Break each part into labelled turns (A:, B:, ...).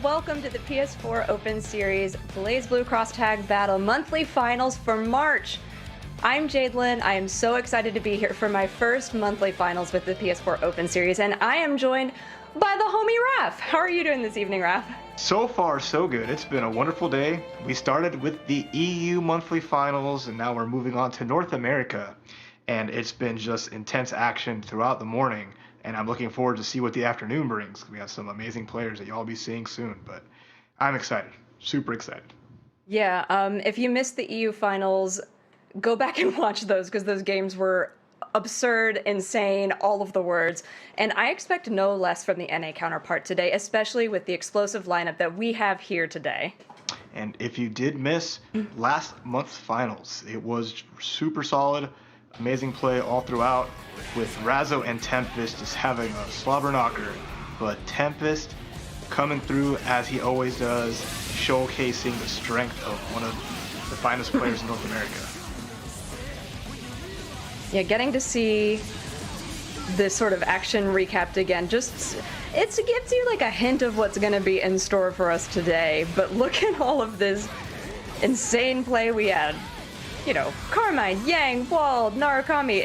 A: welcome to the PS4 Open Series BlazBlue Cross Tag Battle monthly finals for March. I'm Jadelyn. I am so excited to be here for my first monthly finals with the PS4 Open Series, and I am joined by the homie Raph. How are you doing this evening, Raph?
B: So far, so good. It's been a wonderful day. We started with the EU monthly finals, and now we're moving on to North America. And it's been just intense action throughout the morning, and I'm looking forward to see what the afternoon brings. We have some amazing players that y'all will be seeing soon, but I'm excited. Super excited.
A: Yeah, if you missed the EU finals, go back and watch those because those games were absurd, insane, all of the words. And I expect no less from the NA counterpart today, especially with the explosive lineup that we have here today.
B: And if you did miss last month's finals, it was super solid, amazing play all throughout, with Razzo and Tempest just having a slobber knocker. But Tempest coming through as he always does, showcasing the strength of one of the finest players in North America.
A: Yeah, getting to see this sort of action recapped again, it gives you like a hint of what's going to be in store for us today. But look at all of this insane play we had. You know, Carmine, Yang, Wald, Narukami,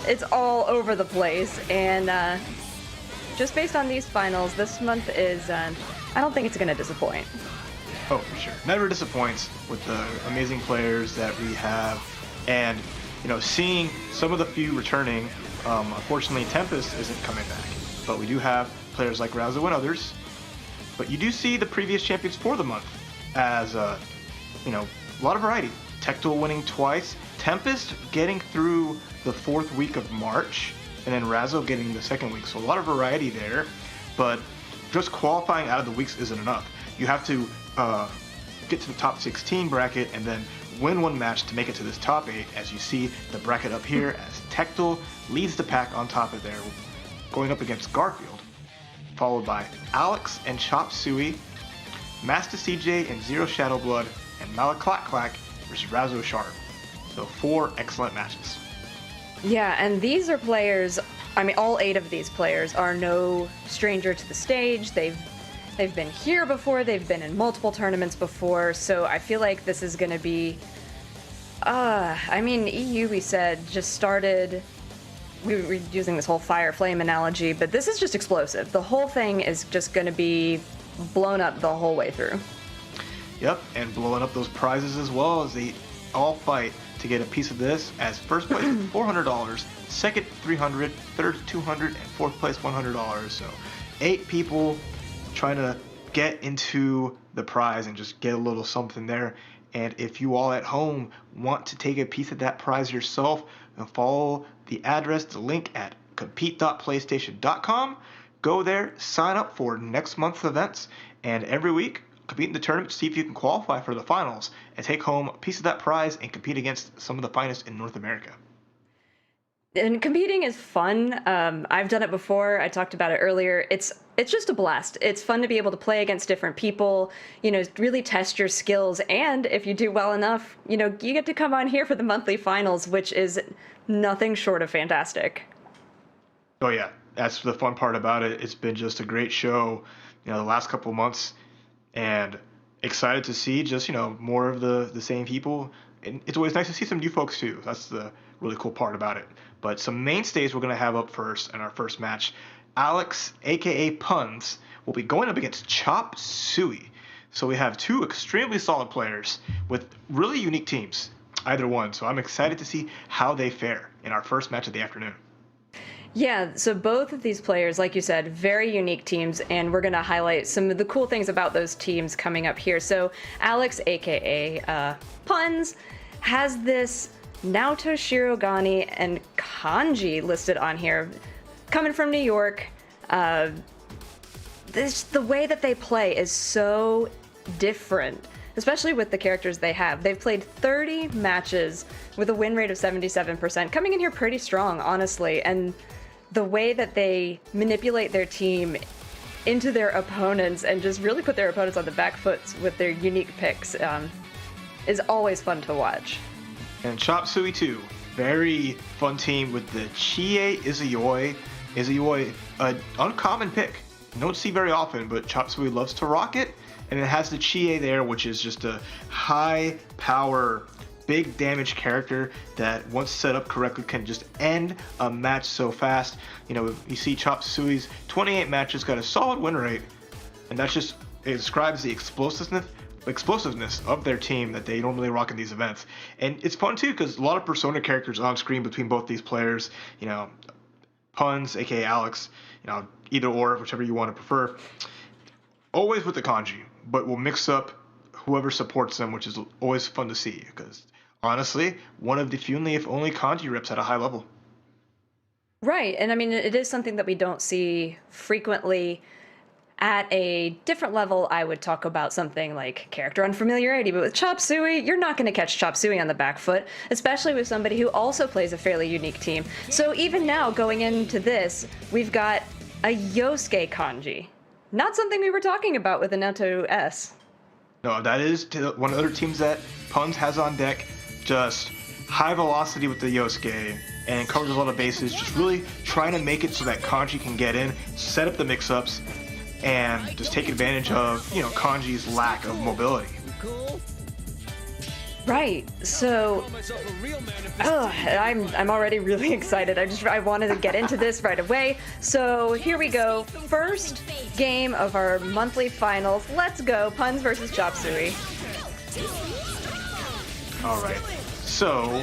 A: it's all over the place. And just based on these finals, this month is, I don't think it's going to disappoint.
B: Oh, for sure. Never disappoints with the amazing players that we have. And seeing some of the few returning, unfortunately Tempest isn't coming back, but we do have players like Razzo and others. But you do see the previous champions for the month as, a lot of variety. Tectal winning twice, Tempest getting through the 4th week of March, and then Razzo getting the 2nd week. So a lot of variety there, but just qualifying out of the weeks isn't enough. You have to get to the top 16 bracket and then win one match to make it to this top 8, as you see the bracket up here, as Tectal leads the pack on top of there, going up against Garfield, followed by Alex and Chop Suey, Master CJ and Zero Shadowblood, and Malaclack versus Razzo Sharp. So 4 excellent matches.
A: Yeah, and these are players, all 8 of these players are no stranger to the stage. They've been here before, they've been in multiple tournaments before, so I feel like this is going to be... EU, we said, just started... We were using this whole fire flame analogy, but this is just explosive. The whole thing is just going to be blown up the whole way through.
B: Yep, and blowing up those prizes as well, as they all fight to get a piece of this, as first place $400, second $300, third $200, and fourth place $100. So 8 people trying to get into the prize and just get a little something there. And if you all at home want to take a piece of that prize yourself, follow the address, the link at compete.playstation.com. Go there, sign up for next month's events, and every week compete in the tournament to see if you can qualify for the finals and take home a piece of that prize and compete against some of the finest in North America.
A: And competing is fun. I've done it before. I talked about it earlier. It's just a blast. It's fun to be able to play against different people, really test your skills. And if you do well enough, you get to come on here for the monthly finals, which is nothing short of fantastic.
B: Oh yeah, that's the fun part about it. It's been just a great show, the last couple months, and excited to see just, more of the same people. And it's always nice to see some new folks too. That's the really cool part about it. But some mainstays we're going to have up first in our first match. Alex, aka Puns, will be going up against Chop Suey. So we have 2 extremely solid players with really unique teams, either one. So I'm excited to see how they fare in our first match of the afternoon.
A: Yeah, so both of these players, like you said, very unique teams, and we're going to highlight some of the cool things about those teams coming up here. So Alex, aka Puns, has this Naoto Shirogane and Kanji listed on here. Coming from New York, the way that they play is so different, especially with the characters they have. They've played 30 matches with a win rate of 77%, coming in here pretty strong, honestly, and the way that they manipulate their team into their opponents and just really put their opponents on the back foot with their unique picks is always fun to watch.
B: And Chop Suey too. Very fun team with the Chie Izuyoi. Izuyoi, an uncommon pick you don't see very often, but Chop Suey loves to rock it. And it has the Chie there, which is just a high power, big damage character that once set up correctly can just end a match so fast. You know, you see Chop Suey's 28 matches, got a solid win rate, and that's just, it describes the explosiveness of their team that they normally rock in these events. And it's fun too, because a lot of Persona characters on screen between both these players, you know, Puns, aka Alex, you know, either or, whichever you want to prefer, always with the kanji, but will mix up whoever supports them, which is always fun to see, because honestly, one of the few, if only, kanji reps at a high level.
A: Right, and I mean, it is something that we don't see frequently. At a different level, I would talk about something like character unfamiliarity, but with Chop Suey, you're not going to catch Chop Suey on the back foot, especially with somebody who also plays a fairly unique team. So even now, going into this, we've got a Yosuke kanji. Not something we were talking about with Inato S.
B: No, that is one of the other teams that Puns has on deck. Just high velocity with the Yosuke and covers a lot of bases, just really trying to make it so that kanji can get in, set up the mix-ups, and just take advantage of, you know, kanji's lack of mobility.
A: Right. So, I'm already really excited. I wanted to get into this right away. So here we go. First game of our monthly finals. Let's go. Puns versus Chop Suey.
B: All right. So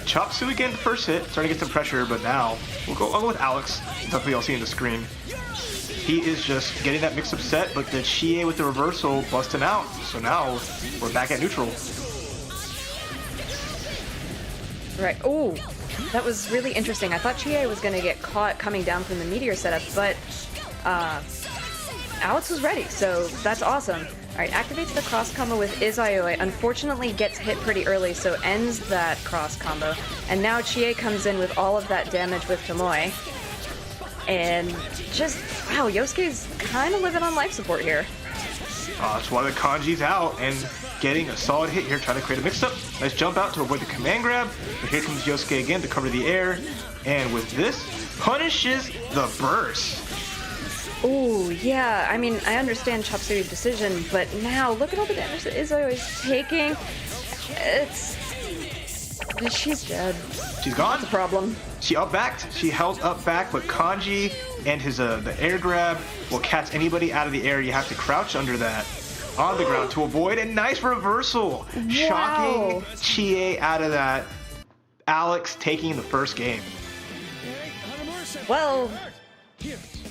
B: Chop Suey getting the first hit, starting to get some pressure, but now I'll go with Alex. Definitely all see on the screen. He is just getting that mix-up set, but the Chie with the reversal busts him out. So now we're back at neutral.
A: Right. Ooh, that was really interesting. I thought Chie was going to get caught coming down from the meteor setup, but Alex was ready, so that's awesome. All right, activates the cross combo with Izayoi. Unfortunately, gets hit pretty early, so ends that cross combo. And now Chie comes in with all of that damage with Tomoe. And just, wow, Yosuke's kind of living on life support here.
B: That's why the kanji's out and getting a solid hit here, trying to create a mix-up. Nice jump out to avoid the command grab. But here comes Yosuke again to cover the air. And with this, punishes the burst.
A: Ooh, yeah, I mean, I understand Chop Suey's decision, but now look at all the damage that Izayoi is taking. She's dead.
B: She's gone.
A: That's a problem.
B: She up-backed. She held up-back, but kanji and his the air grab will catch anybody out of the air. You have to crouch under that on the ground to avoid. A nice reversal. Wow. Shocking Chie out of that. Alex taking the first game.
A: Well,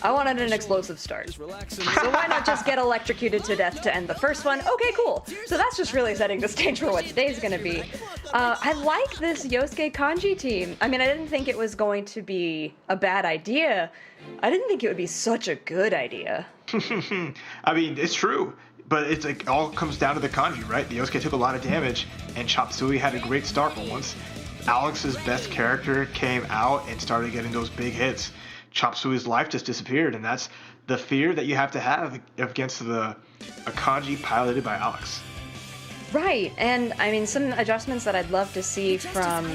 A: I wanted an explosive start. So why not just get electrocuted to death to end the first one? Okay, cool. So that's just really setting the stage for what today's gonna be. I like this Yosuke kanji team. I mean, I didn't think it was going to be a bad idea. I didn't think it would be such a good idea.
B: I mean, it's true. But it's like all comes down to the kanji, right? The Yosuke took a lot of damage, and Chop Suey had a great start. But once Alex's best character came out and started getting those big hits, Chop Suey's life just disappeared, and that's the fear that you have to have against a kanji piloted by Alex.
A: Right, and I mean, some adjustments that I'd love to see from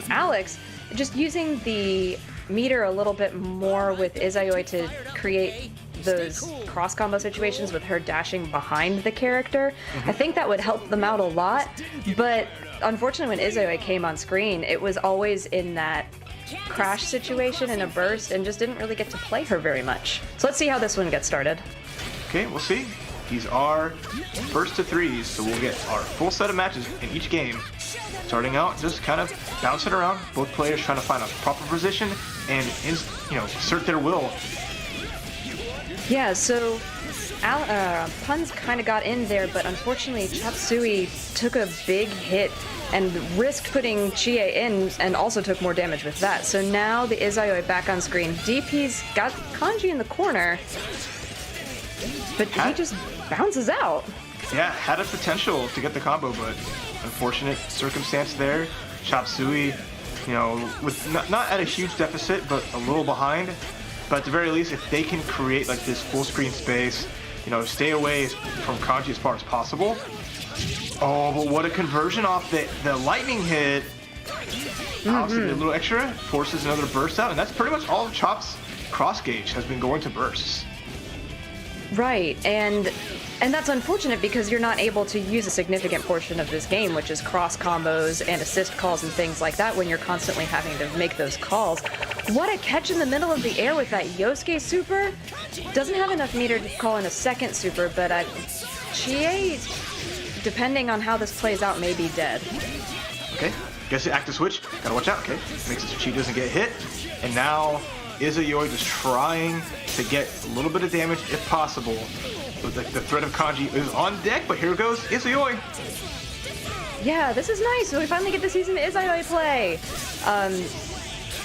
A: Alex, just using the meter a little bit more with Izayoi to create those cross combo situations with her dashing behind the character. I think that would help them out a lot, but unfortunately when Izayoi came on screen, it was always in that crash situation in a burst and just didn't really get to play her very much. So let's see how this one gets started.
B: Okay, we'll see. These are first to threes, so we'll get our full set of matches in each game. Starting out, just kind of bouncing around, both players trying to find a proper position and assert their will.
A: Yeah, so Puns kind of got in there, but unfortunately Chop Suey took a big hit and risked putting Chie in and also took more damage with that. So now the Izayoi back on screen. DP's got kanji in the corner, but he just bounces out.
B: Yeah, had a potential to get the combo, but unfortunate circumstance there. Chop Suey, with not at a huge deficit, but a little behind. But at the very least, if they can create like this full screen space, stay away from kanji as far as possible. Oh, but what a conversion off the lightning hit. Alex did a little extra, forces another burst out, and that's pretty much all of Chop's cross gauge has been going to bursts.
A: Right, and that's unfortunate because you're not able to use a significant portion of this game, which is cross combos and assist calls and things like that when you're constantly having to make those calls. What a catch in the middle of the air with that Yosuke super. Doesn't have enough meter to call in a second super, but Chie, depending on how this plays out, may be dead.
B: Okay, guess the active switch. Gotta watch out, okay? Makes it so she doesn't get hit. And now Izayoi just trying to get a little bit of damage if possible. But the threat of Kanji is on deck, but here goes Izayoi.
A: Yeah, this is nice. So we finally get to see some Izayoi play.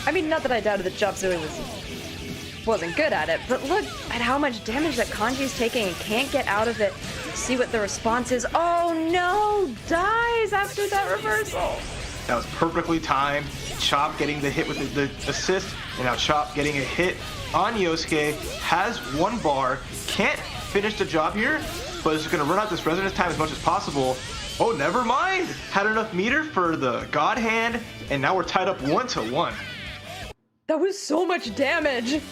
A: I mean, not that I doubted that Chop Suey wasn't good at it, but look at how much damage that Kanji's taking and can't get out of it. See what the response is. Oh no! Dies after that reversal.
B: That was perfectly timed. Chop getting the hit with the assist, and now Chop getting a hit on Yosuke. Has one bar, can't finish the job here, but is going to run out this resonance time as much as possible. Oh, never mind! Had enough meter for the God Hand, and now we're tied up 1-1.
A: That was so much damage.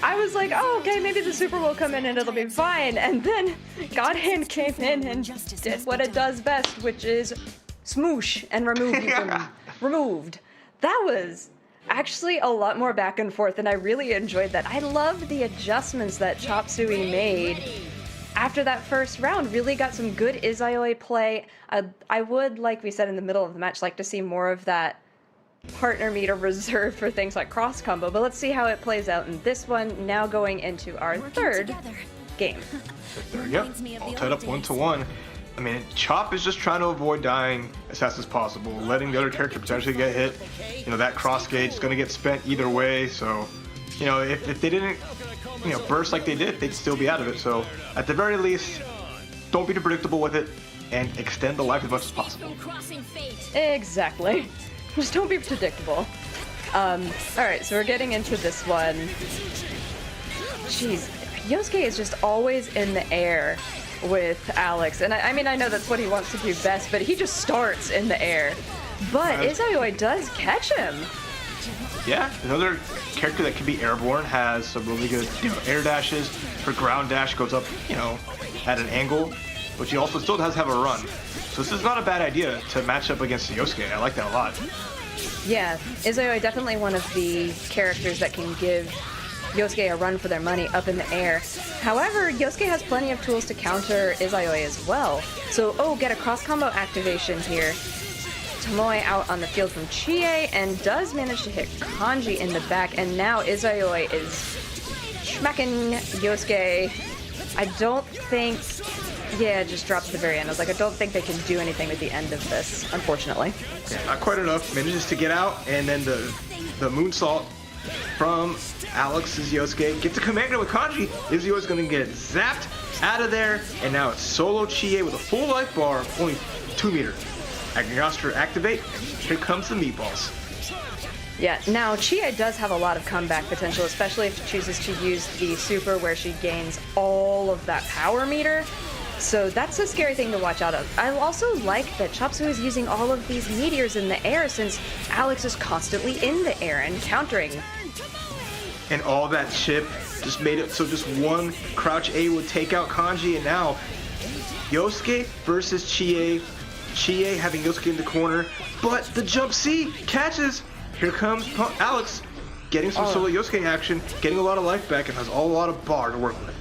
A: I was like, oh, okay, maybe the super will come in and it'll be fine. And then God Hand came in and did what it does best, which is smoosh and remove you from removed. That was actually a lot more back and forth, and I really enjoyed that. I loved the adjustments that Chop Suey made after that first round. Really got some good Izayoi play. I would, like we said in the middle of the match, like to see more of that partner meter reserved for things like cross combo, but let's see how it plays out in this one. Now going into our third game.
B: There you go. All tied up 1-1. I mean, Chop is just trying to avoid dying as fast as possible, letting the other character potentially get hit. You know, that cross gauge is going to get spent either way, so, you know, if they didn't, you know, burst like they did, they'd still be out of it. So, at the very least, don't be too predictable with it, and extend the life as much as possible.
A: Exactly. Just don't be predictable. Alright, so we're getting into this one. Jeez, Yosuke is just always in the air with Alex, and I mean, I know that's what he wants to do best, but he just starts in the air. But Izayoi does catch him.
B: Yeah, another character that can be airborne, has some really good, you know, air dashes. Her ground dash goes up, you know, at an angle, but she also still does have a run. So this is not a bad idea to match up against Yosuke. I like that a lot.
A: Yeah, Izayoi definitely one of the characters that can give Yosuke a run for their money up in the air. However, Yosuke has plenty of tools to counter Izayoi as well. So, get a cross combo activation here. Tomoe out on the field from Chie and does manage to hit Kanji in the back, and now Izayoi is smacking Yosuke. I don't think... Yeah, just dropped at the very end. I was like, I don't think they can do anything at the end of this, unfortunately.
B: Yeah, not quite enough. Manages to get out, and then the moonsault from Alex's Yosuke gets a commander with Kanji. Izyo's gonna get zapped out of there, and now it's solo Chie with a full life bar of only 2 meters. Agnostra activate, here comes the meatballs.
A: Yeah, now Chie does have a lot of comeback potential, especially if she chooses to use the super where she gains all of that power meter. So that's a scary thing to watch out of. I also like that Chop Suey is using all of these meteors in the air, since Alex is constantly in the air and countering.
B: And all that chip just made it so just one crouch A would take out Kanji, and now Yosuke versus Chie. Chie having Yosuke in the corner, but the jump C catches. Here comes Alex getting some solo Yosuke action, getting a lot of life back, and has a lot of bar to work with.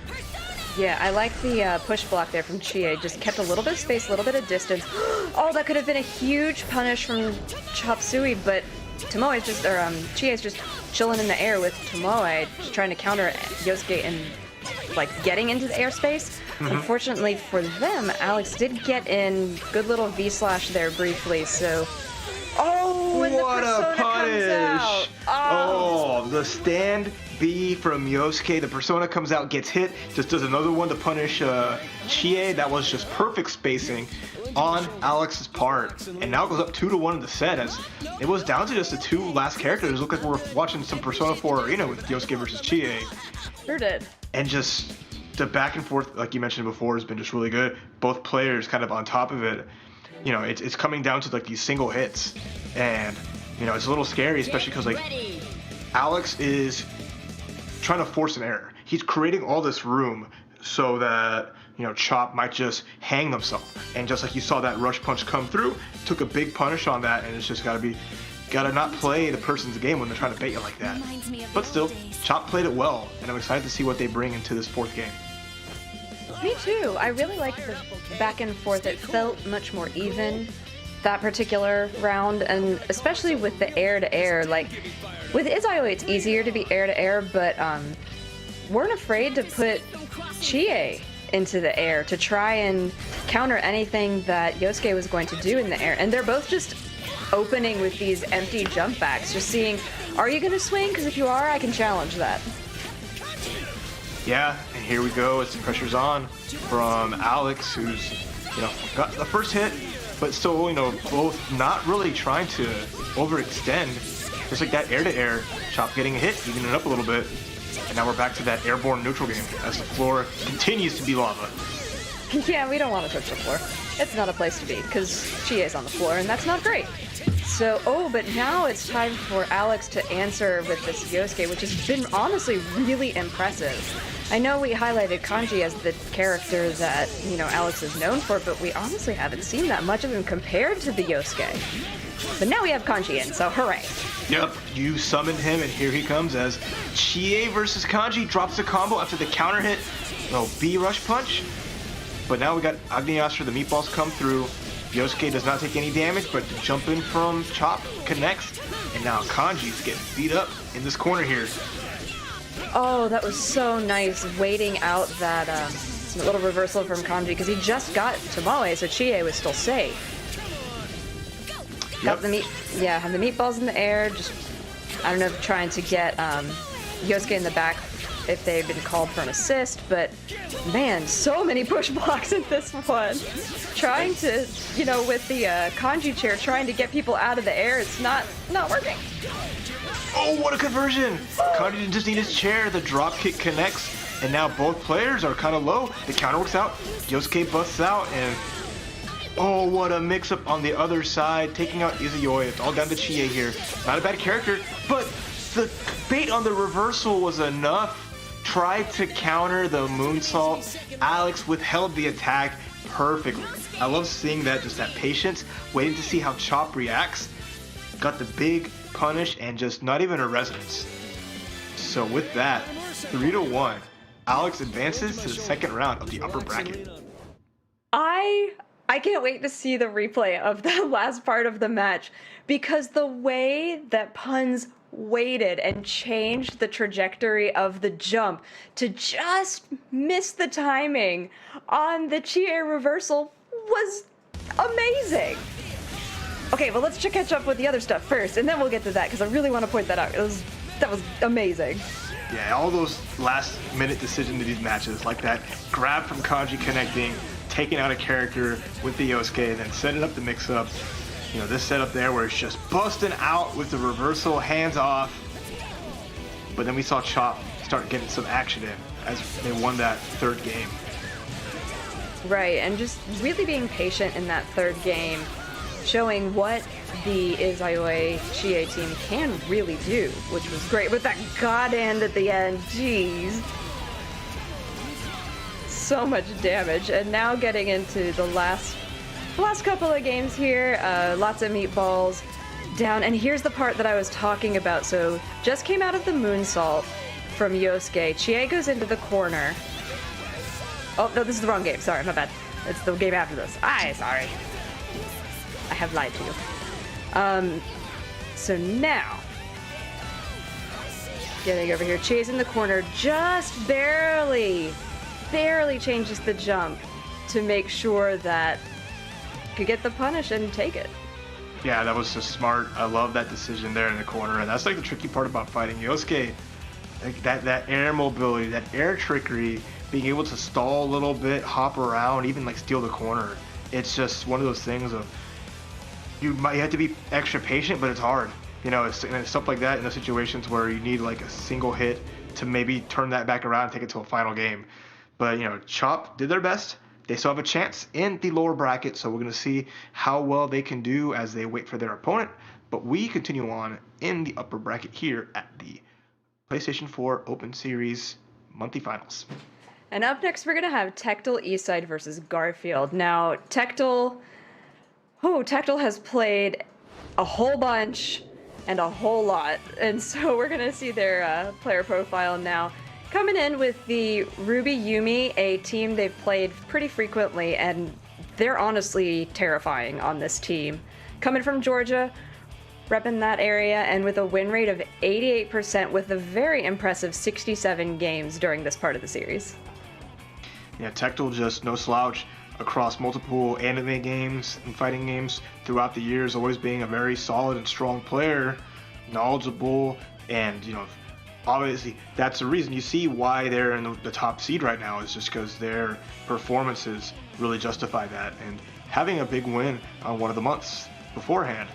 A: Yeah, I like the push block there from Chie. Just kept a little bit of space, a little bit of distance. Oh, that could have been a huge punish from Chop Suey, but Tomoe is just, Chie is just chilling in the air with Tomoe, just trying to counter Yosuke and, like, getting into the airspace. Unfortunately for them, Alex did get in. Good little V-slash there briefly, so... Oh, and
B: what
A: the persona
B: a punish!
A: comes out.
B: The stand B from Yosuke. The persona comes out, gets hit, just does another one to punish Chie. That was just perfect spacing on Alex's part. And now it goes up 2-1 in the set, as it was down to just the 2 last characters. It looked like we're watching some Persona 4 Arena with Yosuke versus Chie.
A: Sure did.
B: And just the back and forth, like you mentioned before, has been just really good. Both players kind of on top of it. You know, it's coming down to like these single hits, and you know, it's a little scary, especially because like Alex is trying to force an error. He's creating all this room so that, Chop might just hang themselves. And just like you saw that rush punch come through, took a big punish on that, and it's just gotta not play the person's game when they're trying to bait you like that. But still, Chop played it well, and I'm excited to see what they bring into this 4th game.
A: Me too. I really liked the back and forth. It felt much more even that particular round, and especially with the air-to-air. Like, with Izaioi, it's easier to be air-to-air, but weren't afraid to put Chie into the air to try and counter anything that Yosuke was going to do in the air. And they're both just opening with these empty jump backs, just seeing, are you going to swing? Because if you are, I can challenge that.
B: Yeah, and here we go as the pressure's on from Alex, who's, got the first hit, but still, both not really trying to overextend. Just like that air-to-air, Chop getting a hit, evening it up a little bit. And now we're back to that airborne neutral game as the floor continues to be lava.
A: Yeah, we don't want to touch the floor. It's not a place to be, because Chie's on the floor, and that's not great. So, but now it's time for Alex to answer with this Yosuke, which has been honestly really impressive. I know we highlighted Kanji as the character that, Alex is known for, but we honestly haven't seen that much of him compared to the Yosuke. But now we have Kanji in, so hooray.
B: Yep, you summoned him, and here he comes as Chie versus Kanji drops the combo after the counter hit. B rush punch. But now we got Agniastra, the meatballs come through. Yosuke does not take any damage, but the jump in from Chop connects. And now Kanji's getting beat up in this corner here.
A: Oh, that was so nice, waiting out that little reversal from Kanji, because he just got Tamale, so Chie was still safe. Got the had the meatballs in the air, just, I don't know, trying to get Yosuke in the back if they've been called for an assist, but man, so many push blocks in this one. Trying to, with the Kanji chair, trying to get people out of the air, it's not working.
B: Oh, what a conversion! Kanji just need his chair, the drop kick connects, and now both players are kind of low. The counter works out, Yosuke busts out, and oh, what a mix-up on the other side, taking out Izaioi. It's all down to Chie here. Not a bad character, but the bait on the reversal was enough. Tried to counter the moonsault. Alex withheld the attack perfectly. I love seeing that, just that patience, waiting to see how Chop reacts. Got the big punish and just not even a resonance. So with that, 3-1, Alex advances to the 2nd round of the upper bracket.
A: I can't wait to see the replay of the last part of the match, because the way that Puns waited and changed the trajectory of the jump to just miss the timing on the Chie reversal was amazing. Okay, well, let's catch up with the other stuff first, and then we'll get to that, because I really want to point that out. That was amazing.
B: Yeah, all those last-minute decisions in these matches, like that grab from Kanji connecting, taking out a character with the Yosuke, then setting up the mix-up. This setup there where it's just busting out with the reversal, hands off. But then we saw Chop start getting some action in as they won that 3rd game.
A: Right, and just really being patient in that 3rd game, showing what the Izaioi Chie team can really do, which was great. With that god hand at the end, jeez. So much damage, and now getting into the last couple of games here, lots of meatballs down, and here's the part that I was talking about. So just came out of the moonsault from Yosuke. Chie goes into the corner. Oh no, this is the wrong game, sorry, my bad. It's the game after this. Sorry, I have lied to you. So now getting over here, Chie's in the corner, just barely changes the jump to make sure that could get the punish and take it.
B: Yeah, that was just smart. I love that decision there in the corner, and that's like the tricky part about fighting Yosuke. Like that air mobility, that air trickery, being able to stall a little bit, hop around, even like steal the corner. It's just one of those things of you have to be extra patient, but it's hard. It's stuff like that in those situations where you need like a single hit to maybe turn that back around and take it to a final game. But Chop did their best. They still have a chance in the lower bracket, so we're going to see how well they can do as they wait for their opponent. But we continue on in the upper bracket here at the PlayStation 4 Open Series monthly finals.
A: And up next, we're going to have Tectel Eastside versus Garfield. Now, Tectel has played a whole bunch and a whole lot. And so we're going to see their player profile now. Coming in with the Ruby Yumi, a team they've played pretty frequently, and they're honestly terrifying on this team. Coming from Georgia, repping that area, and with a win rate of 88% with a very impressive 67 games during this part of the series.
B: Yeah, Tectel just no slouch across multiple anime games and fighting games throughout the years, always being a very solid and strong player, knowledgeable, and obviously that's the reason you see why they're in the top seed right now, is just because their performances really justify that, and having a big win on one of the months beforehand.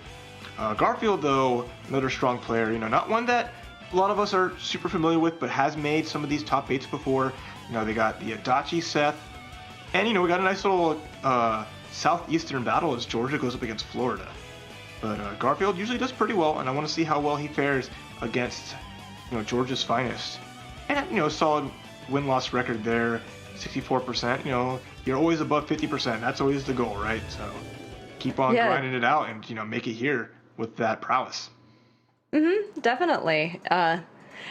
B: Garfield, though, another strong player, not one that a lot of us are super familiar with, but has made some of these top 8s before. They got the Adachi Seth, and we got a nice little southeastern battle as Georgia goes up against Florida. But Garfield usually does pretty well, and I want to see how well he fares against Georgia's finest. And a solid win-loss record there, 64%. You're always above 50%. That's always the goal, right? So keep on grinding it out and make it here with that prowess.
A: Definitely.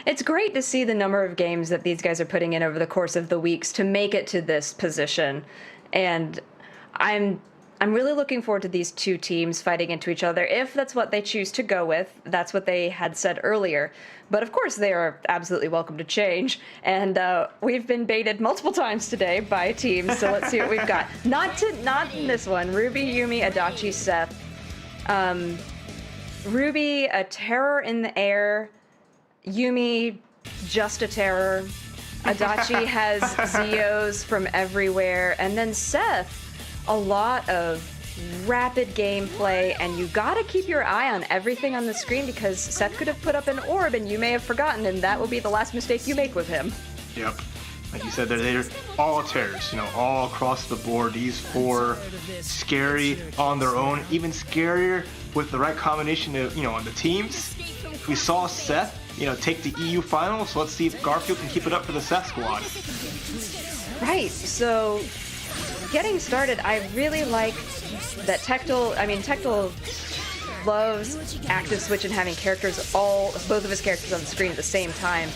A: It's great to see the number of games that these guys are putting in over the course of the weeks to make it to this position. And I'm really looking forward to these two teams fighting into each other. If that's what they choose to go with, that's what they had said earlier. But of course, they are absolutely welcome to change. And we've been baited multiple times today by teams, so let's see what we've got. Not in this one. Ruby, Yumi, Adachi, Seth. Ruby, a terror in the air. Yumi, just a terror. Adachi has Zeos from everywhere. And then Seth, a lot of rapid gameplay, and you gotta keep your eye on everything on the screen because Seth could have put up an orb and you may have forgotten, and that will be the last mistake you make with him.
B: Yep. Like you said, they're all terrors, all across the board. These four, scary on their own, even scarier with the right combination of, on the teams. We saw Seth, take the EU final, so let's see if Garfield can keep it up for the Seth squad.
A: Right, so getting started, I really like that Tectel loves active switch and having both of his characters on the screen at the same time.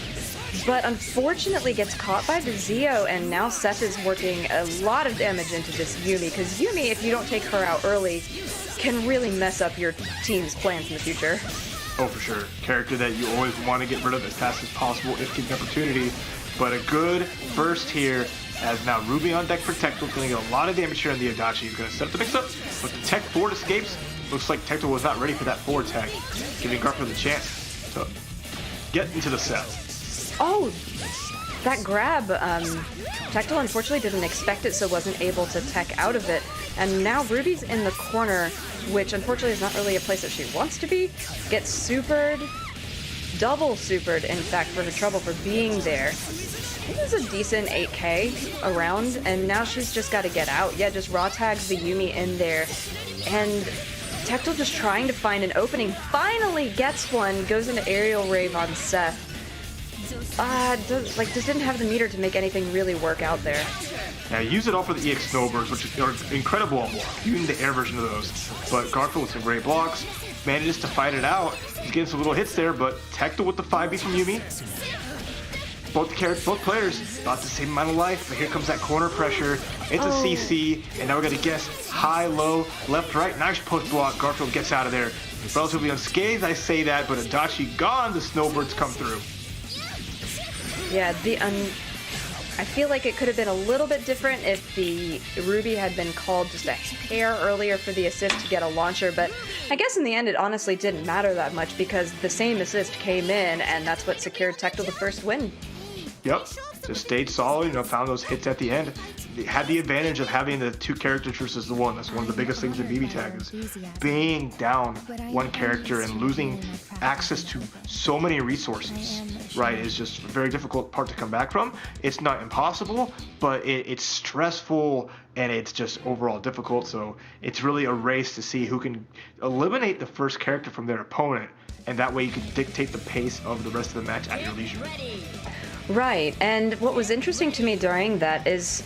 A: But unfortunately gets caught by the Zeo, and now Seth is working a lot of damage into this Yumi, because Yumi, if you don't take her out early, can really mess up your team's plans in the future.
B: Oh, for sure. Character that you always want to get rid of as fast as possible if given the opportunity. But a good burst here, as now Ruby on deck for Tectel is going to get a lot of damage here on the Adachi. He's going to set up the mix-up, but the tech forward escapes. Looks like Tectel was not ready for that forward tech, giving Garfield a chance to get into the set.
A: Oh, that grab, Tectel unfortunately didn't expect it, so wasn't able to tech out of it. And now Ruby's in the corner, which unfortunately is not really a place that she wants to be. Gets supered, double supered, in fact, for her trouble for being there. It was a decent 8k around, and now she's just got to get out. Yeah, just raw tags the Yumi in there. And Tectel just trying to find an opening, finally gets one, goes into aerial rave on Seth. Just didn't have the meter to make anything really work out there.
B: Now, use it all for the EX snowbirds, which are incredible on block, even the air version of those. But Garfield with some great blocks, manages to fight it out. He's getting some little hits there, but Tectel with the 5B from Yumi. Both players about the same amount of life, but here comes that corner pressure. It's a CC, and now we're going to guess high, low, left, right. Nice post block. Garfield gets out of there. Relatively unscathed, I say that, but Adachi gone. The snowbirds come through.
A: Yeah, I feel like it could have been a little bit different if the Ruby had been called just a hair earlier for the assist to get a launcher, but I guess in the end it honestly didn't matter that much because the same assist came in, and that's what secured Tectel the first win.
B: Yep, just stayed solid, found those hits at the end. They had the advantage of having the two characters versus the one. That's one of the biggest things in BBTAG is being down one character and losing access to so many resources, right? Is just a very difficult part to come back from. It's not impossible, but it's stressful and it's just overall difficult. So it's really a race to see who can eliminate the first character from their opponent and that way you can dictate the pace of the rest of the match at your leisure.
A: Right, and what was interesting to me during that is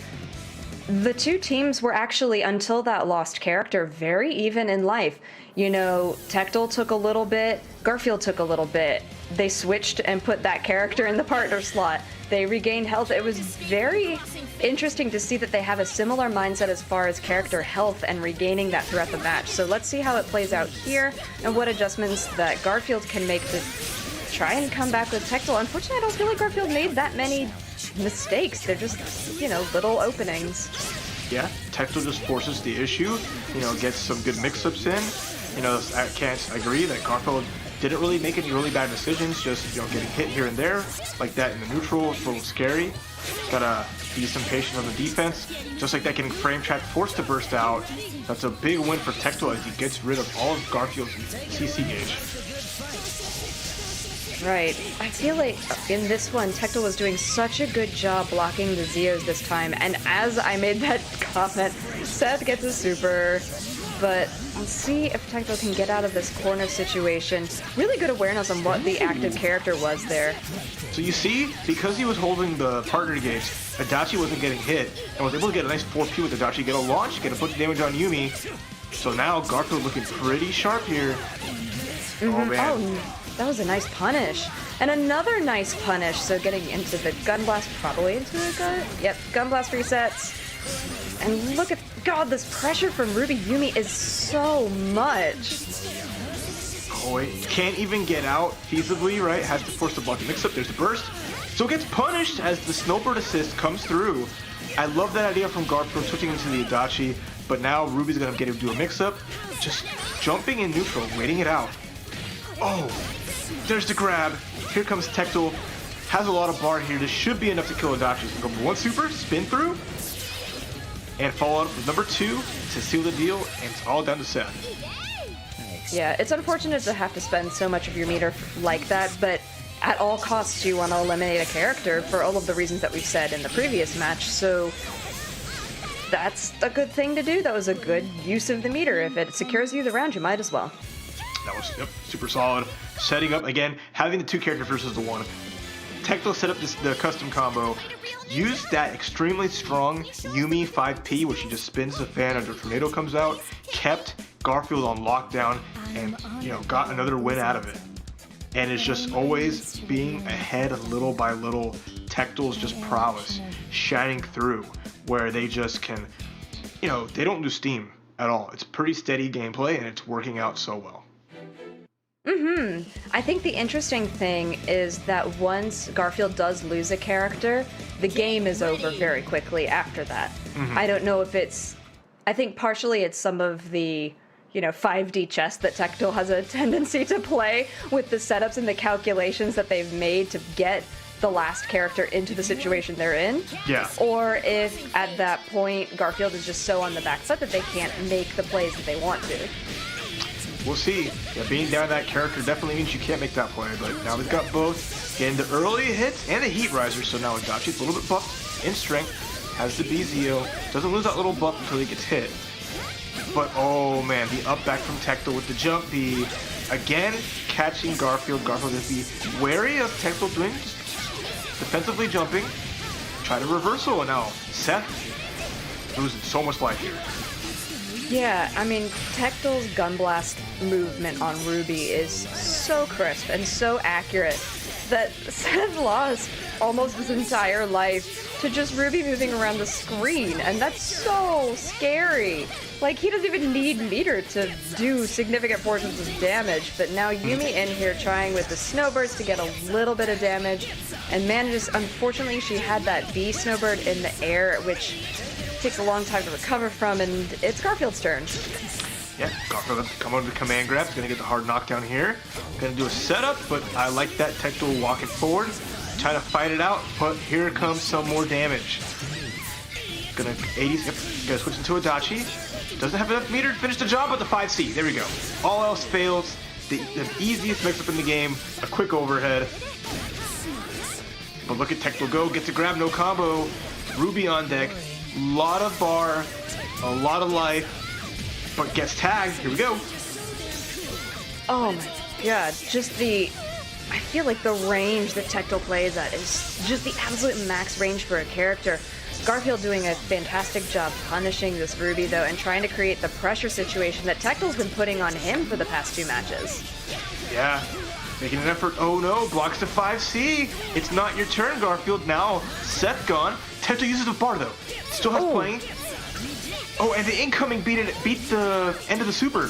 A: the two teams were actually, until that lost character, very even in life. You know, Tectel took a little bit, Garfield took a little bit. They switched and put that character in the partner slot. They regained health. It was very interesting to see that they have a similar mindset as far as character health and regaining that throughout the match. So let's see how it plays out here and what adjustments that Garfield can make to try and come back with Tectel. Unfortunately, I don't feel like Garfield made that many mistakes. They're just, you know, little openings.
B: Yeah, Tectel just forces the issue, you know, gets some good mix-ups in. You know, I can't agree that Garfield didn't really make any really bad decisions, just, you know, getting hit here and there, like that in the neutral. It's a little scary. Gotta be some patient on the defense. Just like that, getting frame trap forced to burst out. That's a big win for Tectel as he gets rid of all of Garfield's CC gauge.
A: Right. I feel like in this one, Tectel was doing such a good job blocking the Zeos this time, and as I made that comment, Seth gets a super, but let's see if Tectel can get out of this corner situation. Really good awareness on what the active character was there.
B: So you see, because he was holding the partner gauge, Adachi wasn't getting hit, and was able to get a nice 4P with Adachi, get a launch, get a bunch of damage on Yumi. So now Garfield looking pretty sharp here. Oh man.
A: Oh, that was a nice punish. And another nice punish, so getting into the Gun Blast, probably into the gun? Yep, Gun Blast resets. And look at, God, this pressure from Ruby Yumi is so much.
B: Oh wait, can't even get out feasibly, right? Has to force the block to mix up, there's the burst. Still gets punished as the Snowbird assist comes through. I love that idea from Garfield switching into the Adachi, but now Ruby's gonna get him to do a mix-up. Just jumping in neutral, waiting it out. Oh, there's the grab. Here comes Tectel. Has a lot of bar here. This should be enough to kill Adachi. So number one super, spin through, and follow up with number two to seal the deal, and it's all down to Seth.
A: Yeah, it's unfortunate to have to spend so much of your meter like that, but at all costs you want to eliminate a character for all of the reasons that we've said in the previous match, so that's a good thing to do. That was a good use of the meter. If it secures you the round, you might as well.
B: That was super solid. Setting up, again, having the two characters versus the one. Tectel set up the custom combo, used that extremely strong Yumi 5P, which he just spins the fan until Tornado comes out, kept Garfield on lockdown, and, you know, got another win out of it. And it's just always being ahead little by little. Tectel's just prowess shining through, where they just can, you know, they don't lose steam at all. It's pretty steady gameplay, and it's working out so well.
A: I think the interesting thing is that once Garfield does lose a character, the game is over very quickly after that. I don't know if it's... I think partially it's some of the, you know, 5D chess that Tectel has a tendency to play with the setups and the calculations that they've made to get the last character into the situation they're in.
B: Yeah.
A: Or if at that point Garfield is just so on the backside that they can't make the plays that they want to.
B: We'll see. Yeah, being down that character definitely means you can't make that play, but now they've got both. Getting the early hits and the heat riser, so now Adachi's a little bit buffed in strength, has the BZO, doesn't lose that little buff until he gets hit. But oh man, the up back from Tectel with the jump B. Again, catching Garfield. Garfield is be wary of Tectel doing defensively jumping. Try to reversal, and now Seth losing so much life here.
A: Yeah, I mean, Tectel's Gun Blast movement on Ruby is so crisp and so accurate that Seth lost almost his entire life to just Ruby moving around the screen, and that's so scary. Like, he doesn't even need meter to do significant portions of damage, but now Yumi in here trying with the Snowbirds to get a little bit of damage, and manages, unfortunately, she had that B Snowbird in the air, which takes a long time to recover from, and it's Garfield's turn.
B: Yeah, Garfield come on to command grab. He's gonna get the hard knockdown here. Gonna do a setup, but I like that Tectel walking forward, trying to fight it out, but here comes some more damage. Gonna 80s, yep, gonna switch into Adachi. Doesn't have enough meter to finish the job, but the 5C, there we go. All else fails. The easiest mix-up in the game, a quick overhead. But look at Tectel go, gets a grab, no combo. Ruby on deck. Lot of bar, a lot of life, but gets tagged. Here we go.
A: Oh my Yeah, I feel like the range that Tectel plays at is just the absolute max range for a character. Garfield doing a fantastic job punishing this Ruby, though, and trying to create the pressure situation that Tectel's been putting on him for the past 2 matches.
B: Yeah, making an effort. Oh no, blocks to 5C. It's not your turn, Garfield. Now, Seth gone. Tectel uses the bar, though. Still has playing. Oh, and the incoming beat the end of the super.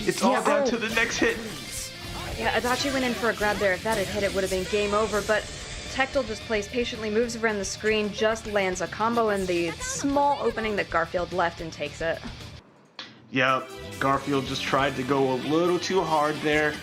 B: It's all down to the next hit.
A: Yeah, Adachi went in for a grab there. If that had hit, it would have been game over, but Tectel just plays patiently, moves around the screen, just lands a combo in the small opening that Garfield left and takes it.
B: Yeah, Garfield just tried to go a little too hard there.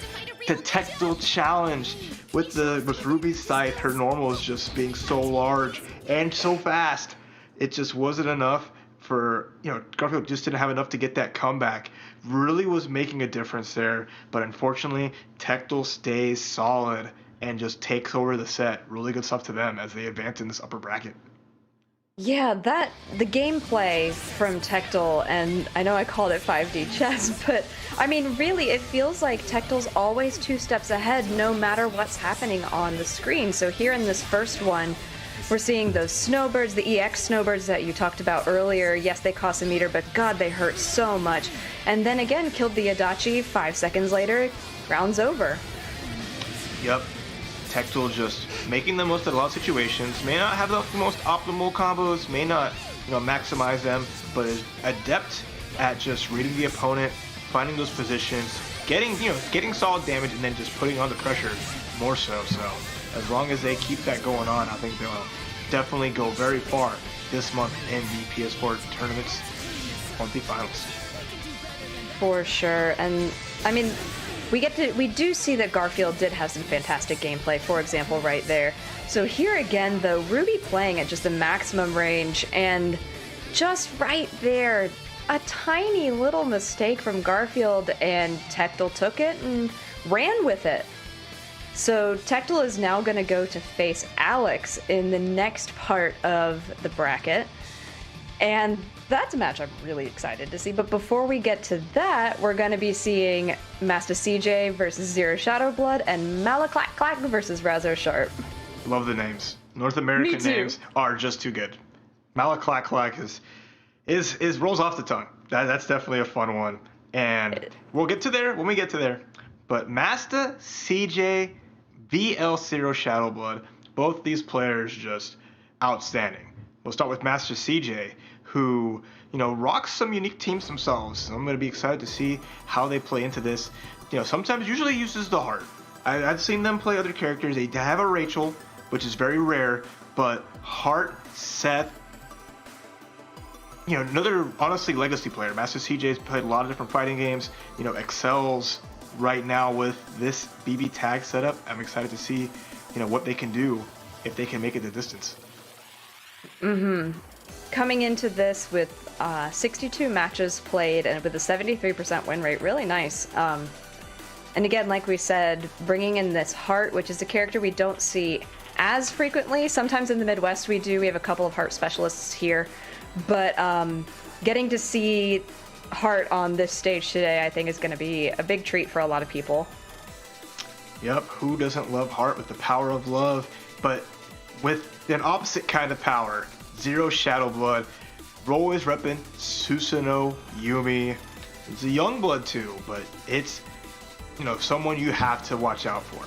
B: The Tectel challenge with Ruby's scythe, her normal is just being so large and so fast. It just wasn't enough for, Garfield just didn't have enough to get that comeback. Really was making a difference there, but unfortunately, Tectel stays solid and just takes over the set. Really good stuff to them as they advance in this upper bracket.
A: Yeah, the gameplay from Tectel, and I know I called it 5D chess, but I mean, really, it feels like Tectel's always 2 steps ahead no matter what's happening on the screen. So here in this first one, we're seeing those snowbirds, the EX snowbirds that you talked about earlier. Yes, they cost a meter, but God, they hurt so much. And then again, killed the Adachi. 5 seconds later, round's over.
B: Yep. Tectel just making the most of a lot of situations. May not have the most optimal combos, may not, maximize them, but is adept at just reading the opponent, finding those positions, getting solid damage, and then just putting on the pressure more so. So as long as they keep that going on, I think they'll definitely go very far this month in the PS4 tournaments monthly finals.
A: For sure. And I mean, we do see that Garfield did have some fantastic gameplay, for example, right there. So here again, though, Ruby playing at just the maximum range, and just right there, a tiny little mistake from Garfield, and Tectel took it and ran with it. So Tectel is now going to go to face Alex in the next part of the bracket. And that's a match I'm really excited to see. But before we get to that, we're going to be seeing Master CJ versus Zero Shadowblood and Malaclack versus Razor Sharp.
B: Love the names. North American names are just too good. Malaclack is rolls off the tongue. That's definitely a fun one. And we'll get to there when we get to there. But Master CJ, VL Zero Shadowblood, both these players just outstanding. We'll start with Master CJ, who, rocks some unique teams themselves. So I'm going to be excited to see how they play into this. Sometimes usually uses the heart. I've seen them play other characters. They have a Rachel, which is very rare, but Heart, Seth, another, honestly, legacy player. Master CJ's played a lot of different fighting games, excels right now with this BBTAG setup. I'm excited to see, what they can do if they can make it the distance.
A: Coming into this with 62 matches played and with a 73% win rate, really nice. And again, like we said, bringing in this Heart, which is a character we don't see as frequently. Sometimes in the Midwest we do. We have a couple of Heart specialists here. But getting to see Heart on this stage today, I think, is going to be a big treat for a lot of people.
B: Yep, who doesn't love Heart with the power of love? But with an opposite kind of power, Zero Shadowblood, always repping Susanoo Yumi. It's a young blood too, but it's, someone you have to watch out for.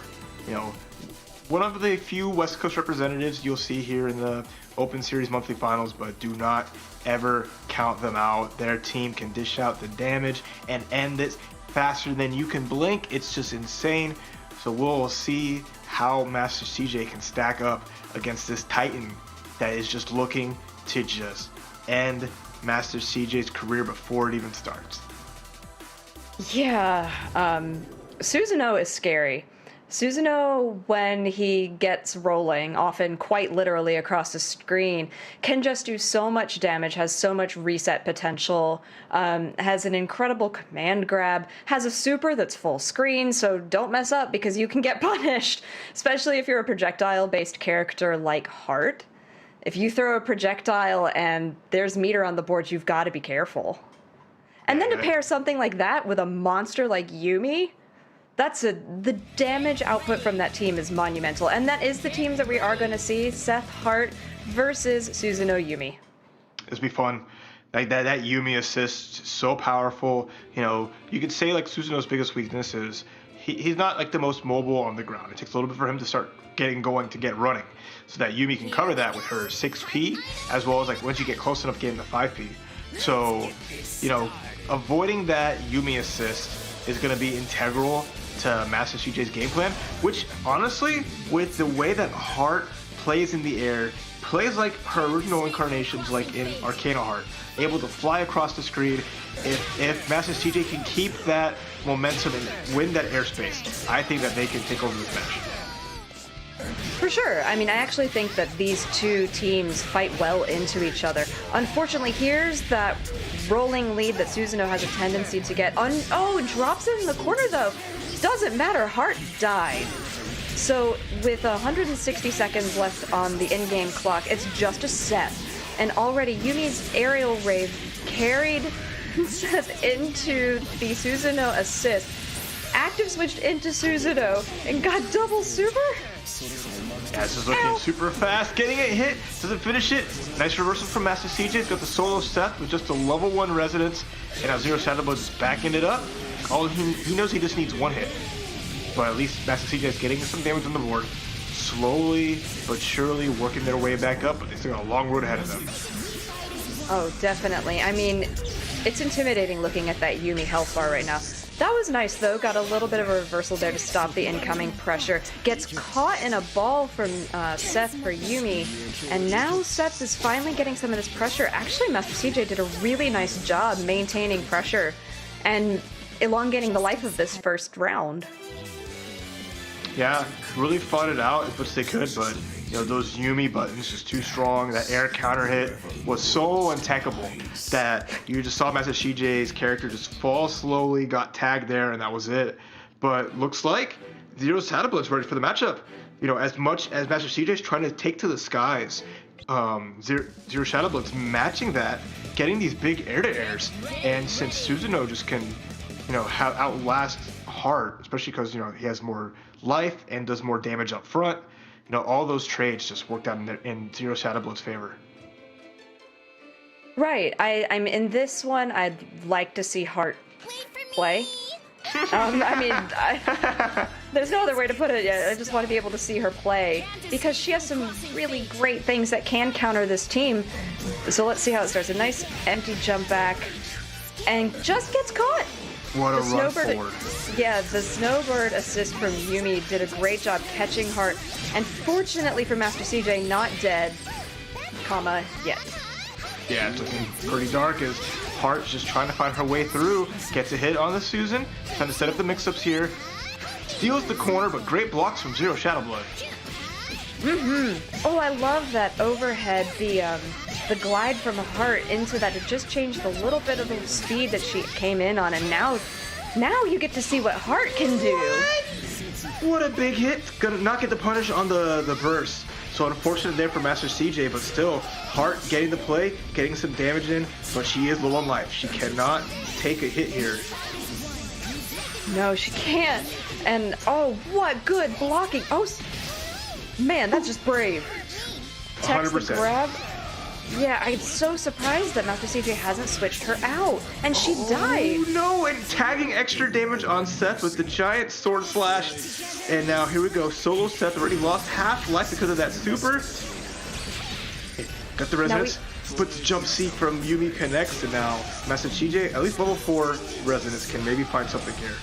B: One of the few West Coast representatives you'll see here in the Open Series monthly finals, but do not ever count them out. Their team can dish out the damage and end it faster than you can blink. It's just insane. So we'll see how Master CJ can stack up against this Titan that is just looking to just end Master CJ's career before it even starts.
A: Yeah, Susanoo is scary. Susanoo, when he gets rolling, often quite literally across the screen, can just do so much damage, has so much reset potential, has an incredible command grab, has a super that's full screen, so don't mess up because you can get punished, especially if you're a projectile-based character like Heart. If you throw a projectile and there's meter on the board, you've got to be careful. And then to pair something like that with a monster like Yumi, The damage output from that team is monumental, and that is the team that we are going to see: Seth, Hart versus Susanoo, Yumi.
B: This will be fun. Like that Yumi assist, so powerful. You know, you could say like Susanoo's biggest weakness is he's not like the most mobile on the ground. It takes a little bit for him to start getting going, to get running, so that Yumi can cover that with her 6P, as well as like once you get close enough getting the 5P. So, you know, avoiding that Yumi assist is going to be integral to Master CJ's game plan, which honestly, with the way that Hart plays in the air, plays like her original incarnations, like in Arcana Heart, able to fly across the screen. If Master CJ can keep that momentum and win that airspace, I think that they can take over this match.
A: For sure. I mean, I actually think that these two teams fight well into each other. Unfortunately, here's that rolling lead that Susanoo has a tendency to get. Drops it in the corner though. Doesn't matter. Hart died. So with 160 seconds left on the in-game clock, it's just a Seth. And already Yumi's aerial rave carried Seth into the Susanoo assist. Active switched into Susanoo and got double super.
B: Yeah, this is looking super fast. Getting it hit, doesn't finish it. Nice reversal from Master CJ. He's got the solo Seth with just a level 1 resonance. And now Zero Shadow Blood is backing it up. All he knows he just needs one hit. But at least Master CJ is getting some damage on the board. Slowly but surely working their way back up, but they still got a long road ahead of them.
A: Oh, definitely. I mean, it's intimidating looking at that Yumi health bar right now. That was nice, though. Got a little bit of a reversal there to stop the incoming pressure. Gets caught in a ball from Seth for Yumi. And now Seth is finally getting some of this pressure. Actually, Master CJ did a really nice job maintaining pressure and elongating the life of this first round.
B: Yeah, really fought it out as much as they could, but you know, those Yumi buttons just too strong. That air counter hit was so untackable that you just saw Master CJ's character just fall slowly, got tagged there, and that was it. But looks like Zero Shadow Blood's ready for the matchup. You know, as much as Master CJ's trying to take to the skies, Zero Shadow Blood's matching that, getting these big air-to-airs, and since Susanoo just can, you know, outlast Hart, especially because, you know, he has more life and does more damage up front. You know, all those trades just worked out in Zero Shadow Blood's favor.
A: Right. I'm in this one. I'd like to see Hart play. There's no other way to put it yet. I just want to be able to see her play because she has some really great things that can counter this team. So let's see how it starts. A nice empty jump back and just gets caught.
B: What a run forward.
A: Yeah, the Snowbird assist from Yumi did a great job catching Hart. And fortunately for Master CJ, not dead, yet.
B: Yeah, it's looking pretty dark as Hart's just trying to find her way through. Gets a hit on the Susan, trying to set up the mix-ups here. Steals the corner, but great blocks from Zero Shadow Blood.
A: Oh, I love that overhead, the glide from Hart into that. It just changed a little bit of the speed that she came in on, and now you get to see what Hart can do.
B: What a big hit. Gonna not get the punish on the burst. So unfortunate there for Master CJ, but still, Hart getting the play, getting some damage in, but she is low on life. She cannot take a hit here.
A: No, she can't. And oh, what good blocking. Oh, man, that's just brave. Text the
B: 100%.
A: grab. Yeah, I'm so surprised that Master CJ hasn't switched her out, and she died.
B: Oh no, and tagging extra damage on Seth with the giant sword slash. And now here we go, solo Seth already lost half life because of that super. Got the resonance, but the jump seat from Yumi connects, and now Master CJ, at least level 4 resonance, can maybe find something here.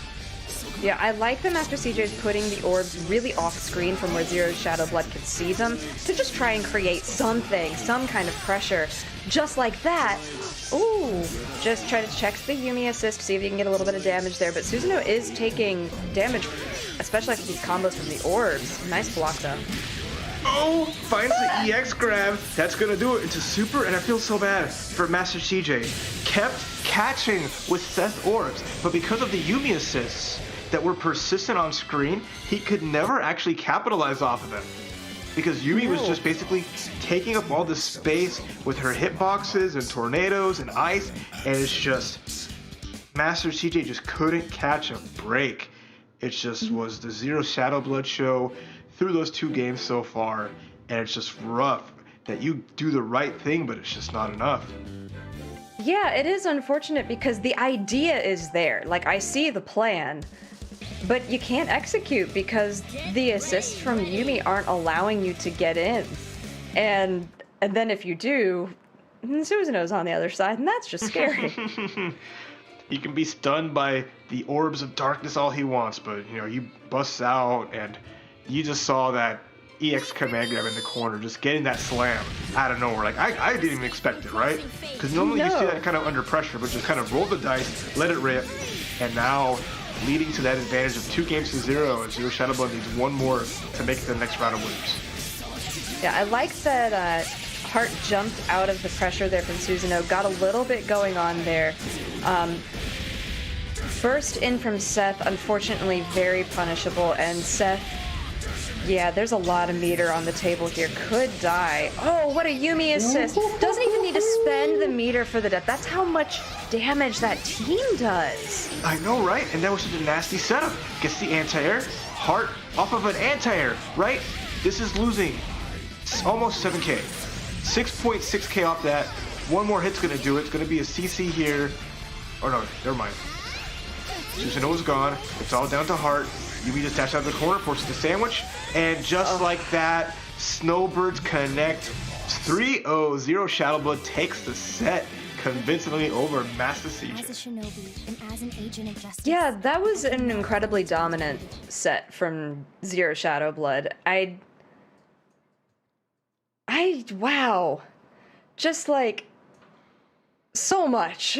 A: Yeah, I like that Master CJ is putting the orbs really off screen from where Zero Shadow Blood can see them to just try and create something, some kind of pressure. Just like that. Ooh, just try to check the Yumi assist, see if you can get a little bit of damage there. But Susanoo is taking damage, especially after these combos from the orbs. Nice block though.
B: Oh, finds the EX grab. That's gonna do it into super, and I feel so bad for Master CJ. Kept catching with Seth orbs, but because of the Yumi assists that were persistent on screen, he could never actually capitalize off of them. Because Yumi was just basically taking up all this space with her hitboxes and tornadoes and ice, and it's just Master CJ just couldn't catch a break. It just was the Zero Shadow Blood show through those 2 games so far, and it's just rough that you do the right thing, but it's just not enough.
A: Yeah, it is unfortunate because the idea is there. Like, I see the plan, but you can't execute because the assists from Yumi aren't allowing you to get in. And then if you do, Susanoo's on the other side, and that's just scary.
B: He can be stunned by the orbs of darkness all he wants, but, he busts out, and you just saw that EX command grab in the corner, just getting that slam out of nowhere. Like, I didn't even expect it, right? Because normally you see that kind of under pressure, but just kind of roll the dice, let it rip, and now leading to that advantage of 2-0, and Zero Shadow Blood needs 1 more to make it to the next round of winners.
A: Yeah, I like that Hart jumped out of the pressure there from Susanoo, got a little bit going on there. Burst in from Seth, unfortunately very punishable, and Seth, yeah, there's a lot of meter on the table here, could die. Oh, what a Yumi assist. Doesn't even need to spend the meter for the death. That's how much damage that team does.
B: I know, right? And that was such a nasty setup. Gets the anti-air, Hart off of an anti-air, right? This is losing almost 7k. 6.6k off that. 1 more hit's gonna do it. It's gonna be a CC here. Oh no, never mind. Susanoo's gone. It's all down to Hart. Yumi just dashed out of the corner, forces the sandwich, and just like that, Snowbirds connect. 3-0. Zero Shadow Blood takes the set convincingly over Master Siege.
C: As a shinobi and as an agent of justice.
A: Yeah, that was an incredibly dominant set from Zero Shadow Blood. Wow. Just like, so much.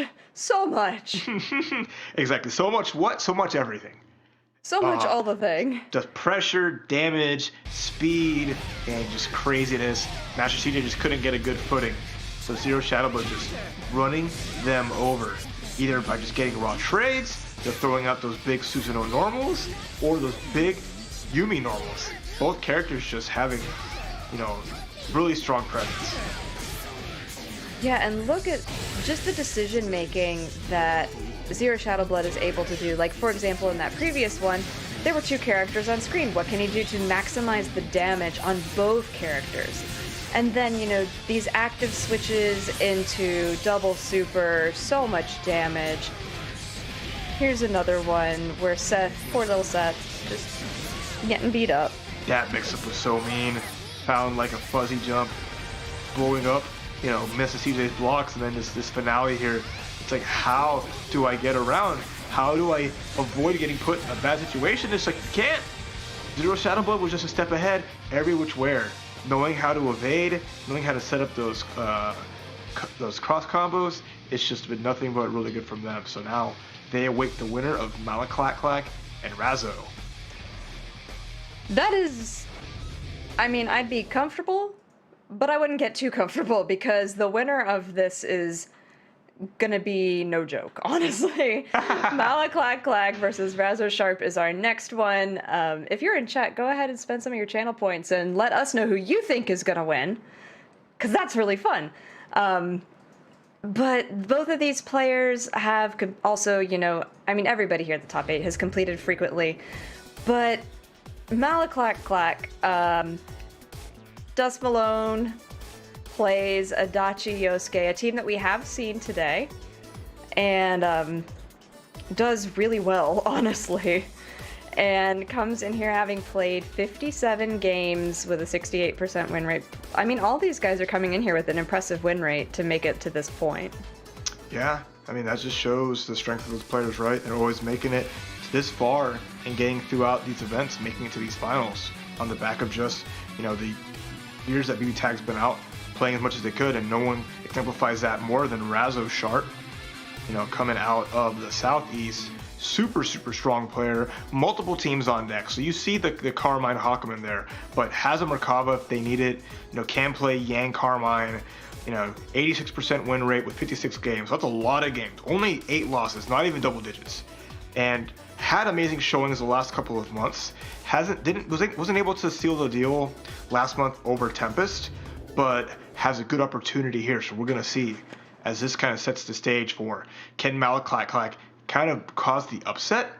B: Exactly. So much what? So much everything.
A: So much all the thing.
B: Just pressure, damage, speed, and just craziness. Master CJ just couldn't get a good footing. So Zero Shadow Blood just running them over. Either by just getting raw trades, they're throwing out those big Susanoo normals, or those big Yumi normals. Both characters just having, really strong presence.
A: Yeah, and look at just the decision making that Zero Shadow Blood is able to do. Like, for example, in that previous one, there were 2 characters on screen. What can he do to maximize the damage on both characters? And then, these active switches into double super, so much damage. Here's another one where Seth, poor little Seth, just getting beat up.
B: That mix-up was so mean. Found like a fuzzy jump, blowing up, misses CJ's blocks, and then this finale here. It's like, how do I get around? How do I avoid getting put in a bad situation? It's like, you can't. Zero Shadow Blood was just a step ahead every which way. Knowing how to evade, knowing how to set up those cross combos, it's just been nothing but really good from them. So now they await the winner of Malaclack and Razzo.
A: That is, I'd be comfortable, but I wouldn't get too comfortable because the winner of this is gonna be no joke, honestly. Malaclack versus Razzo Sharp is our next one. If you're in chat, go ahead and spend some of your channel points and let us know who you think is gonna win, because that's really fun. But both of these players have also, everybody here at the top 8 has completed frequently, but Malaclack, Dust Malone plays Adachi Yosuke, a team that we have seen today, and does really well, honestly, and comes in here having played 57 games with a 68% win rate. All these guys are coming in here with an impressive win rate to make it to this point.
B: Yeah, that just shows the strength of those players, right? They're always making it this far and getting throughout these events, making it to these finals on the back of just, the years that BBTAG's been out playing as much as they could, and no one exemplifies that more than Razzo Sharp, coming out of the Southeast. Super strong player, multiple teams on deck. So you see the Carmine Hawkman there, but has a Merkava if they need it, can play Yang Carmine, 86% win rate with 56 games. That's a lot of games. Only 8 losses, not even double digits. And had amazing showings the last couple of months. Wasn't able to seal the deal last month over Tempest, but has a good opportunity here. So we're gonna see as this kind of sets the stage for, can Malaclack kind of cause the upset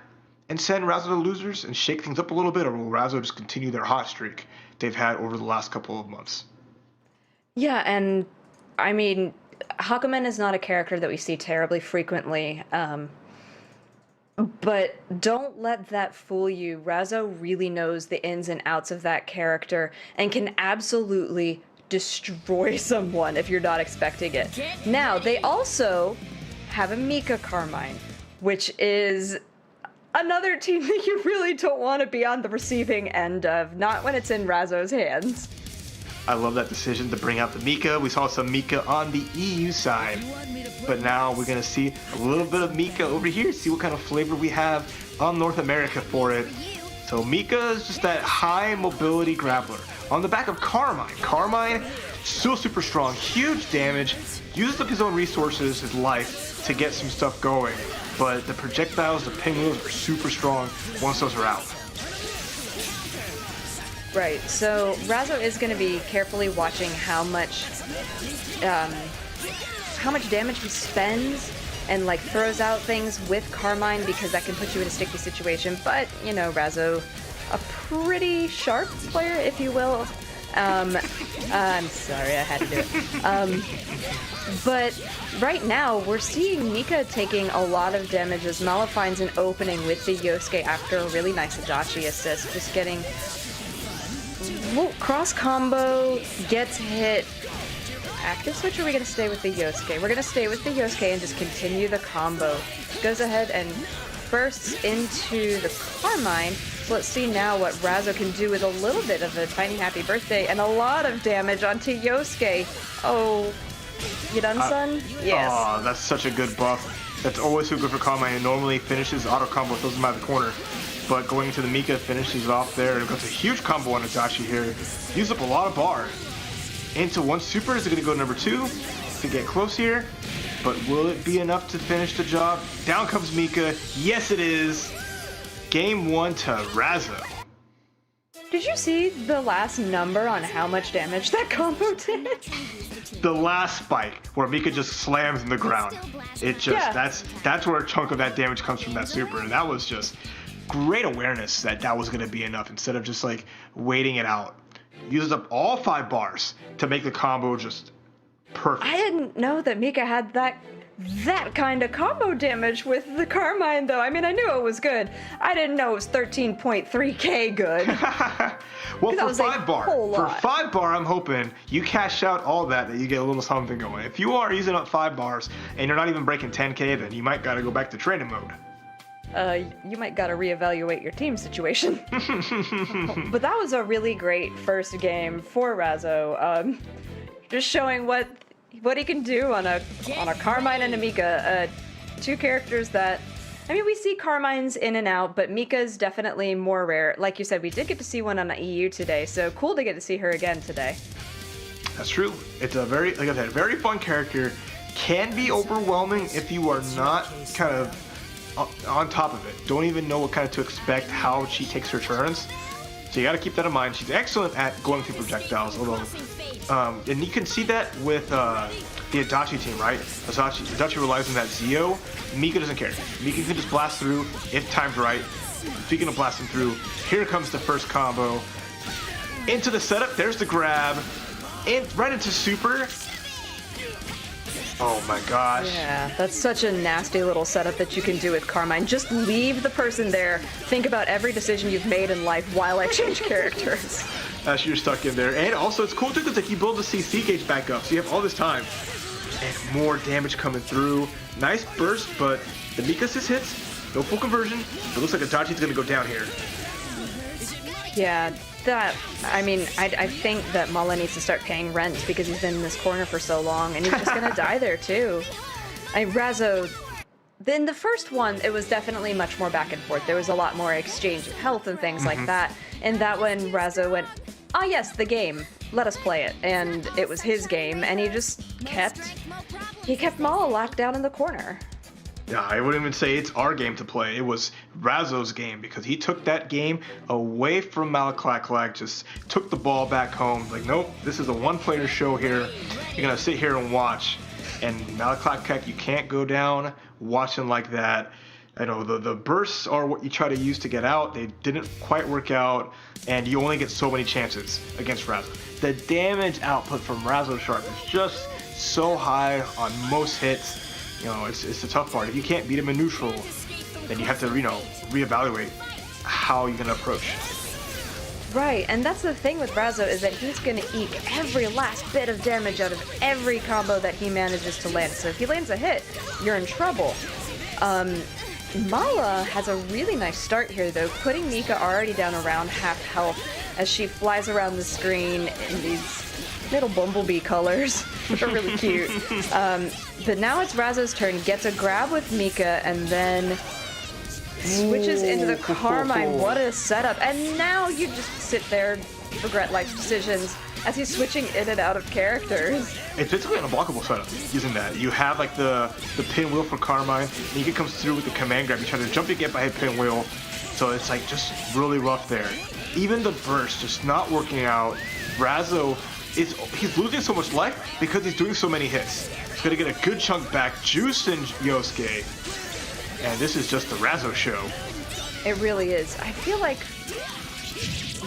B: and send Razo to losers and shake things up a little bit, or will Razo just continue their hot streak they've had over the last couple of months?
A: Yeah, and I mean, Hakumen is not a character that we see terribly frequently, but don't let that fool you. Razo really knows the ins and outs of that character and can absolutely destroy someone if you're not expecting it. Now, they also have a Mika Carmine, which is another team that you really don't want to be on the receiving end of, not when it's in Razo's hands.
B: I love that decision to bring out the Mika. We saw some Mika on the EU side, but now we're going to see a little bit of Mika over here, see what kind of flavor we have on North America for it. So Mika is just that high mobility grappler on the back of Carmine. Carmine, still super strong, huge damage, uses up his own resources, his life, to get some stuff going. But the projectiles, the pinwheels are super strong once those are out.
A: Right, so Razo is going to be carefully watching how much damage he spends and like throws out things with Carmine, because that can put you in a sticky situation. But, you know, Razo, a pretty sharp player, if you will. I'm sorry, I had to do it. But right now, we're seeing Mika taking a lot of damage as Mala finds an opening with the Yosuke after a really nice Adachi assist, just getting... Well, cross combo, gets hit. Active switch, or are we going to stay with the Yosuke? We're going to stay with the Yosuke and just continue the combo. Goes ahead and bursts into the Carmine. So let's see now what Razo can do with a little bit of a tiny happy birthday and a lot of damage onto Yosuke. Oh, you done, son? Yes.
B: Oh, that's such a good buff. That's always so good for Carmine. It normally finishes auto combo, throws him out of the corner. But going into the Mika, finishes off there, and got a huge combo on Adachi here. Used up a lot of bar. Into one super, is it going to go number 2 to get close here? But will it be enough to finish the job? Down comes Mika. Yes, it is. Game 1 to Razo.
A: Did you see the last number on how much damage that combo did?
B: The last spike, where Mika just slams in the ground. It just,
A: Yeah.
B: that's where a chunk of that damage comes from that super, and that was just great awareness that was going to be enough instead of just like waiting it out. Uses up all 5 bars to make the combo just perfect.
A: I didn't know that Mika had that kind of combo damage with the Carmine, though. I mean, I knew it was good. I didn't know it was 13.3k good.
B: Well,
A: that
B: for
A: was a
B: 5 bar,
A: whole
B: for
A: lot.
B: 5 bar, I'm hoping you cash out all that you get a little something going. If you are using up 5 bars and you're not even breaking 10k, then you might got to go back to training mode.
A: You might gotta reevaluate your team situation. But that was a really great first game for Razo. Just showing what he can do on a Carmine and a Mika. 2 characters that, I mean, we see Carmines in and out, but Mika's definitely more rare. Like you said, we did get to see one on the EU today, so cool to get to see her again today.
B: That's true. It's a very, like I said, very fun character. Can be overwhelming if you are not kind of on top of it. Don't even know what kind of to expect, how she takes her turns. So you got to keep that in mind. She's excellent at going through projectiles, although, and you can see that with the Adachi team, right? Adachi relies on that Zio. Mika doesn't care. Mika can just blast through if timed right. Speaking of blasting through, here comes the first combo. Into the setup, there's the grab. Right into super. Oh my gosh.
A: Yeah, that's such a nasty little setup that you can do with Carmine. Just leave the person there. Think about every decision you've made in life while I change characters.
B: As you're stuck in there. And also, it's cool too because like, you build the CC gauge back up, so you have all this time. And more damage coming through. Nice burst, but the Mika assist hits. No full conversion. It looks like Adachi's going to go down here.
A: Yeah, that, I mean, I think that Mala needs to start paying rent because he's been in this corner for so long, and he's just gonna die there too. Razo, in the first one, it was definitely much more back and forth. There was a lot more exchange of health and things like that. And that when Razo went, ah yes, the game, let us play it. And it was his game, and he kept Mala locked down in the corner.
B: Yeah, I wouldn't even say it's our game to play. It was Razo's game because he took that game away from Malaclac, just took the ball back home. Like, nope, this is a one-player show here. You're going to sit here and watch. And Malaclac, you can't go down watching like that. I know the bursts are what you try to use to get out. They didn't quite work out, and you only get so many chances against Razo. The damage output from Razo Sharp is just so high on most hits. You know, it's the tough part. If you can't beat him in neutral, then you have to, you know, reevaluate how you're gonna approach.
A: Right, and that's the thing with Razo is that he's gonna eke every last bit of damage out of every combo that he manages to land. So if he lands a hit, you're in trouble. Mala has a really nice start here though, putting Mika already down around half health as she flies around the screen in these little bumblebee colors, which are really cute. But now it's Razo's turn, gets a grab with Mika, and then switches into the Carmine. What a setup. And now you just sit there, regret life's decisions, as he's switching in and out of characters.
B: It's basically an unblockable setup using that. You have like the pinwheel for Carmine, Mika comes through with the command grab, you try to jump to get by his pinwheel, so it's like just really rough there. Even the burst just not working out. Razo he's losing so much life because he's doing so many hits. He's gonna get a good chunk back, juicing Yosuke. And this is just the Razo show.
A: It really is. I feel like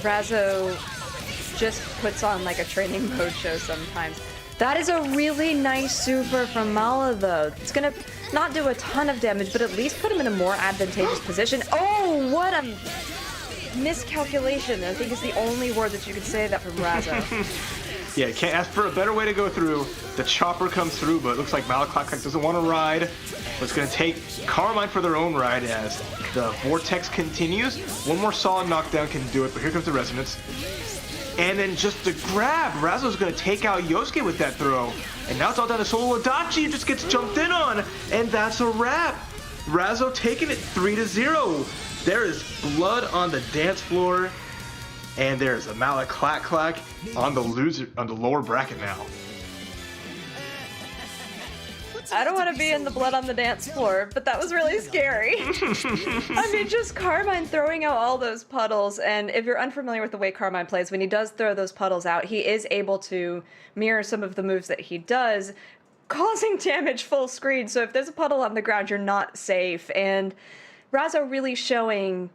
A: Razo just puts on like a training mode show sometimes. That is a really nice super from Mala though. It's gonna not do a ton of damage, but at least put him in a more advantageous position. Oh, what a miscalculation. I think is the only word that you could say that from Razo.
B: Yeah, can't ask for a better way to go through. The chopper comes through, but it looks like Malakak doesn't want to ride. But it's going to take Carmine for their own ride as the Vortex continues. One more solid knockdown can do it, but here comes the Resonance. And then just the grab. Razo's going to take out Yosuke with that throw. And now it's all down to Solo Adachi, just gets jumped in on. And that's a wrap. Razo taking it 3-0. There is blood on the dance floor. And there's a Malak Clack Clack on the lower bracket now.
A: I don't want to be in the blood on the dance floor, but that was really scary. I mean, just Carmine throwing out all those puddles, and if you're unfamiliar with the way Carmine plays, when he does throw those puddles out, he is able to mirror some of the moves that he does, causing damage full screen. So if there's a puddle on the ground, you're not safe. And Razo really showing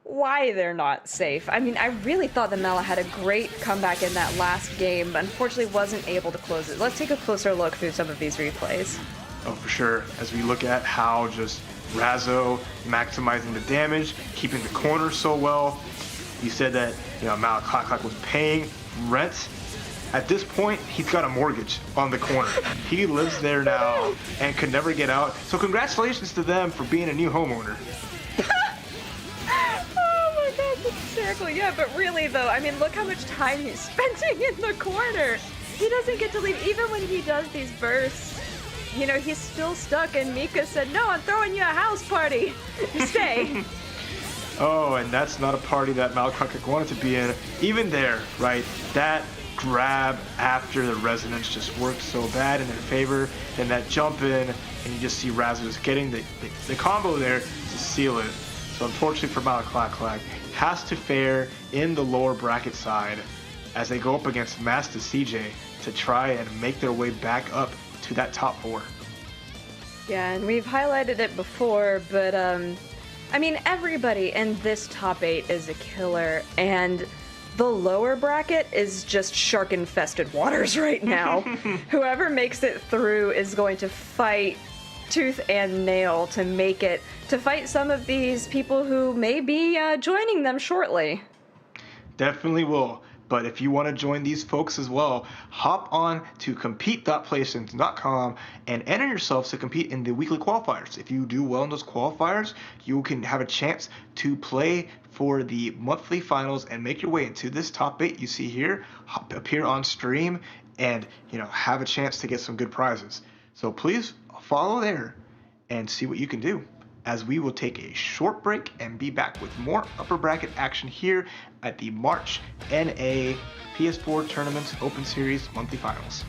A: why they're not safe. I mean, I really thought that Mala had a great comeback in that last game, but unfortunately wasn't able to close it. Let's take a closer look through some of these replays.
B: Oh, for sure. As we look at how just Razo maximizing the damage, keeping the corner so well. You said that, you know, Malak Clack Clack was paying rent. At this point, he's got a mortgage on the corner. He lives there now and could never get out. So congratulations to them for being a new homeowner.
A: Hysterical, yeah, but really though, I mean, look how much time he's spending in the corner. He doesn't get to leave, even when he does these bursts. You know, he's still stuck, and Mika said, "No, I'm throwing you a house party. Stay."
B: Oh, and that's not a party that Malakak wanted to be in. Even there, right? That grab after the Resonance just worked so bad in their favor. Then that jump in, and you just see Razo just getting the combo there to seal it. So unfortunately for Malakak, has to fare in the lower bracket side as they go up against Master CJ to try and make their way back up to that top 4.
A: Yeah, and we've highlighted it before, but I mean, everybody in this top 8 is a killer, and the lower bracket is just shark-infested waters right now. Whoever makes it through is going to fight tooth and nail to make it, to fight some of these people who may be joining them shortly.
B: Definitely will. But if you want to join these folks as well, hop on to compete.playstations.com and enter yourselves to compete in the weekly qualifiers. If you do well in those qualifiers, you can have a chance to play for the monthly finals and make your way into this top 8 you see here, appear on stream, and have a chance to get some good prizes. So please follow there and see what you can do, as we will take a short break and be back with more upper bracket action here at the March NA PS4 Tournament Open Series Monthly Finals.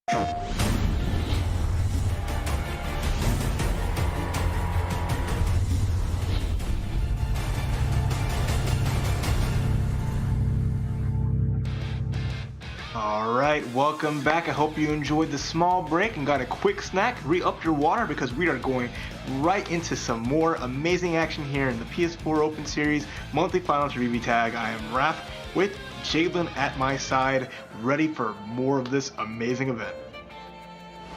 B: Alright, welcome back. I hope you enjoyed the small break and got a quick snack. Re-up your water because we are going right into some more amazing action here in the PS4 Open Series monthly finals for BBTAG. I am Raph with Jalen at my side, ready for more of this amazing event.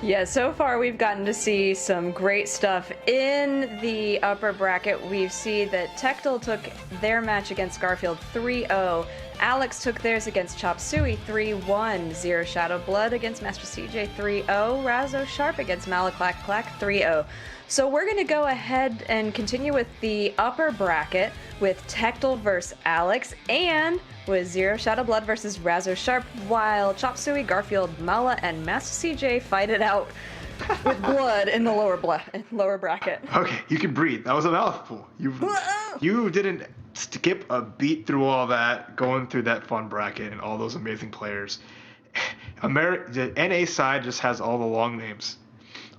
A: Yeah, so far we've gotten to see some great stuff in the upper bracket. We've seen that Tectel took their match against Garfield 3-0. Alex took theirs against Chop Suey 3-1. Zero Shadow Blood against Master CJ 3-0. Razzo Sharp against Malaclack 3-0. So we're going to go ahead and continue with the upper bracket with Tectel versus Alex and with Zero Shadow Blood versus Razzo Sharp, while Chop Suey, Garfield, Mala, and Master CJ fight it out with blood in the lower bracket.
B: Okay, you can breathe. That was a mouthful. You didn't skip a beat through all that, going through that fun bracket and all those amazing players. The NA side just has all the long names.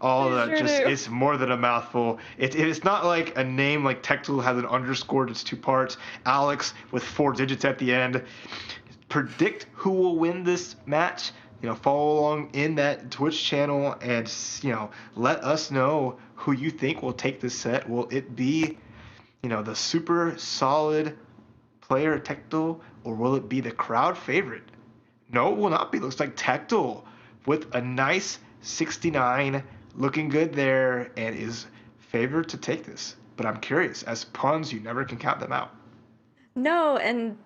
B: All that it's more than a mouthful. It's not like a name like Tectel has an underscore that's two parts. Alex with 4 digits at the end. Predict who will win this match. Follow along in that Twitch channel and let us know who you think will take this set. Will it be the super solid player Tectel, or will it be the crowd favorite? No, it will not be. Looks like Tectel with a nice 69, looking good there, and is favored to take this. But I'm curious, as puns, you never can count them out.
A: No, and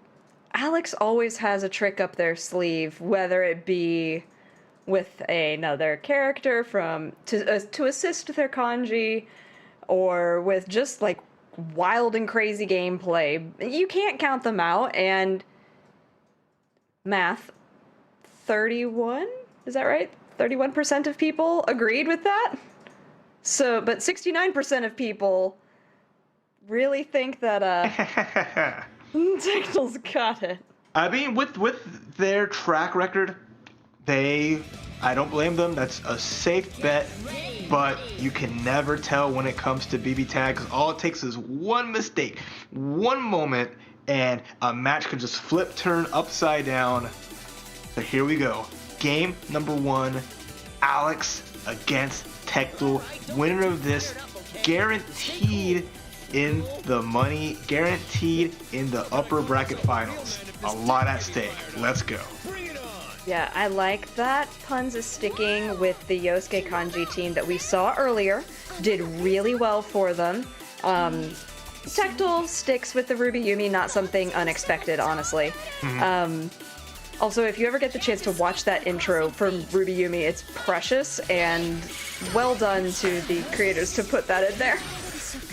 A: Alex always has a trick up their sleeve, whether it be with another character to assist their kanji, or with just like wild and crazy gameplay. You can't count them out. And math, 31, is that right? 31% of people agreed with that. So, but 69% of people really think that Tectel's got it.
B: I mean, with their track record, I don't blame them. That's a safe bet, but you can never tell when it comes to BBTAG, because all it takes is one mistake, one moment, and a match could just turn upside down. So here we go. Game number 1, Alex against Tectel. Winner of this, guaranteed in the money, guaranteed in the upper bracket finals. A lot at stake. Let's go.
A: Yeah, I like that Puns is sticking with the Yosuke Kanji team that we saw earlier. Did really well for them. Tectel sticks with the Ruby Yumi, not something unexpected, honestly. Mm-hmm. Also, if you ever get the chance to watch that intro from Ruby Yumi, it's precious, and well done to the creators to put that in there.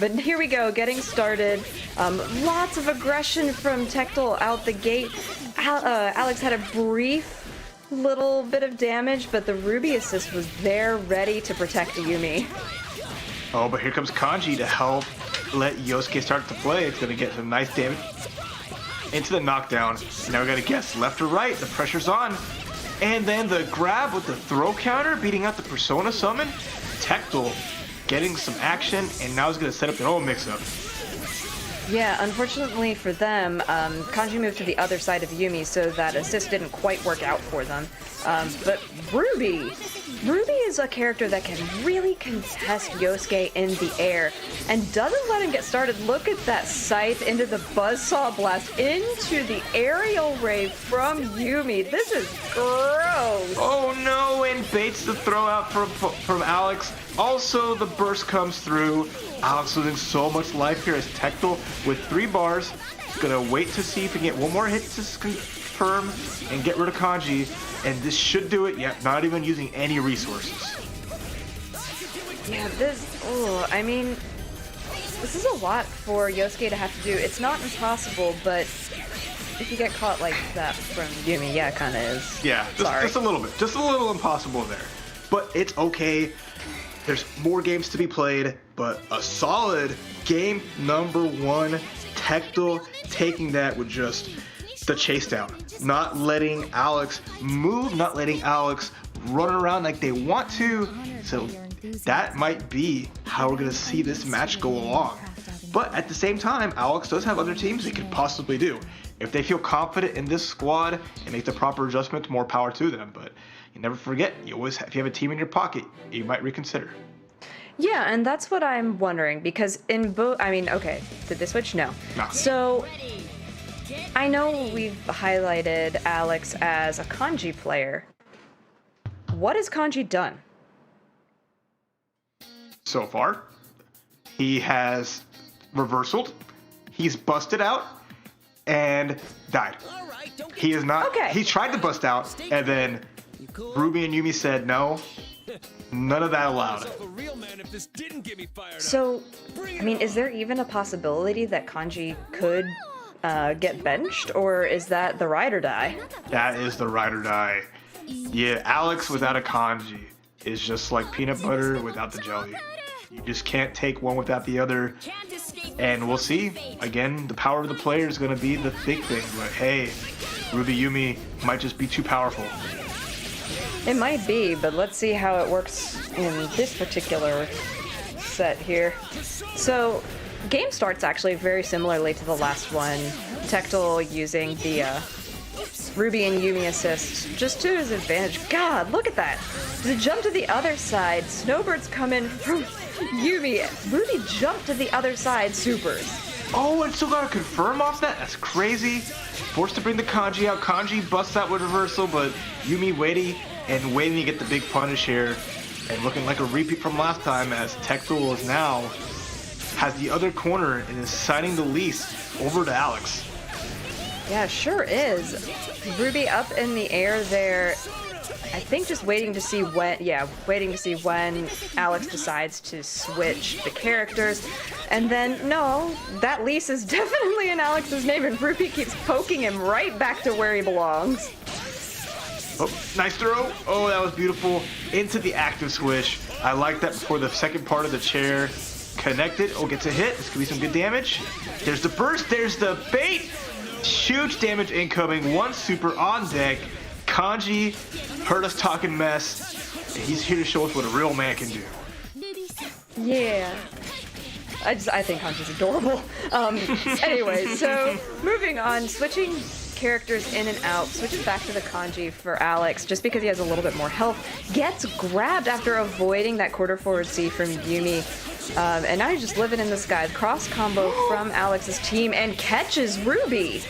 A: But here we go, getting started. Lots of aggression from Tectel out the gate. Alex had a brief little bit of damage, but the Ruby assist was there ready to protect Yumi.
B: Oh, but here comes Kanji to help let Yosuke start to play. It's going to get some nice damage into the knockdown. Now we got to guess left or right. The pressure's on. And then the grab with the throw counter, beating out the Persona summon. Tectel getting some action, and now he's going to set up an old mix-up.
A: Yeah, unfortunately for them, Kanji moved to the other side of Yumi, so that assist didn't quite work out for them. But Ruby is a character that can really contest Yosuke in the air, and doesn't let him get started. Look at that scythe into the buzzsaw blast, into the aerial ray from Yumi. This is gross.
B: Oh no, and baits the throw out from Alex. Also, the burst comes through. Alex losing so much life here as Tectel with 3 bars. Gonna wait to see if he can get one more hit to confirm and get rid of Kanji. And this should do it, yet not even using any resources.
A: Yeah, this is a lot for Yosuke to have to do. It's not impossible, but if you get caught like that from Yumi, yeah, it kind of is.
B: Yeah, just a little bit. Just a little impossible there. But it's okay. There's more games to be played, but a solid game number 1. Tectel taking that with just the chase down. Not letting Alex move, not letting Alex running around like they want to. So that might be how we're going to see this match go along. But at the same time, Alex does have other teams they could possibly do. If they feel confident in this squad and make the proper adjustment, more power to them. But you never forget, if you have a team in your pocket, you might reconsider.
A: Yeah, and that's what I'm wondering, because in both, I mean, okay, did they switch? No. So, I know we've highlighted Alex as a kanji player. What has kanji done?
B: So far, he has reversaled, he's busted out, and died. He is not, he tried to bust out, and then Ruby and Yumi said no. None of that allowed.
A: So, I mean, is there even a possibility that kanji could get benched, or is that the ride or die?
B: That is the ride or die. Yeah, Alex without a kanji is just like peanut butter without the jelly. You just can't take one without the other. And we'll see. Again, the power of the player is going to be the big thing. But hey, Ruby Yumi might just be too powerful.
A: It might be, but let's see how it works in this particular set here. So, game starts actually very similarly to the last one. Tectal using the Ruby and Yumi assist just to his advantage. God, look at that! The jump to the other side. Snowbirds come in from Yumi. Ruby jumped to the other side. Supers.
B: Oh, and still got to confirm off that? That's crazy. Forced to bring the kanji out. Kanji busts out with reversal, but Yumi waiting to get the big punish here. And looking like a repeat from last time, as Tectal is now has the other corner and is signing the lease over to Alex.
A: Yeah, sure is. Ruby up in the air there. I think just waiting to see when Alex decides to switch the characters. And then, no, that lease is definitely in Alex's name, and Ruby keeps poking him right back to where he belongs.
B: Oh, nice throw. Oh, that was beautiful. Into the active switch. I like that before the second part of the chair. Connected. Oh, gets a hit. This could be some good damage. There's the burst. There's the bait. Huge damage incoming. One super on deck. Kanji heard us talking mess. He's here to show us what a real man can do.
A: Yeah. I think Kanji's adorable. Anyway, so moving on, switching characters in and out, switches back to the kanji for Alex just because he has a little bit more health. Gets grabbed after avoiding that quarter forward C from Yumi. And now he's just living in the sky. Cross combo from Alex's team and catches Ruby.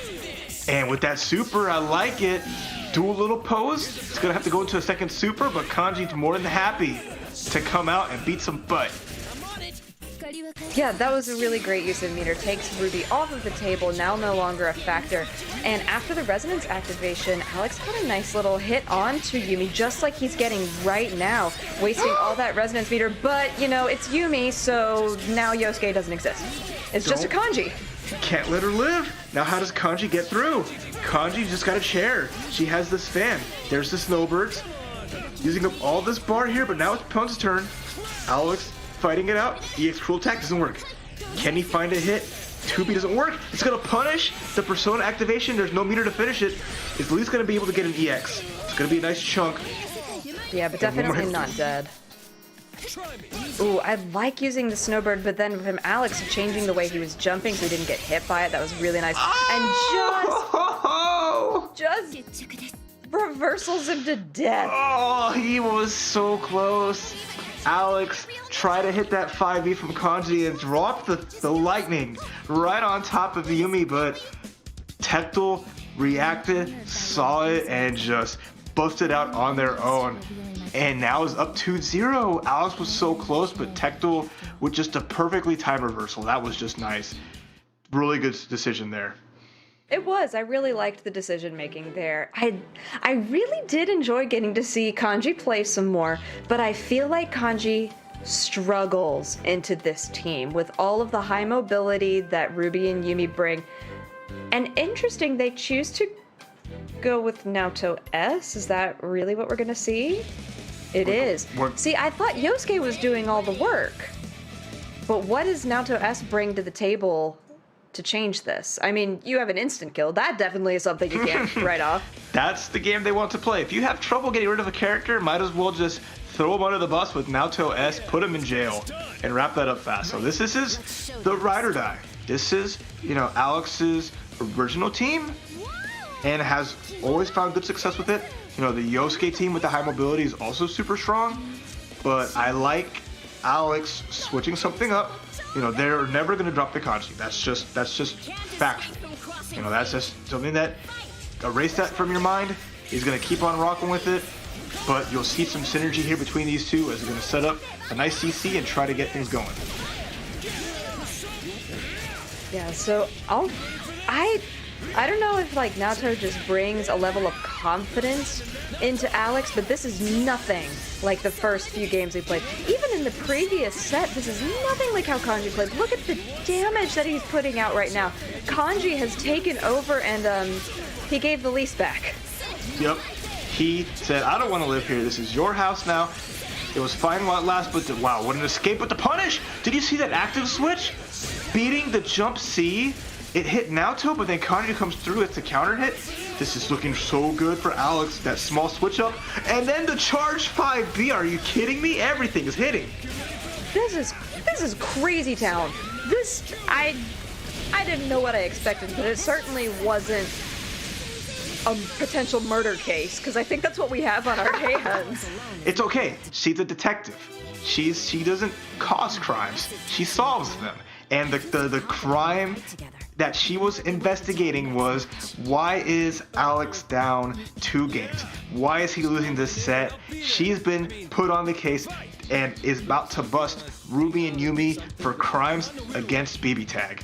B: And with that super, I like it. Do a little pose. It's going to have to go into a second super, but Kanji's more than happy to come out and beat some butt.
A: Yeah, that was a really great use of meter. Takes Ruby off of the table, now no longer a factor. And after the resonance activation, Alex got a nice little hit onto Yumi, just like he's getting right now, wasting all that resonance meter. But, you know, it's Yumi, so now Yosuke doesn't exist. It's just a kanji.
B: Can't let her live. Now how does Kanji get through? Kanji just got a chair. She has this fan. There's the snowbirds. Using up all this bar here, but now it's Pun's turn. Alex fighting it out. EX cruel attack doesn't work. Can he find a hit? 2B doesn't work. It's gonna punish the persona activation. There's no meter to finish it. It's at least gonna be able to get an EX. It's gonna be a nice chunk.
A: Yeah, but definitely not dead. Ooh, I like using the snowbird, but then from Alex changing the way he was jumping so he didn't get hit by it, that was really nice.
B: Oh!
A: And just reversals him to death.
B: Oh, he was so close. Alex tried to hit that 5E from Kanji and dropped the lightning right on top of Yumi, but Tectal reacted, saw it, and just busted out on their own. And now is up 2-0. Alex was so close, but Tectal with just a perfectly timed reversal. That was just nice. Really good decision there.
A: It was. I really liked the decision making there. I really did enjoy getting to see Kanji play some more, but I feel like Kanji struggles into this team with all of the high mobility that Ruby and Yumi bring. And interesting, they choose to go with Naoto S. Is that really what we're going to see? It is. See, I thought Yosuke was doing all the work. But what does Naoto S bring to the table to change this? I mean, you have an instant kill. That definitely is something you can't write off.
B: That's the game they want to play. If you have trouble getting rid of a character, might as well just throw him under the bus with Naoto S, put him in jail, and wrap that up fast. So this is the ride or die. This is, Alex's original team, and has always found good success with it. The Yosuke team with the high mobility is also super strong, but I like Alex switching something up. They're never going to drop the kanji. That's just factual. That's just something that, erase that from your mind. He's going to keep on rocking with it, but you'll see some synergy here between these two as he's going to set up a nice CC and try to get things going.
A: Yeah, so I don't know if like Naoto just brings a level of confidence into Alex, but this is nothing like the first few games we played. Even in the previous set, this is nothing like how Kanji played. Look at the damage that he's putting out right now. Kanji has taken over and he gave the lease back.
B: Yep. He said, I don't want to live here. This is your house now. It was fine while it lasted, but wow, what an escape with the punish! Did you see that active switch? Beating the jump C. It hit Naoto, but then Kanji comes through. It's a counter hit. This is looking so good for Alex. That small switch up. And then the charge 5B. Are you kidding me? Everything is hitting.
A: This is crazy town. I didn't know what I expected, but it certainly wasn't a potential murder case, because I think that's what we have on our hands.
B: It's okay. She's a detective. She doesn't cause crimes. She solves them. And the crime that she was investigating was, why is Alex down 2 games? Why is he losing this set? She's been put on the case and is about to bust Ruby and Yumi for crimes against BBTAG.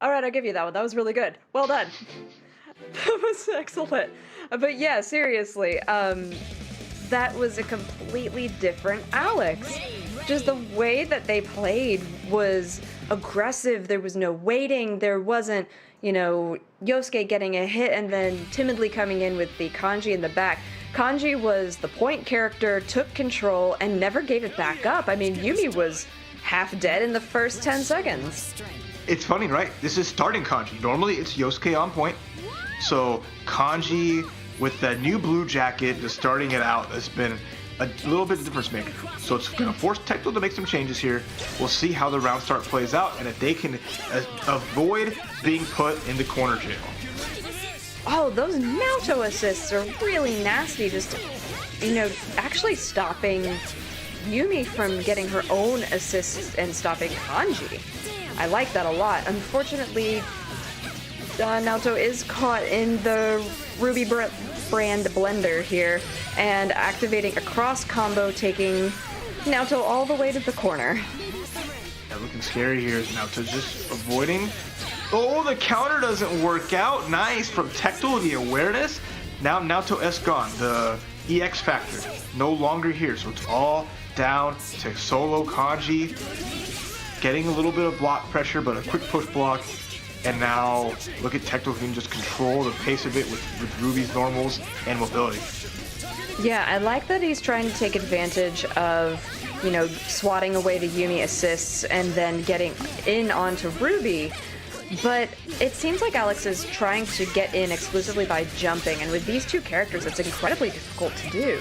A: All right, I'll give you that one. That was really good. Well done. That was excellent. But yeah, seriously, that was a completely different Alex. Just the way that they played was aggressive. There was no waiting. There wasn't, Yosuke getting a hit and then timidly coming in with the kanji in the back. Kanji was the point character, took control, and never gave it back up. I mean, Yumi was half dead in the first 10 seconds.
B: It's funny, right? This is starting Kanji. Normally it's Yosuke on point. So Kanji with that new blue jacket, just starting it out, has been a little bit of difference maker. So it's going to force Tecto to make some changes here. We'll see how the round start plays out and if they can avoid being put into corner jail.
A: Oh, those Naoto assists are really nasty. Just, actually stopping Yumi from getting her own assists and stopping Kanji. I like that a lot. Unfortunately, Naoto is caught in the Ruby brand blender here and activating a cross combo, taking Naoto all the way to the corner.
B: Yeah, looking scary here is Naoto just avoiding. Oh, the counter doesn't work out. Nice from Tecto, the awareness. Now Naoto S gone. The EX factor no longer here, so it's all down to solo Kanji. Getting a little bit of block pressure, but a quick push block. And now look at Tecto, who can just control the pace of it with Ruby's normals and mobility.
A: Yeah, I like that he's trying to take advantage of, swatting away the Yumi assists and then getting in onto Ruby. But it seems like Alex is trying to get in exclusively by jumping, and with these two characters, it's incredibly difficult to do.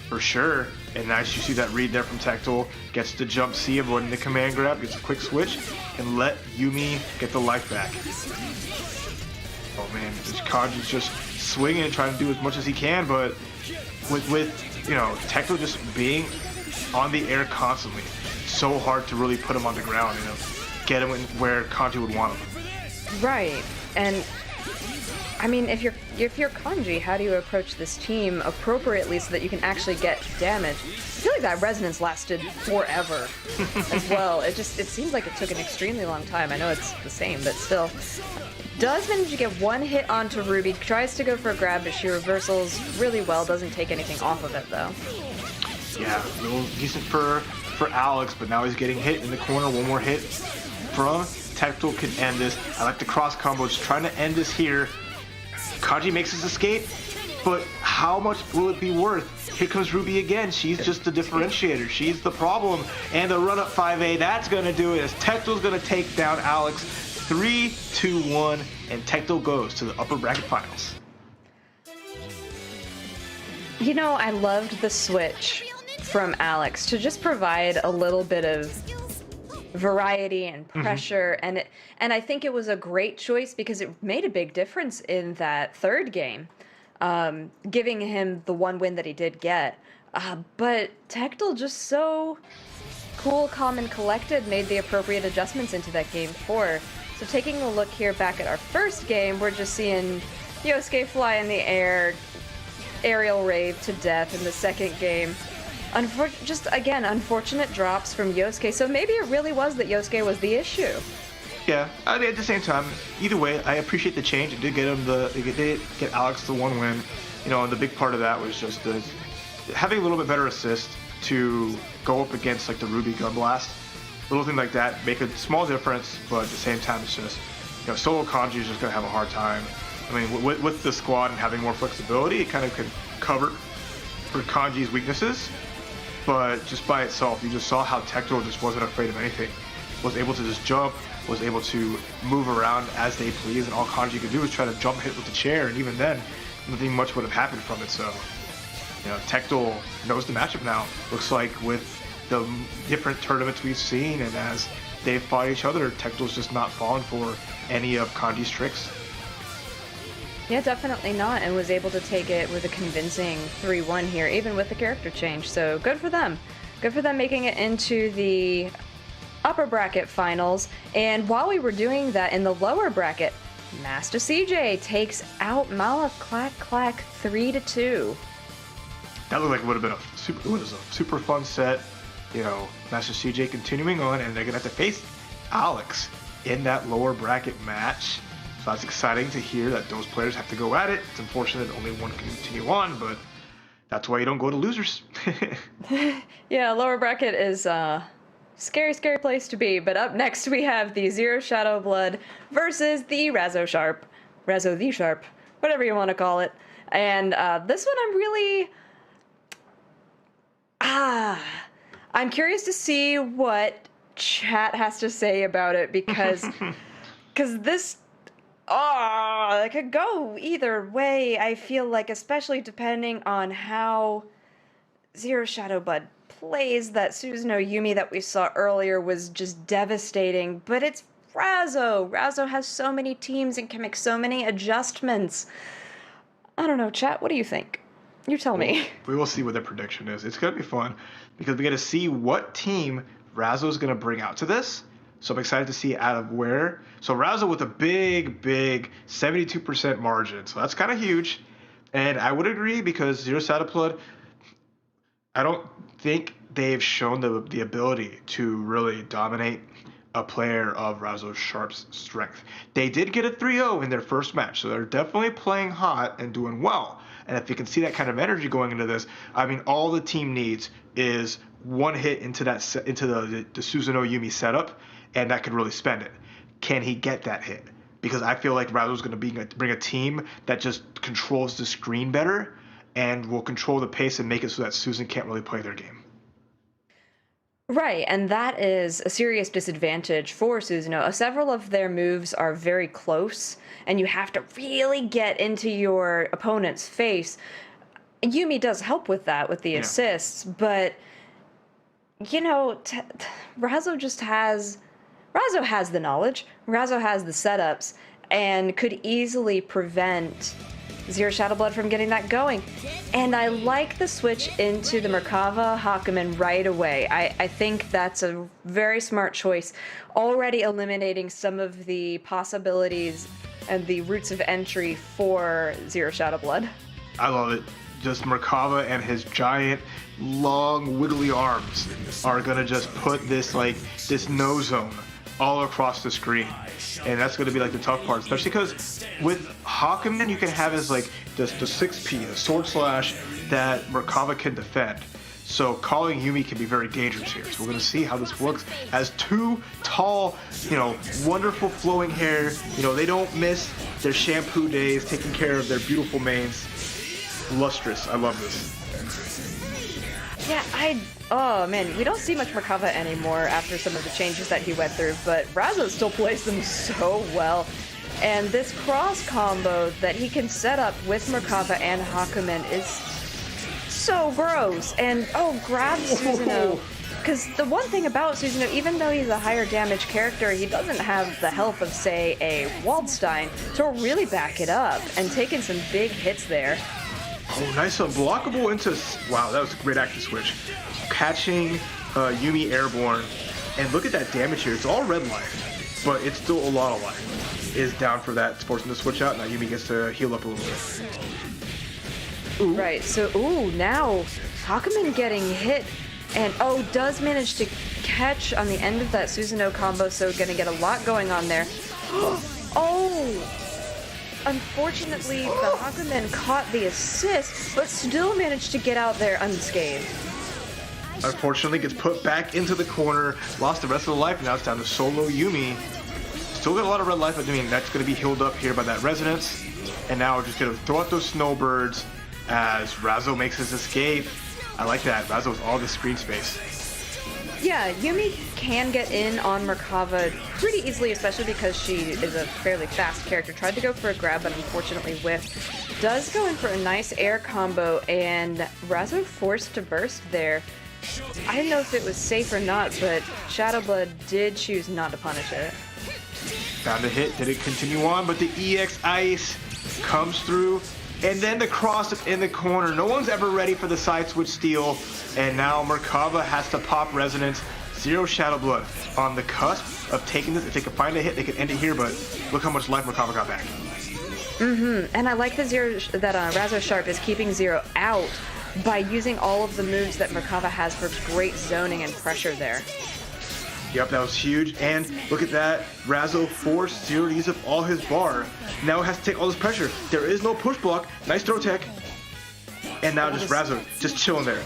B: For sure. And nice, you see that read there from Tecto. Gets the jump C, avoiding the command grab, gets a quick switch, and let Yumi get the life back. Oh man, this Kanji's just swinging and trying to do as much as he can, but with Tecto just being on the air constantly, it's so hard to really put him on the ground, get him where Kanji would want him.
A: Right, and I mean, if you're Kanji, how do you approach this team appropriately so that you can actually get damage? I feel like that resonance lasted forever as well. It seems like it took an extremely long time. I know it's the same, but still. Does manage to get one hit onto Ruby, tries to go for a grab, but she reversals really well, doesn't take anything off of it though.
B: Yeah, a little decent for Alex, but now he's getting hit in the corner. One more hit from Tecto can end this. I like the cross combo, just trying to end this here. Kanji makes his escape, But how much will it be worth? Here comes Ruby again. She's just the differentiator. She's the problem. And the run up 5A, that's going to do it as Tecto's going to take down Alex 3-2-1, and Tecto goes to the upper bracket finals.
A: You know, I loved the switch from Alex to just provide a little bit of variety and pressure, and I think it was a great choice because it made a big difference in that third game, giving him the one win that he did get. But Tectel, just so cool, calm, and collected, made the appropriate adjustments into that game 4. So taking a look here back at our first game, we're just seeing Yosuke fly in the air, aerial rave to death in the second game. Just again, unfortunate drops from Yosuke, so maybe it really was that Yosuke was the issue.
B: Yeah, I mean, at the same time, either way, I appreciate the change. It did get him it did get Alex the one win, you know, and the big part of that was just having a little bit better assist to go up against like the Ruby Gun Blast. Little thing like that make a small difference, but at the same time, it's just, you know, solo Kanji is just gonna have a hard time. I mean, with the squad and having more flexibility, it kind of can cover for Kanji's weaknesses. But just by itself, you just saw how Tecto just wasn't afraid of anything. Was able to just jump, was able to move around as they please, and all Kanji could do was try to jump hit with the chair, and even then, nothing much would have happened from it. So, you know, Tecto knows the matchup now. Looks like with the different tournaments we've seen, and as they've fought each other, Tecto's just not fallen for any of Kanji's tricks.
A: Yeah, definitely not, and was able to take it with a convincing 3-1 here, even with the character change, so good for them. Good for them making it into the upper bracket finals, and while we were doing that in the lower bracket, Master CJ takes out Mala Clack Clack 3-2.
B: That looked like it would have been a super fun set. You know, Master CJ continuing on, and they're going to have to face Alex in that lower bracket match. So that's exciting to hear that those players have to go at it. It's unfortunate only one can continue on, but that's why you don't go to losers.
A: Yeah, lower bracket is scary, scary place to be. But up next we have the Zero Shadow Blood versus the Razzo the Sharp, whatever you want to call it. And this one I'm really... I'm curious to see what chat has to say about it because this... it could go either way, I feel like, especially depending on how Zero Shadow Blood plays. That Susanoo Yumi that we saw earlier was just devastating, but it's Razzo. Razzo has so many teams and can make so many adjustments. I don't know, chat, what do you think? You tell me.
B: We will see what their prediction is. It's going to be fun because we get to see what team Razzo's going to bring out to this. So I'm excited to see out of where. So Razzo with a big 72% margin. So that's kind of huge. And I would agree because Zero Shadow Blood, I don't think they've shown the ability to really dominate a player of Razzo Sharp's strength. They did get a 3-0 in their first match. So they're definitely playing hot and doing well. And if you can see that kind of energy going into this, I mean, all the team needs is one hit into the Susanoo Yumi setup, and that could really spend it. Can he get that hit? Because I feel like Razzo's going to bring a team that just controls the screen better and will control the pace and make it so that Susan can't really play their game.
A: Right, and that is a serious disadvantage for Susanoo. Several of their moves are very close, and you have to really get into your opponent's face. Yumi does help with that, with the assists, but, you know, Razzo has the knowledge, Razzo has the setups, and could easily prevent Zero Shadow Blood from getting that going. And I like the switch into the Merkava Hakumen right away. I think that's a very smart choice, already eliminating some of the possibilities and the routes of entry for Zero Shadow Blood.
B: I love it. Just Merkava and his giant, long, wiggly arms are gonna just put this no zone all across the screen, and that's going to be like the tough part, especially because with Hakumen you can have his like the 6P, the sword slash that Merkava can defend. So calling Yumi can be very dangerous here. So we're going to see how this works as two tall, you know, wonderful flowing hair. You know, they don't miss their shampoo days, taking care of their beautiful manes. lustrous. I love this.
A: Yeah, oh man, we don't see much Merkava anymore after some of the changes that he went through, but Razo still plays them so well. And this cross combo that he can set up with Merkava and Hakumen is so gross. And grabs Susanoo. Because the one thing about Susanoo, even though he's a higher damage character, he doesn't have the health of, say, a Waldstein to really back it up and taking some big hits there.
B: Oh, nice unblockable into... Wow, that was a great action switch. Catching Yumi airborne. And look at that damage here. It's all red life, but it's still a lot of life. Is down for that, forcing the switch out. Now Yumi gets to heal up a little bit.
A: Ooh. Right, so, now Hakumen getting hit. And does manage to catch on the end of that Susanoo combo, so gonna get a lot going on there. Unfortunately, the Hakumen caught the assist, but still managed to get out there unscathed.
B: Unfortunately, gets put back into the corner, lost the rest of the life, now it's down to solo Yumi. Still got a lot of red life, but I mean, that's gonna be healed up here by that resonance. And now we're just gonna throw out those snowbirds as Razo makes his escape. I like that. Razo with all the screen space.
A: Yeah, Yumi can get in on Merkava pretty easily, especially because she is a fairly fast character. Tried to go for a grab, but unfortunately whiffed. Does go in for a nice air combo, and Razo forced to burst there. I didn't know if it was safe or not, but Shadowblood did choose not to punish it.
B: Found a hit, did it continue on, but the EX Ice comes through. And then the cross up in the corner. No one's ever ready for the side switch steal. And now Merkava has to pop resonance. Zero Shadowblood on the cusp of taking this. If they can find a hit, they can end it here, but look how much life Merkava got back.
A: And I like that Razo Sharp is keeping Zero out by using all of the moves that Merkava has for great zoning and pressure there.
B: Yep, that was huge. And look at that. Razo forced Zero to use up all his bar. Now it has to take all this pressure. There is no push block. Nice throw tech. And now just Razo just chilling there.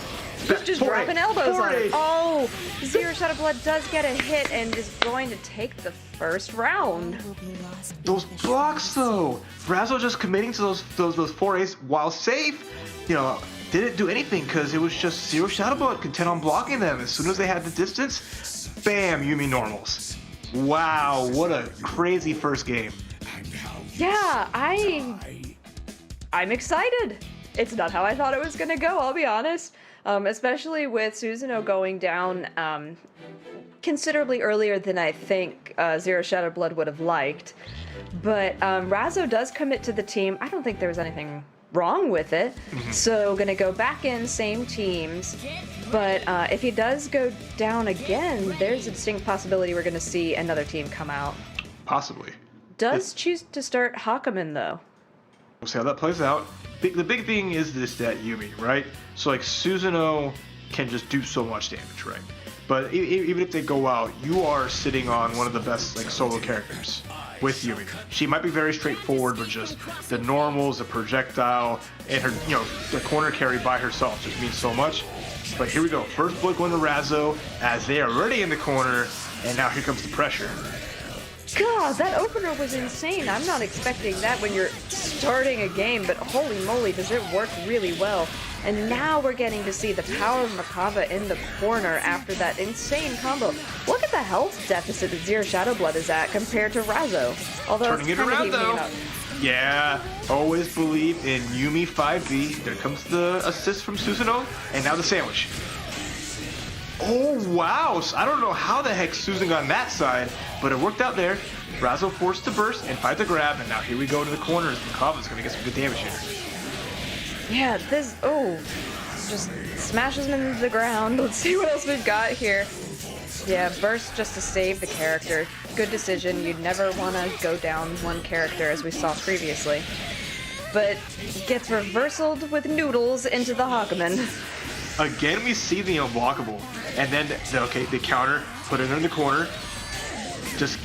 A: Just dropping elbows on it. Zero Shadowblood does get a hit and is going to take the first round.
B: Those blocks though. Razo just committing to those 4As while safe. Didn't do anything because it was just Zero Shadowblood content on blocking them. As soon as they had the distance, bam, Yumi normals. Wow, what a crazy first game.
A: Yeah, I'm excited. It's not how I thought it was gonna go, I'll be honest. Especially with Susanoo going down considerably earlier than I think Zero Shadowblood would have liked. But Razo does commit to the team. I don't think there was anything wrong with it. So gonna go back in, same teams. But if he does go down again, there's a distinct possibility we're gonna see another team come out.
B: Possibly.
A: Does choose to start Hakumen though.
B: We'll see how that plays out. The big thing is that Yumi, right? So like Susanoo can just do so much damage, right? But even if they go out, you are sitting on one of the best like solo characters with Yumi. She might be very straightforward, but just the normals, the projectile, and her, the corner carry by herself just means so much. But here we go. First blood going to Razo as they are already in the corner, and now here comes the pressure.
A: God, that opener was insane. I'm not expecting that when you're starting a game, but holy moly, does it work really well. And now we're getting to see the power of Merkava in the corner after that insane combo. Look at the health deficit that Zero Shadowblood is at compared to Razo. Although
B: turning it around though. Yeah, always believe in Yumi 5B. There comes the assist from Susanoo, and now the sandwich. Oh, wow. So I don't know how the heck Susan got on that side, but it worked out there. Razo forced to burst and fight the grab, and now here we go to the corners. Merkava's going to get some good damage here.
A: Yeah, this... just smashes him into the ground. Let's see what else we've got here. Yeah, burst just to save the character. Good decision. You'd never want to go down one character, as we saw previously. But gets reversaled with noodles into the Hakumen.
B: Again, we see the unblockable. And then, the counter, put it in the corner. Just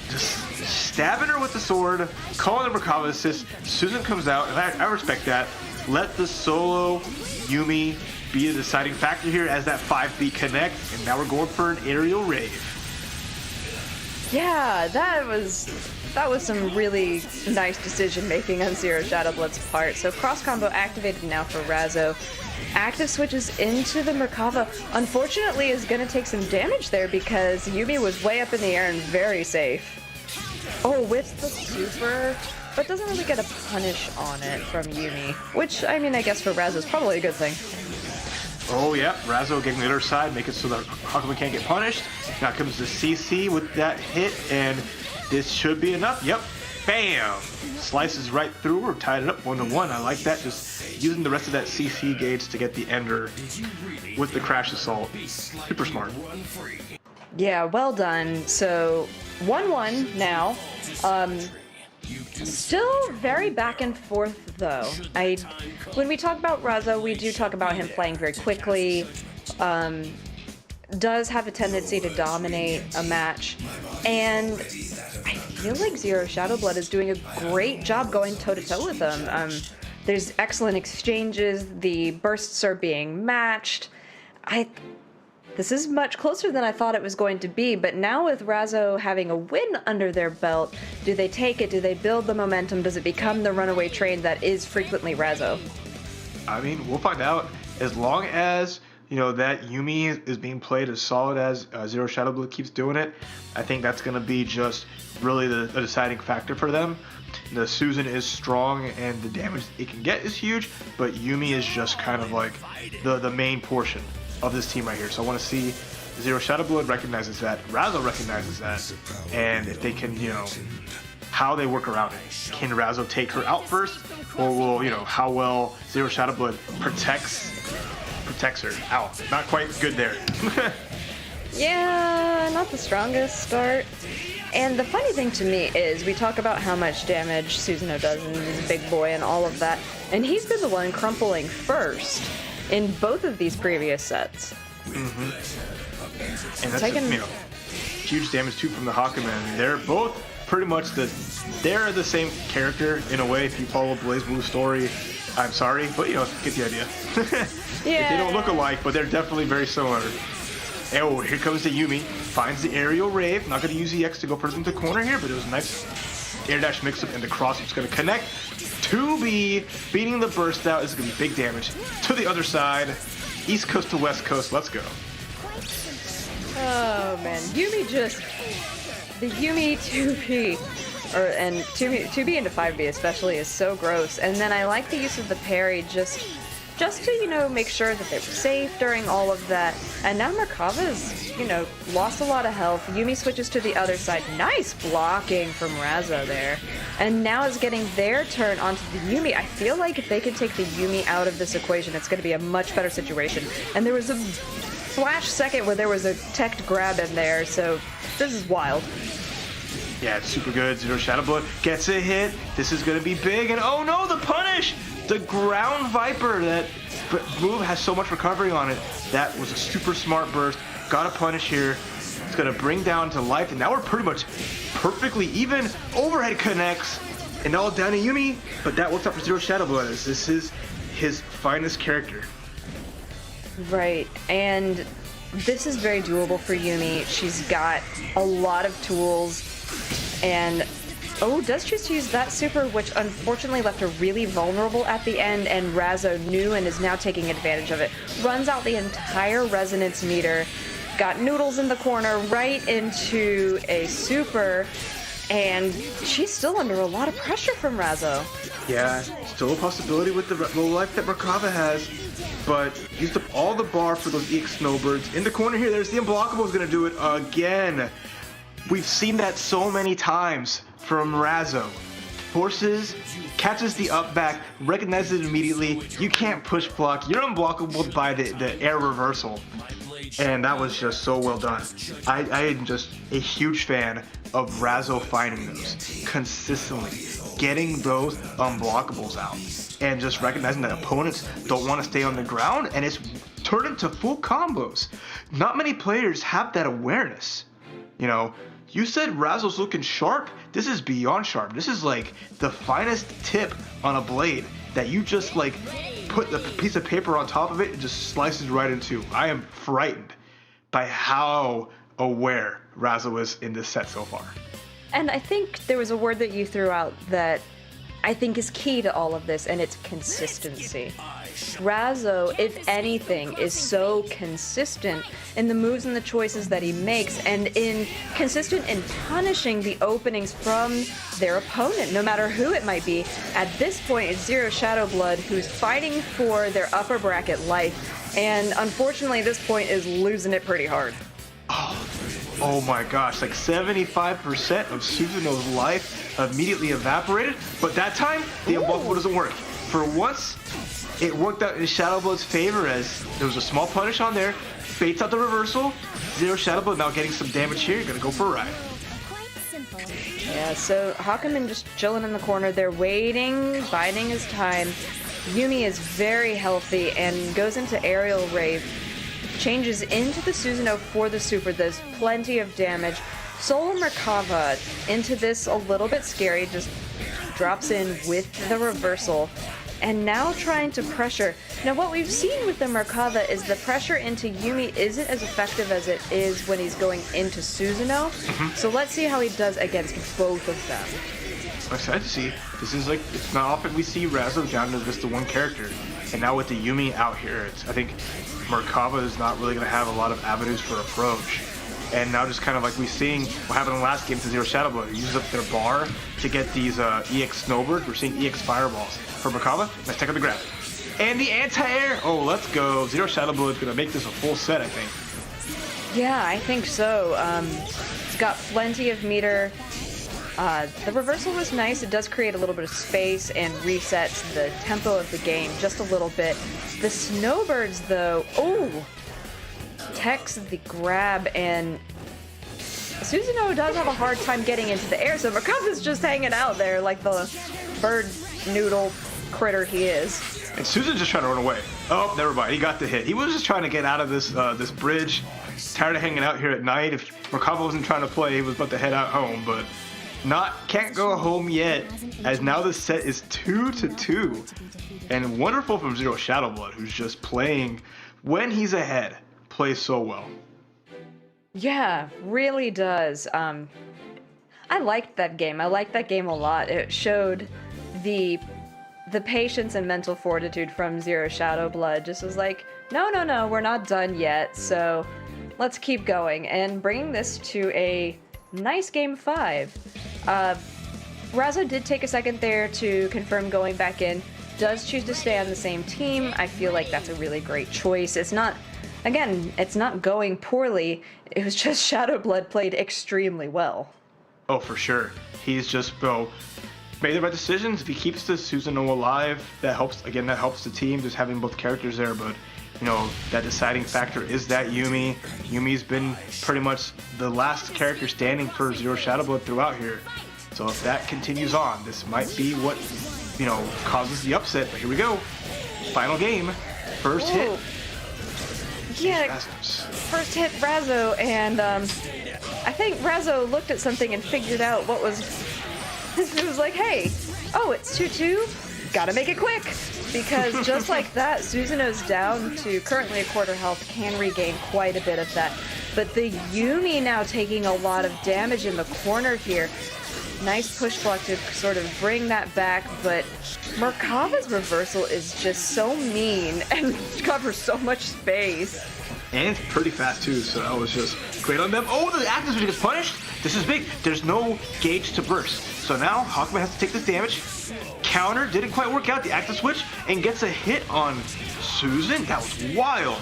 B: stabbing her with the sword, calling the Merkava assist. Susan comes out, and I respect that. Let the solo Yumi be a deciding factor here as that 5B connects, and now we're going for an aerial rave.
A: Yeah, that was that was some really nice decision making on Zero Shadowblood's part. So cross combo activated now for Razo. Active switches into the Merkava. Unfortunately, is going to take some damage there because Yumi was way up in the air and very safe. Oh, with the super, but doesn't really get a punish on it from Yumi, which, I mean, I guess for Razo is probably a good thing.
B: Oh yeah, Razo getting the other side, make it so that Hakumen can't get punished. Now comes the CC with that hit, and this should be enough. Yep, bam! Slices right through her, tied it up 1-1. I like that, just using the rest of that CC gauge to get the ender with the Crash Assault. Super smart.
A: Yeah, well done. So 1-1 now. Still very back and forth though. When we talk about Razo, we do talk about him playing very quickly. Does have a tendency to dominate a match, and I feel like Zero Shadowblood is doing a great job going toe-to-toe with him. There's excellent exchanges, the bursts are being matched. This is much closer than I thought it was going to be, but now with Razo having a win under their belt, do they take it? Do they build the momentum? Does it become the runaway train that is frequently Razo?
B: I mean, we'll find out. As long as, you know, that Yumi is being played as solid as Zero Shadowblood keeps doing it, I think that's going to be just really the deciding factor for them. The Susan is strong and the damage it can get is huge, but Yumi is just kind of like the main portion of this team right here. So I want to see Zero Shadowblood recognizes that, Razo recognizes that, and if they can, you know, how they work around it. Can Razo take her out first, or will, you know, how well Zero Shadowblood protects her. Ow, not quite good there.
A: Yeah, not the strongest start. And the funny thing to me is we talk about how much damage Susanoo does and he's a big boy and all of that, and he's been the one crumpling first in both of these previous sets.
B: And that's you know, huge damage too from the Hakumen. They're both pretty much they're the same character in a way. If you follow BlazBlue story, I'm sorry, but you know, get the idea.
A: Yeah.
B: They don't look alike, but they're definitely very similar. Oh, here comes the Yumi. Finds the aerial rave. Not going to use EX to go first into the corner here, but it was a nice air dash mix-up, and the cross is going to connect. 2B beating the burst out. This is going to be big damage. To the other side. East Coast to West Coast. Let's go.
A: Oh, man. Yumi just... The Yumi 2B, and 2B into 5B especially, is so gross. And then I like the use of the parry just to, you know, make sure that they were safe during all of that. And now Merkava's, you know, lost a lot of health. Yumi switches to the other side. Nice blocking from Razo there. And now is getting their turn onto the Yumi. I feel like if they can take the Yumi out of this equation, it's going to be a much better situation. And there was a flash second where there was a teched grab in there, so this is wild.
B: Yeah, it's super good. Zero Shadowblood gets a hit. This is going to be big. And oh no, the punish! The ground Viper, that move has so much recovery on it. That was a super smart burst. Got a punish here. It's going to bring down to life. And now we're pretty much perfectly even. Overhead connects. And all down to Yumi. But that works out for Zero Shadowblood. This is his finest character.
A: Right. And this is very doable for Yumi. She's got a lot of tools. And does choose to use that super, which unfortunately left her really vulnerable at the end, and Razo knew and is now taking advantage of it. Runs out the entire resonance meter, got Noodles in the corner right into a super, and she's still under a lot of pressure from Razo.
B: Yeah, still a possibility with the low life that Merkava has, but used up all the bar for those EX snowbirds. In the corner here, there's the Unblockable is going to do it again. We've seen that so many times from Razo. Forces, catches the up back, recognizes it immediately. You can't push block. You're unblockable by the air reversal. And that was just so well done. I am just a huge fan of Razo finding those consistently, getting those unblockables out, and just recognizing that opponents don't want to stay on the ground, and it's turned into full combos. Not many players have that awareness. You know, you said Razo's looking sharp. This is beyond sharp. This is like the finest tip on a blade that you just like put the piece of paper on top of it and just slices right into. I am frightened by how aware Razo is in this set so far.
A: And I think there was a word that you threw out that I think is key to all of this, and it's consistency. Razzo, if anything, is so consistent in the moves and the choices that he makes, and consistent in punishing the openings from their opponent, no matter who it might be. At this point, it's Zero Shadowblood who's fighting for their upper bracket life, and unfortunately, at this point, is losing it pretty hard.
B: Oh my gosh, like 75% of Suzuno's life immediately evaporated, but that time, the unblockable doesn't work. For once, it worked out in Shadowblood's favor as there was a small punish on there, baits out the reversal, Zero Shadowblood now getting some damage here, gonna go for a ride.
C: Quite simple.
A: Yeah, so Hakumen just chilling in the corner. They're waiting, biding his time. Yumi is very healthy and goes into Aerial Rave. Changes into the Susanoo for the super. There's plenty of damage. Solo Merkava into this a little bit scary, just drops in with the reversal. And now trying to pressure. Now what we've seen with the Merkava is the pressure into Yumi isn't as effective as it is when he's going into Susanoo. So let's see how he does against both of them.
B: I'm excited to see. This is like, it's not often we see Razzo down to just the one character. And now with the Yumi out here, I think Merkava is not really going to have a lot of avenues for approach. And now just kind of like we seeing what happened in the last game to Zero Shadowblood. He uses up their bar to get these EX Snowbird. We're seeing EX Fireballs for Merkava. Let's take out the grab. And the anti-air! Oh, let's go. Zero Shadowblood is going to make this a full set, I think.
A: Yeah, I think so. It's got plenty of meter. The reversal was nice. It does create a little bit of space and resets the tempo of the game just a little bit. The Snowbirds, though, techs the grab, and Susanoo does have a hard time getting into the air, so Merkava's just hanging out there like the bird noodle critter he is.
B: And Susan's just trying to run away. Oh, never mind. He got the hit. He was just trying to get out of this this bridge. Tired of hanging out here at night. If Merkava wasn't trying to play, he was about to head out home, but can't go home yet, as now the set is 2-2. And wonderful from Zero Shadowblood, who's just playing when he's ahead. Plays so well.
A: Yeah, really does. I liked that game. I liked that game a lot. It showed the patience and mental fortitude from Zero Shadowblood. Just was like, no, we're not done yet, so let's keep going. And bringing this to a nice game 5. Razzo did take a second there to confirm going back in. Does choose to stay on the same team. I feel like that's a really great choice. It's not going poorly. It was just Shadowblood played extremely well.
B: Oh, for sure. He's just made the right decisions. If he keeps the Susanoo alive, that helps the team, just having both characters there, but that deciding factor is that Yumi. Yumi's been pretty much the last character standing for Zero Shadowblood throughout here. So if that continues on, this might be what, causes the upset. But here we go. Final game. First hit.
A: Yeah, first hit Razzo, and I think Razzo looked at something and figured out what was... It was like, hey, it's 2-2? Gotta make it quick! Because just like that, Susanoo's down to currently a quarter health, can regain quite a bit of that. But the Yumi now taking a lot of damage in the corner here. Nice push block to sort of bring that back, but Merkava's reversal is just so mean and covers so much space.
B: And it's pretty fast too, so that was just great on them. Oh, the active switch gets punished! This is big. There's no gauge to burst. So now Hakumen has to take this damage. Counter didn't quite work out, the active switch, and gets a hit on Susan. That was wild.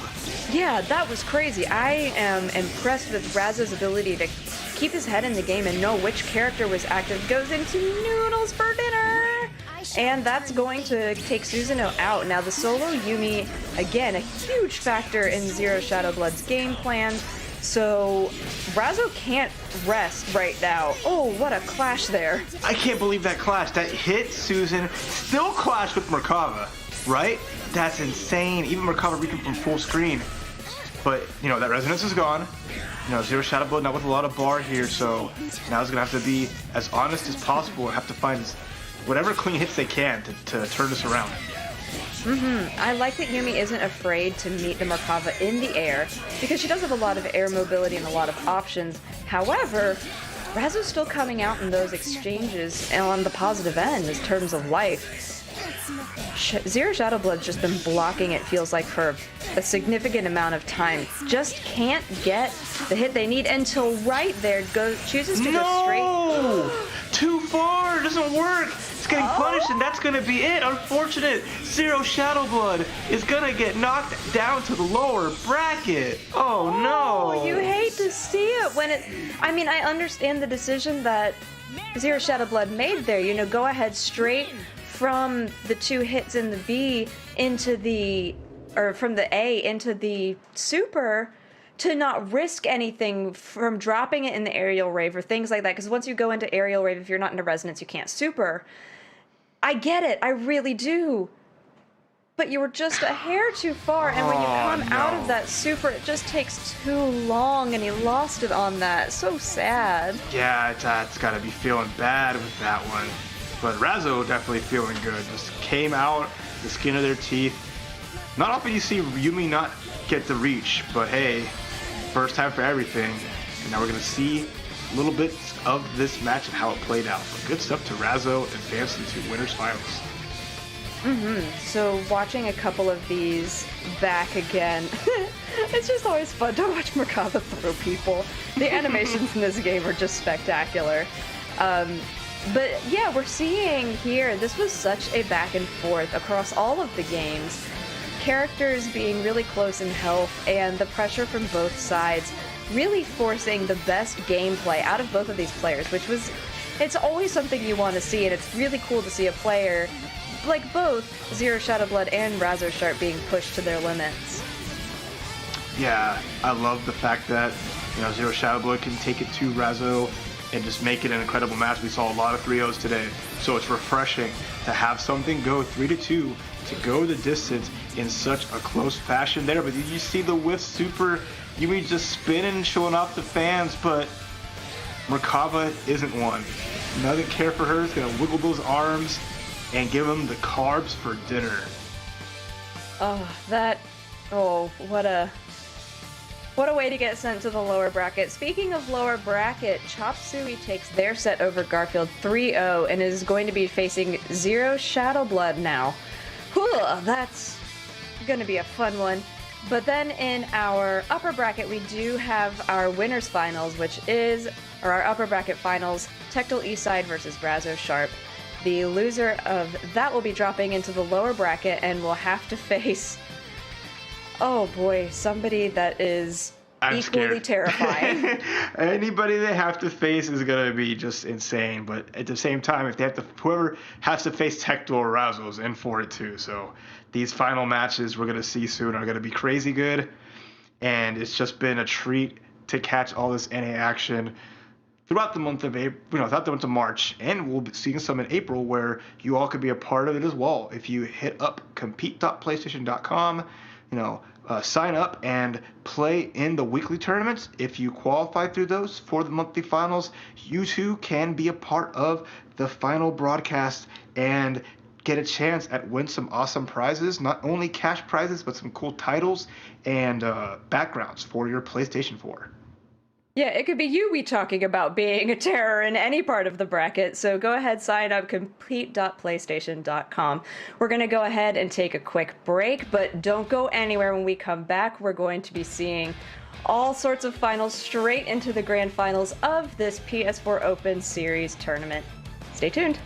A: Yeah, that was crazy. I am impressed with Razzo's ability to keep his head in the game and know which character was active. Goes into noodles for dinner! And that's going to take Susanoo out. Now the solo Yumi, again, a huge factor in Zero Shadowblood's game plan. So Razzo can't rest right now. Oh, what a clash there.
B: I can't believe that clash. That hit Susan, still clashed with Merkava, right? That's insane. Even Merkava reaching from full screen. But, that resonance is gone. Zero Shadowblood not with a lot of bar here, so now it's going to have to be as honest as possible and have to find whatever clean hits they can to turn this around.
A: I like that Yumi isn't afraid to meet the Merkava in the air, because she does have a lot of air mobility and a lot of options. However, Razo's still coming out in those exchanges and on the positive end in terms of life. Zero Shadowblood's just been blocking, it feels like, for a significant amount of time. Just can't get the hit they need until right there chooses to go straight.
B: No! Too far! It doesn't work! It's getting punished, and that's gonna be it. Unfortunate. Zero Shadowblood is gonna get knocked down to the lower bracket. Oh no!
A: You hate to see it when it. I mean, I understand the decision that Zero Shadowblood made there. You know, go ahead straight from the 2 hits in the B into the, or from the A into the super, to not risk anything from dropping it in the aerial rave or things like that. Because once you go into aerial rave, if you're not into resonance, you can't super. I get it, I really do. But you were just a hair too far, and when you come out of that super, it just takes too long, and he lost it on that. So sad.
B: Yeah, it's gotta be feeling bad with that one. But Razo definitely feeling good. Just came out, the skin of their teeth. Not often you see Yumi not get the reach, but hey, first time for everything. And now we're gonna see a little bit of this match and how it played out. But good stuff to Razo, advancing to winners finals.
A: So watching a couple of these back again, it's just always fun to watch Merkaba throw people. The animations in this game are just spectacular. But yeah, we're seeing here, this was such a back and forth across all of the games. Characters being really close in health, and the pressure from both sides really forcing the best gameplay out of both of these players, which was, it's always something you want to see, and it's really cool to see a player like both Zero Shadowblood and Razo Sharp being pushed to their limits.
B: Yeah, I love the fact that, you know, Zero Shadowblood can take it to Razo and just make it an incredible match. We saw a lot of 3-0s today, so it's refreshing to have something go 3-2 to go the distance in such a close fashion there. But did you see the whiff super? Yumi just spinning, showing off the fans, but Merkaba isn't one. Doesn't care for her. He's gonna wiggle those arms and give him the carbs for dinner.
A: What a way to get sent to the lower bracket. Speaking of lower bracket, Chop Suey takes their set over Garfield 3-0 and is going to be facing Zero Shadowblood now. Whew, that's going to be a fun one. But then in our upper bracket, we do have our winners finals, or our upper bracket finals, Tectal Eastside versus Razo Sharp. The loser of that will be dropping into the lower bracket and will have to face, oh boy, somebody that is equally terrifying.
B: Anybody they have to face is gonna be just insane. But at the same time, if they have to, whoever has to face Tectal or Razo is in for it too. So these final matches we're gonna see soon are gonna be crazy good, and it's just been a treat to catch all this NA action throughout the month of April, throughout the month of March, and we'll be seeing some in April where you all could be a part of it as well. If you hit up compete.playstation.com, sign up and play in the weekly tournaments. If you qualify through those for the monthly finals, you too can be a part of the final broadcast and get a chance at win some awesome prizes, not only cash prizes, but some cool titles and backgrounds for your PlayStation 4.
A: Yeah, it could be you we talking about being a terror in any part of the bracket, so go ahead, sign up, complete.playstation.com. We're going to go ahead and take a quick break, but don't go anywhere. When we come back, we're going to be seeing all sorts of finals straight into the grand finals of this PS4 Open Series tournament. Stay tuned.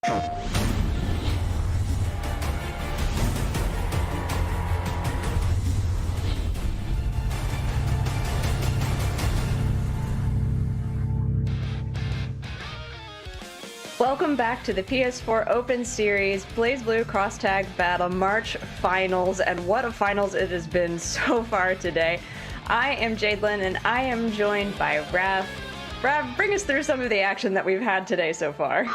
A: Welcome back to the PS4 Open Series BlazBlue Cross Tag Battle March Finals, and what a finals it has been so far today. I am Jadelyn, and I am joined by Rav. Rav, bring us through some of the action that we've had today so far.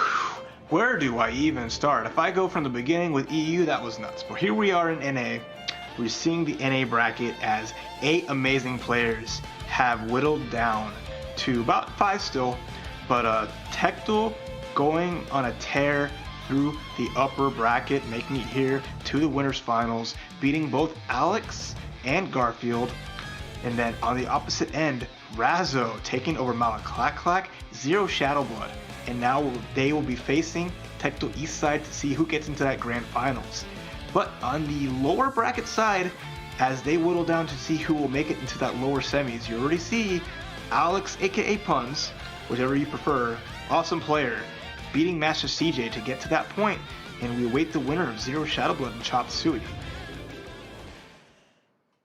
B: Where do I even start? If I go from the beginning with EU, that was nuts. But here we are in NA. We're seeing the NA bracket as 8 amazing players have whittled down to about 5 still, but Tectal going on a tear through the upper bracket, making it here to the winners finals, beating both Alex and Garfield. And then on the opposite end, Razzo taking over Malaclac, Zero Shadowblood. And now they will be facing Tectal Eastside to see who gets into that grand finals. But on the lower bracket side, as they whittle down to see who will make it into that lower semis, you already see Alex, aka Puns, whichever you prefer, awesome player, beating Master CJ to get to that point, and we await the winner of Zero Shadowblood and Chop Suey.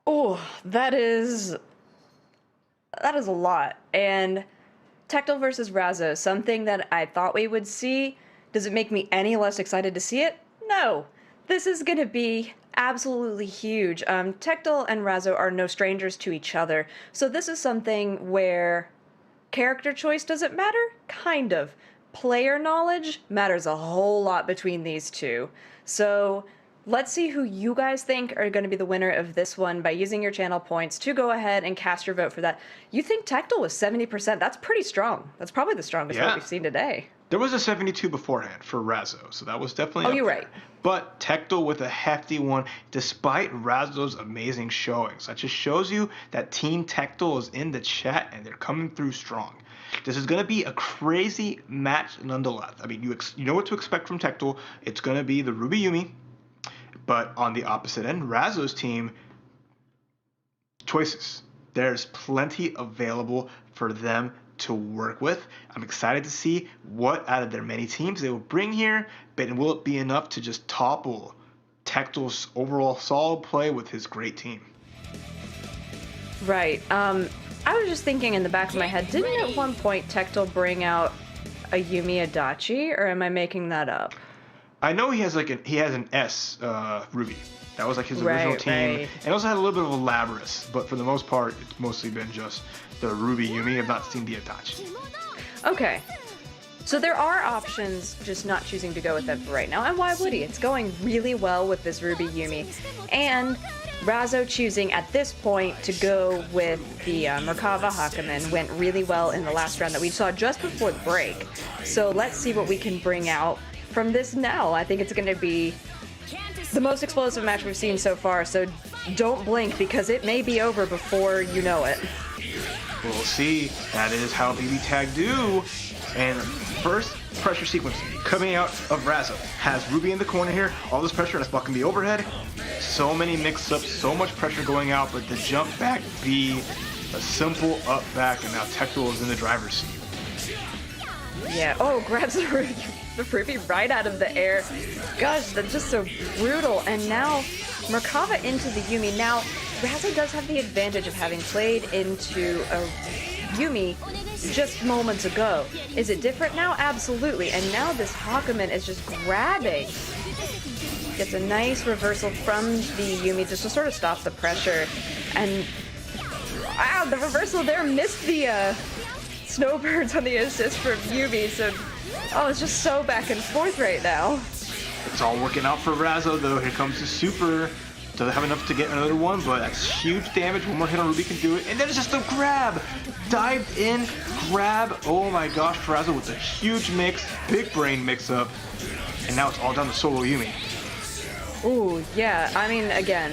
A: Oh, that is a lot. And Tectal versus Razzo, something that I thought we would see. Does it make me any less excited to see it? No. This is going to be absolutely huge. Tectal and Razzo are no strangers to each other, so this is something where character choice doesn't matter? Kind of. Player knowledge matters a whole lot between these two. So let's see who you guys think are going to be the winner of this one by using your channel points to go ahead and cast your vote for that. You think Tectal was 70%? That's pretty strong. That's probably the strongest vote we've seen today.
B: There was a 72 beforehand for Razzo, so that was definitely up
A: you're
B: there.
A: right.
B: But Tectal with a hefty one, despite Razzo's amazing showings. That just shows you that Team Tectal is in the chat and they're coming through strong. This is going to be a crazy match nonetheless. I mean, you know what to expect from Tectal. It's going to be the Ruby Yumi. But on the opposite end, Razzo's team, choices. There's plenty available for them to work with. I'm excited to see what out of their many teams they will bring here, but will it be enough to just topple Tectal's overall solid play with his great team?
A: Right. I was just thinking in the back of my head, didn't at one point Tectal bring out a Yumi Adachi, or am I making that up?
B: I know he has an S Ruby. That was like his original team.
A: Right.
B: And also had a little bit of a Labrys, but for the most part, it's mostly been just the Ruby Yumi. I've not seen the Adachi.
A: Okay. So there are options, just not choosing to go with them for right now. And why would he? It's going really well with this Ruby Yumi. And Razzo choosing at this point to go with the Merkava Hakumen went really well in the last round that we saw just before the break. So let's see what we can bring out from this now. I think it's going to be the most explosive match we've seen so far, so don't blink because it may be over before you know it.
B: We'll see. That is how BBTAG do. And first pressure sequence coming out of Razzo has Ruby in the corner here. All this pressure that's blocking the overhead. So many mix-ups, so much pressure going out, but the jump back B, a simple up back, and now Tectal is in the driver's seat.
A: Yeah, oh, grabs the Ruby right out of the air. Gosh, that's just so brutal. And now Merkava into the Yumi. Now, Razzo does have the advantage of having played into a Yumi just moments ago. Is it different now? Absolutely. And now this Hakumen is just grabbing. Gets a nice reversal from the Yumi just to sort of stop the pressure. And wow, the reversal there missed the snowbirds on the assist from Yumi. So, oh, it's just so back and forth right now.
B: It's all working out for Razzo though. Here comes the super. Doesn't have enough to get another one, but that's huge damage. One more hit on Ruby can do it. And then it's just a grab. Dived in, grab. Oh my gosh, Razzo with a huge mix, big brain mix up. And now it's all down to solo Yumi.
A: Ooh, yeah. I mean, again,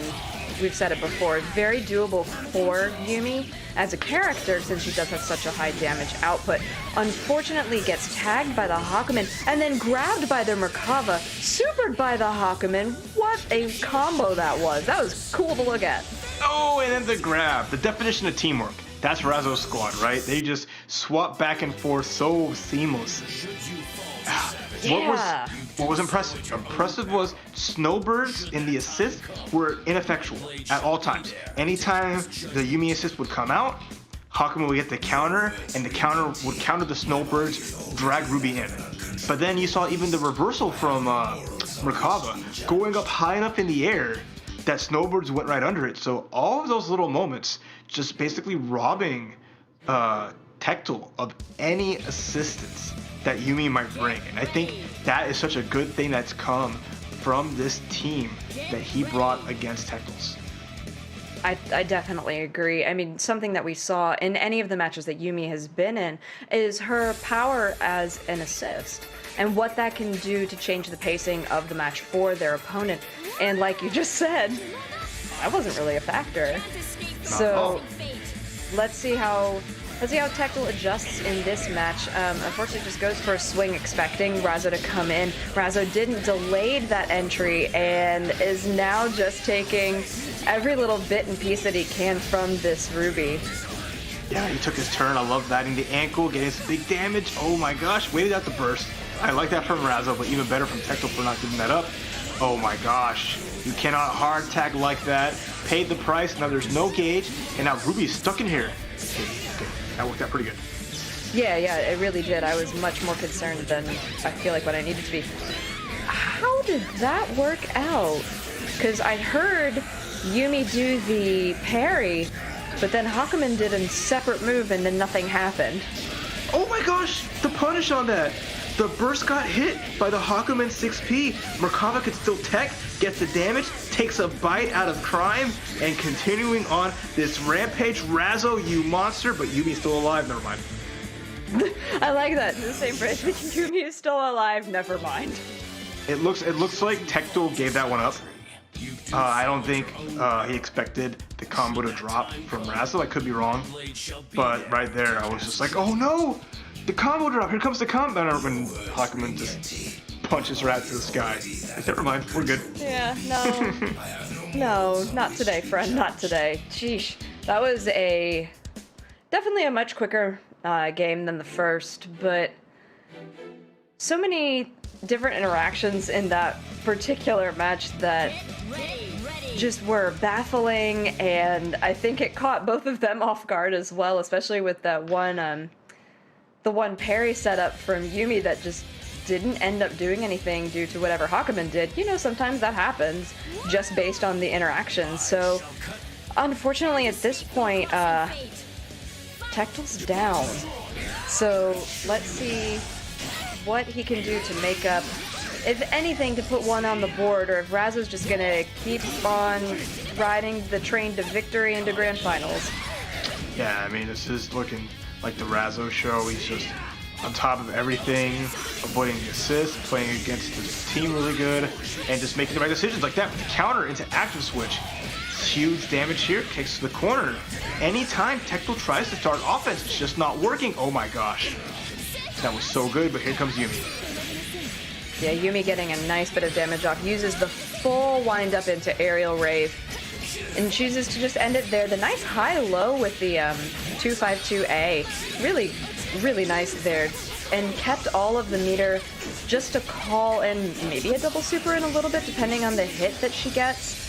A: we've said it before. Very doable for Yumi as a character since she does have such a high damage output. Unfortunately gets tagged by the Hakumen and then grabbed by the Merkava, supered by the Hakumen. What a combo that was. That was cool to look at.
B: Oh, and then the grab. The definition of teamwork. That's Razzo's squad, right? They just swap back and forth so seamlessly.
A: Yeah.
B: what was impressive? Impressive was snowbirds in the assist were ineffectual at all times. Anytime the Yumi assist would come out, Hakumen would get the counter, and the counter would counter the snowbirds, drag Ruby in. But then you saw even the reversal from Merkava, going up high enough in the air that snowbirds went right under it. So all of those little moments just basically robbing Tectel of any assistance that Yumi might bring. And I think that is such a good thing that's come from this team that he brought against Tectel's.
A: I definitely agree. I mean, something that we saw in any of the matches that Yumi has been in is her power as an assist and what that can do to change the pacing of the match for their opponent. And like you just said, that wasn't really a factor. So let's see how Tectel adjusts in this match. Unfortunately, just goes for a swing, expecting Razo to come in. Razo didn't delayed that entry and is now just taking every little bit and piece that he can from this Ruby.
B: Yeah, he took his turn. I love that in the ankle, getting some big damage. Oh my gosh, waited out the burst. I like that from Razo, but even better from Tectel for not giving that up. Oh my gosh, you cannot hard tag like that. Paid the price, now there's no gauge, and now Ruby's stuck in here. Okay, that worked out pretty good.
A: Yeah, it really did. I was much more concerned than I feel like what I needed to be. How did that work out? Because I heard Yumi do the parry, but then Hakumen did a separate move and then nothing happened.
B: Oh my gosh, the punish on that. The burst got hit by the Hakumen 6P. Merkava could still tech, gets the damage, takes a bite out of Crime, and continuing on this rampage. Razo, you monster, but Yumi's still alive, never mind.
A: I like that. The same phrase. Yumi is still alive, never mind.
B: It looks like Tectel gave that one up. I don't think he expected the combo to drop from Razo. I could be wrong, but right there I was just like, oh no, the combo drop. Here comes the combo. When Hakumen just punches her out to the sky. Never mind, we're good.
A: Yeah, no, not today, friend, not today. Sheesh, that was definitely a much quicker game than the first, but so many different interactions in that particular match that just were baffling, and I think it caught both of them off guard as well, especially with that one the one parry setup from Yumi that just didn't end up doing anything due to whatever Hakumen did. You know, sometimes that happens just based on the interaction. So unfortunately at this point Tectel's down, so let's see what he can do to make up, if anything, to put one on the board, or if Razo's just gonna keep on riding the train to victory into grand finals.
B: Yeah, I mean, this is looking like the Razo show. He's just on top of everything, avoiding the assist, playing against his team really good, and just making the right decisions like that with the counter into active switch. Huge damage here, kicks to the corner. Anytime Tectel tries to start offense, it's just not working. Oh my gosh. That was so good, but here comes Yumi.
A: Yeah, Yumi getting a nice bit of damage off, uses the full wind up into aerial rave, and chooses to just end it there. The nice high-low with the 252A, really nice there, and kept all of the meter just to call in maybe a double super in a little bit, depending on the hit that she gets.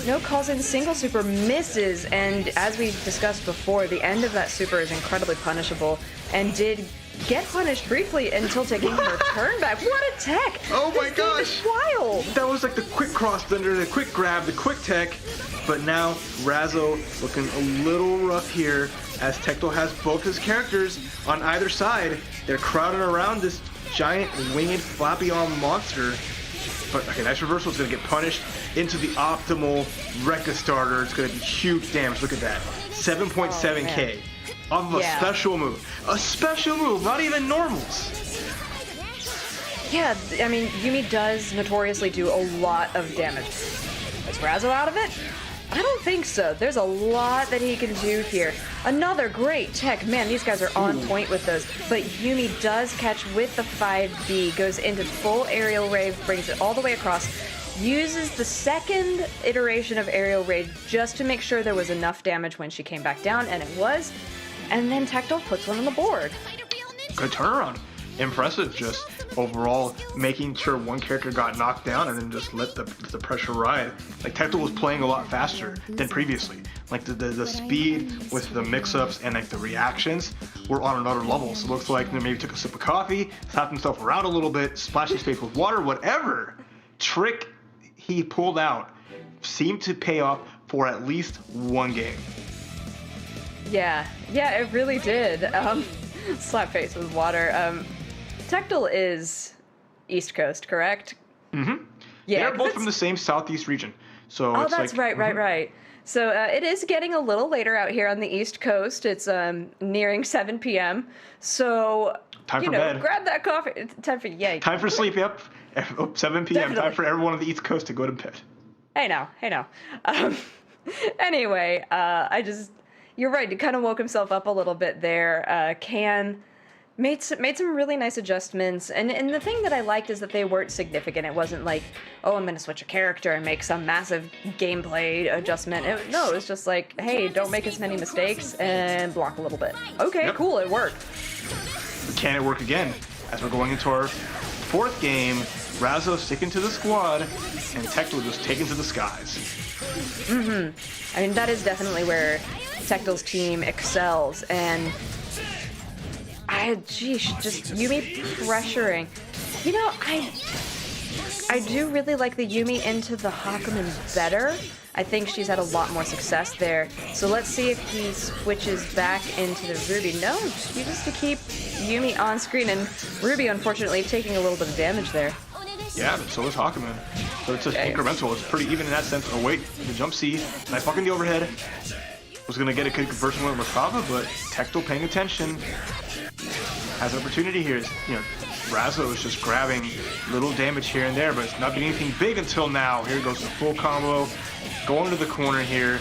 A: No calls in, single super misses, and as we discussed before, the end of that super is incredibly punishable, and did get punished briefly until taking her turn back. What a tech!
B: Oh my
A: this
B: gosh!
A: Game is wild!
B: That was like the quick cross thunder, the quick grab, the quick tech, but now Razo looking a little rough here as Tectel has both his characters on either side. They're crowded around this giant winged floppy arm monster. But okay, nice reversal. Is going to get punished into the optimal Rekka starter. It's going to be huge damage. Look at that. 7.7k off of a special move. A special move, not even normals.
A: Yeah, I mean, Yumi does notoriously do a lot of damage. Is Razo out of it? I don't think so. There's a lot that he can do here. Another great tech. Man, these guys are on point with those. But Yumi does catch with the 5B, goes into full aerial rave, brings it all the way across, uses the second iteration of aerial rave just to make sure there was enough damage when she came back down, and it was. And then Tectel puts one on the board.
B: Good turnaround. impressive. Just overall making sure one character got knocked down and then just let the pressure ride. Like Tectal was playing a lot faster than previously. Like the speed with the mix-ups and like the reactions were on another level. So it looks like maybe took a sip of coffee, slapped himself around a little bit, splashed his face with water, whatever trick he pulled out seemed to pay off for at least one game.
A: Yeah, it really did. Slap face with water. Tectal is East Coast, correct?
B: Mm-hmm.
A: Yeah,
B: they're both from the same southeast region. So
A: oh,
B: it's
A: that's
B: like,
A: right. So it is getting a little later out here on the East Coast. It's nearing 7 p.m. So
B: time for bed.
A: Grab that coffee. It's time for
B: Time for sleep. Yep. 7 p.m.
A: Definitely.
B: Time for everyone on the East Coast to go to bed.
A: Hey now. Anyway, you're right. He kind of woke himself up a little bit there. Can made some really nice adjustments, and the thing that I liked is that they weren't significant. It wasn't like, oh, I'm gonna switch a character and make some massive gameplay adjustment. It was just like, hey, don't make as many mistakes and block a little bit. Okay,
B: Yep.
A: Cool, it worked.
B: Can it work again? As we're going into our fourth game, Razzo sticking to the squad, and Tectal just taken to the skies.
A: I mean, that is definitely where Tectal's team excels, and just Yumi pressuring. I do really like the Yumi into the Hakumen better. I think she's had a lot more success there. So let's see if he switches back into the Ruby. No, he just to keep Yumi on screen, and Ruby unfortunately taking a little bit of damage there.
B: Yeah, but so is Hakumen. So it's just incremental. It's pretty even in that sense. Oh wait, the jump C, nice blocking the overhead. Was gonna get a good conversion with Merkaba, but Tectal paying attention. Has an opportunity here. Razzo is just grabbing little damage here and there, but it's not getting anything big until now. Here goes the full combo, going to the corner here,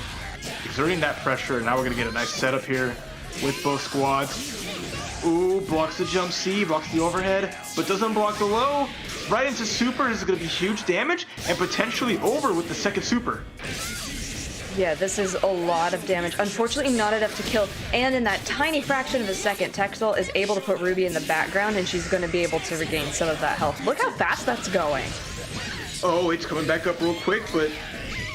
B: exerting that pressure. Now we're gonna get a nice setup here with both squads. Ooh, blocks the jump C, blocks the overhead, but doesn't block the low. Right into super is gonna be huge damage and potentially over with the second super.
A: Yeah, this is a lot of damage. Unfortunately, not enough to kill. And in that tiny fraction of a second, Tectal is able to put Ruby in the background, and she's going to be able to regain some of that health. Look how fast that's going.
B: Oh, it's coming back up real quick, but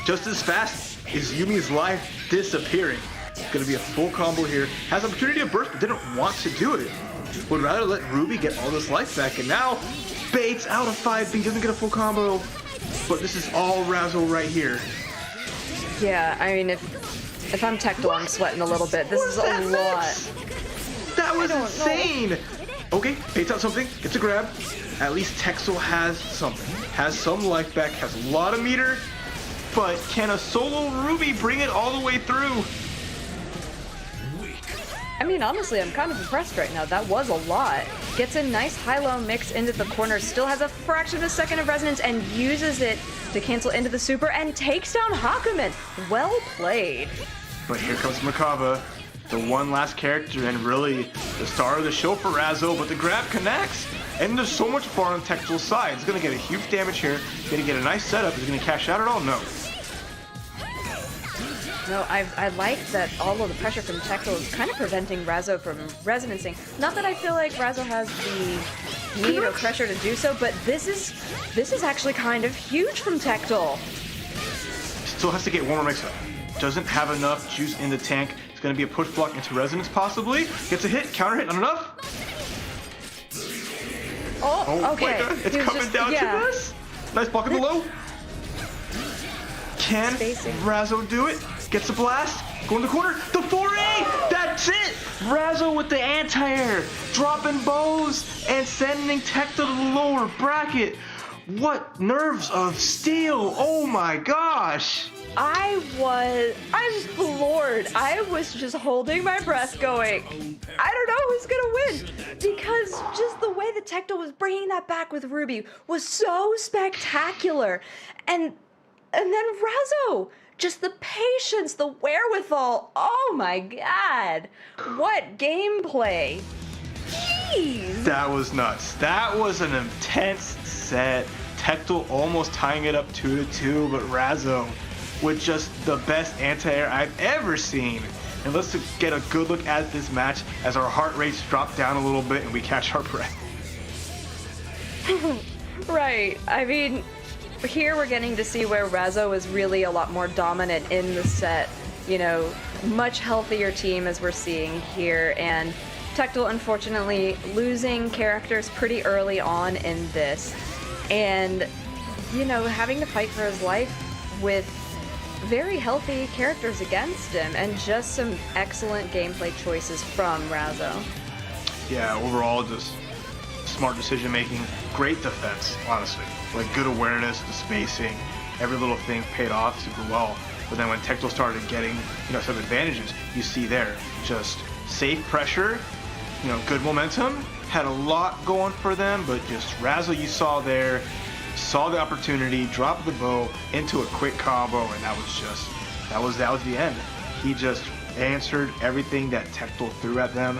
B: just as fast is Yumi's life disappearing. It's going to be a full combo here. Has opportunity to burst, but didn't want to do it. Would rather let Ruby get all this life back, and now baits out of 5 being doesn't get a full combo. But this is all Razzo right here.
A: Yeah, I mean, if I'm Tectal, I'm sweating a little bit. This is a lot.
B: That was insane. Okay, baits out something, gets a grab. At least Tectal has something. Has some life back, has a lot of meter. But can a solo Ruby bring it all the way through?
A: I mean, honestly, I'm kind of impressed right now. That was a lot. Gets a nice high-low mix into the corner, still has a fraction of a second of resonance, and uses it to cancel into the super and takes down Hakumen. Well played.
B: But here comes Merkaba, the one last character and really the star of the show for Razzo, but the grab connects. And there's so much far on Tectal's side. He's going to get a huge damage here, going to get a nice setup. He's going to cash out at all? No.
A: No, I like that all of the pressure from Tectal is kind of preventing Razzo from resonancing. Not that I feel like Razzo has the need or pressure to do so, but this is actually kind of huge from Tectal.
B: Still has to get one more mix-up. Doesn't have enough juice in the tank. It's going to be a push block into resonance possibly. Gets a hit, counter hit, not enough.
A: Oh, okay.
B: My God. It's coming down to this. Nice block in the low. Can Razzo do it? Gets a blast. Go in the corner. The 4A! That's it! Razzo with the anti-air. Dropping bows and sending Tectal to the lower bracket. What nerves of steel. Oh my gosh.
A: I'm floored. I was just holding my breath going, I don't know who's gonna win. Because just the way that Tectal was bringing that back with Ruby was so spectacular. And then Razzo, just the patience, the wherewithal. Oh my God. What gameplay. Jeez.
B: That was nuts. That was an intense set. Tectal almost tying it up 2-2, but Razzo with just the best anti-air I've ever seen. And let's get a good look at this match as our heart rates drop down a little bit and we catch our breath.
A: Right. I mean, here we're getting to see where Razzo is really a lot more dominant in the set. You know, much healthier team as we're seeing here, and Tectel unfortunately losing characters pretty early on in this, and you know, having to fight for his life with very healthy characters against him, and just some excellent gameplay choices from Razzo.
B: Yeah, overall just smart decision making, great defense, honestly. Like good awareness, the spacing, every little thing paid off super well. But then when Tectel started getting, you know, some advantages, you see there, just safe pressure, you know, good momentum, had a lot going for them, but just Razzo you saw there, saw the opportunity, dropped the bow into a quick combo, and that was the end. He just answered everything that Tectel threw at them.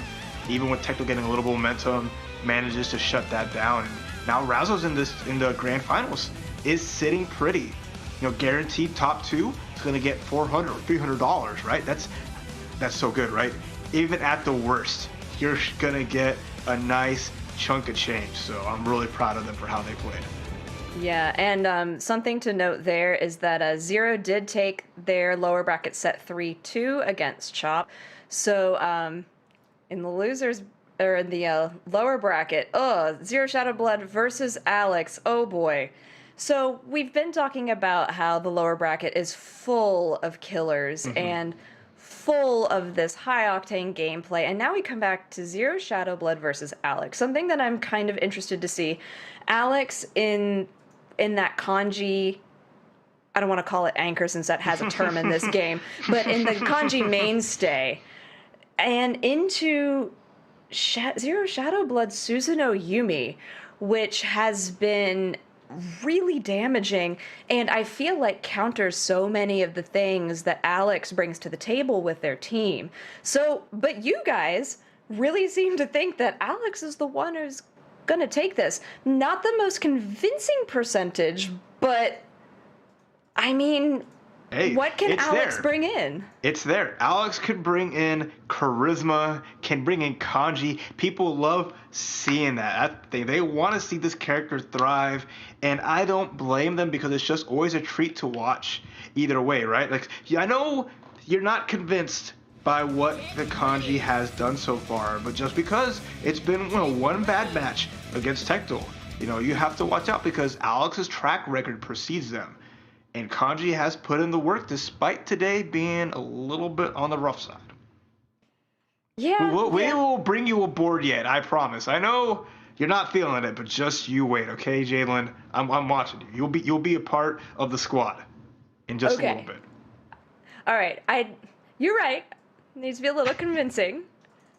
B: Even with Tectel getting a little momentum, manages to shut that down. And now Razzo's in the grand finals, is sitting pretty. You know, guaranteed top 2 is going to get $400 or $300, right? That's so good, right? Even at the worst, you're going to get a nice chunk of change. So I'm really proud of them for how they played.
A: Yeah, and something to note there is that Zero did take their lower bracket set 3-2 against Chop. So in the losers, or in the lower bracket, Zero Shadowblood versus Alex. Oh boy. So we've been talking about how the lower bracket is full of killers and full of this high-octane gameplay, and now we come back to Zero Shadowblood versus Alex. Something that I'm kind of interested to see. Alex in that kanji, I don't want to call it anchor since that has a term in this game, but in the kanji mainstay, and into Zero Shadowblood Suzuno Yumi, which has been really damaging, and I feel like counters so many of the things that Alex brings to the table with their team. So, but you guys really seem to think that Alex is the one who's gonna take this. Not the most convincing percentage, but I mean,
B: hey,
A: what can Alex
B: there.
A: bring in?
B: It's there. Alex could bring in charisma, can bring in kanji. People love seeing that. They want to see this character thrive, and I don't blame them because it's just always a treat to watch either way, right? Like, I know you're not convinced by what the kanji has done so far, but just because it's been, you know, one bad match against Tectel, you know, you have to watch out because Alex's track record precedes them. And Kanji has put in the work despite today being a little bit on the rough side.
A: Yeah.
B: We will bring you aboard yet, I promise. I know you're not feeling it, but just you wait, okay, Jalen? I'm watching you. You'll be a part of the squad in just a little bit.
A: All right. You're right. Needs to be a little convincing.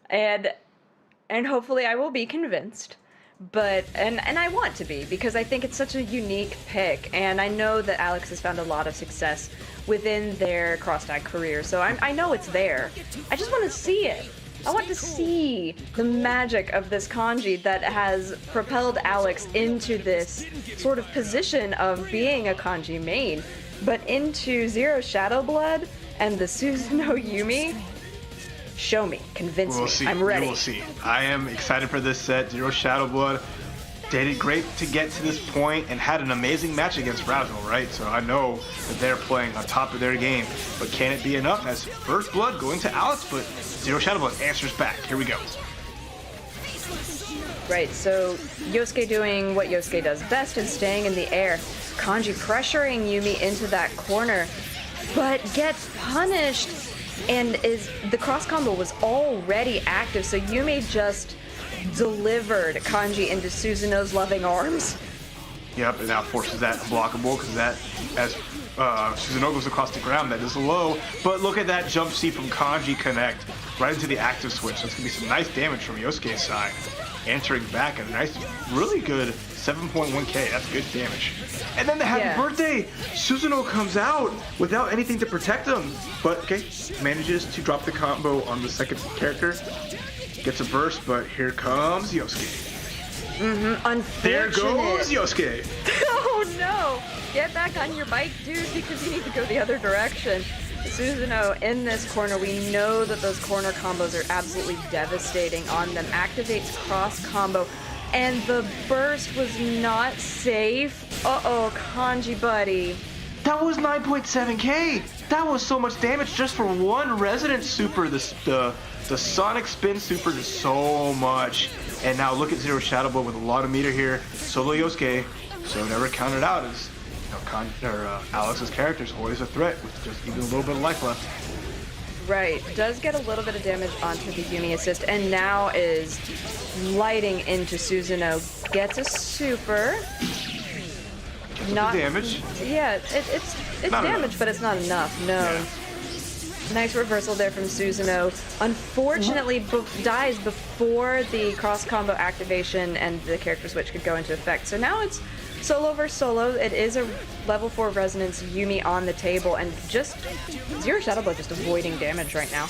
A: And hopefully I will be convinced. But and I want to be, because I think it's such a unique pick, and I know that Alex has found a lot of success within their cross-tag career, so I know it's there. I just want to see it. I want to see the magic of this kanji that has propelled Alex into this sort of position of being a kanji main, but into Zero Shadowblood and the Suzuno Yumi. Show me. Convince me.
B: See.
A: I'm ready.
B: We'll see. I am excited for this set. Zero Shadowblood. They did great to get to this point and had an amazing match against Razzo, right? So I know that they're playing on top of their game. But can it be enough as first blood going to Alex? But Zero Shadowblood answers back. Here we go.
A: Right, so Yosuke doing what Yosuke does best and staying in the air. Kanji pressuring Yumi into that corner, but gets punished. And the cross combo was already active, so Yumi just delivered Kanji into Suzuno's loving arms.
B: Yep, and that forces that unblockable because that, as Suzuno goes across the ground, that is low. But look at that jump C from Kanji connect right into the active switch. That's going to be some nice damage from Yosuke's side. Entering back a nice, really good 7.1k. That's good damage. And then the happy birthday! Suzuno comes out without anything to protect him. But, okay, manages to drop the combo on the second character. Gets a burst, but here comes Yosuke.
A: Unfortunate.
B: There goes Yosuke.
A: Oh no! Get back on your bike, dude, because you need to go the other direction. Suzuno in this corner, we know that those corner combos are absolutely devastating on them. Activates cross combo, and the burst was not safe. Uh-oh, Kanji buddy.
B: That was 9.7k. That was so much damage just for one Resident Super. The Sonic Spin Super does so much. And now look at Zero Shadow Blood with a lot of meter here. Solo Yosuke, so never counted out as Alex's character is always a threat with just even a little bit of life left.
A: Right, does get a little bit of damage onto the Yumi assist, and now is lighting into Susanoo. Gets a super. Not
B: damage.
A: Yeah, it's
B: not
A: damage,
B: enough.
A: but it's not enough. No.
B: Yeah.
A: Nice reversal there from Susanoo. Unfortunately, dies before the cross combo activation and the character switch could go into effect. So now it's solo versus solo. It is a level 4 Resonance Yumi on the table, and just Zero Shadow Blood just avoiding damage right now.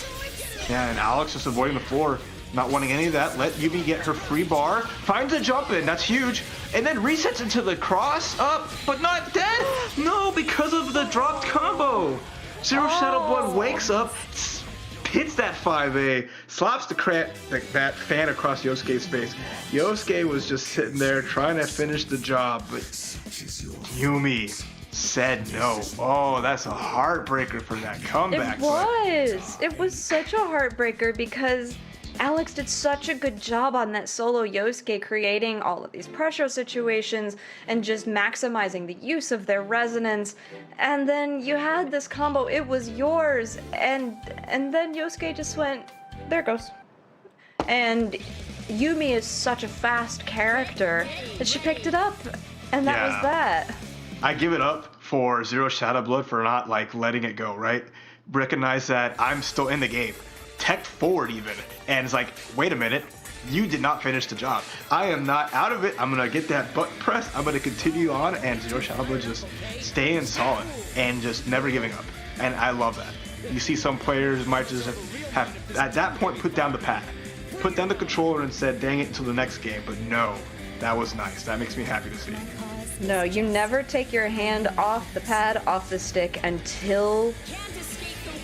B: Yeah, and Alex just avoiding the floor, not wanting any of that. Let Yumi get her free bar, finds a jump in, that's huge, and then resets into the cross up, but not dead. No, because of the dropped combo. Zero Shadow Blood wakes up, hits that 5A, slaps that fan across Yosuke's face. Yosuke was just sitting there trying to finish the job, but Yumi said no. Oh, that's a heartbreaker for that comeback.
A: It was such a heartbreaker because Alex did such a good job on that solo Yosuke, creating all of these pressure situations and just maximizing the use of their resonance. And then you had this combo, it was yours, and then Yosuke just went, there it goes. And Yumi is such a fast character that she picked it up, and that was that.
B: I give it up for Zero Shadow Blood for not letting it go, right? Recognize that I'm still in the game. Tech forward even, and it's like, wait a minute, you did not finish the job. I am not out of it. I'm gonna get that button press. I'm gonna continue on, and Zero Shadow Blood just staying solid and just never giving up. And I love that. You see some players might just have at that point put down the pad, put down the controller, and said, dang it, until the next game. But no, that was nice. That makes me happy to see.
A: No, you never take your hand off the pad, off the stick until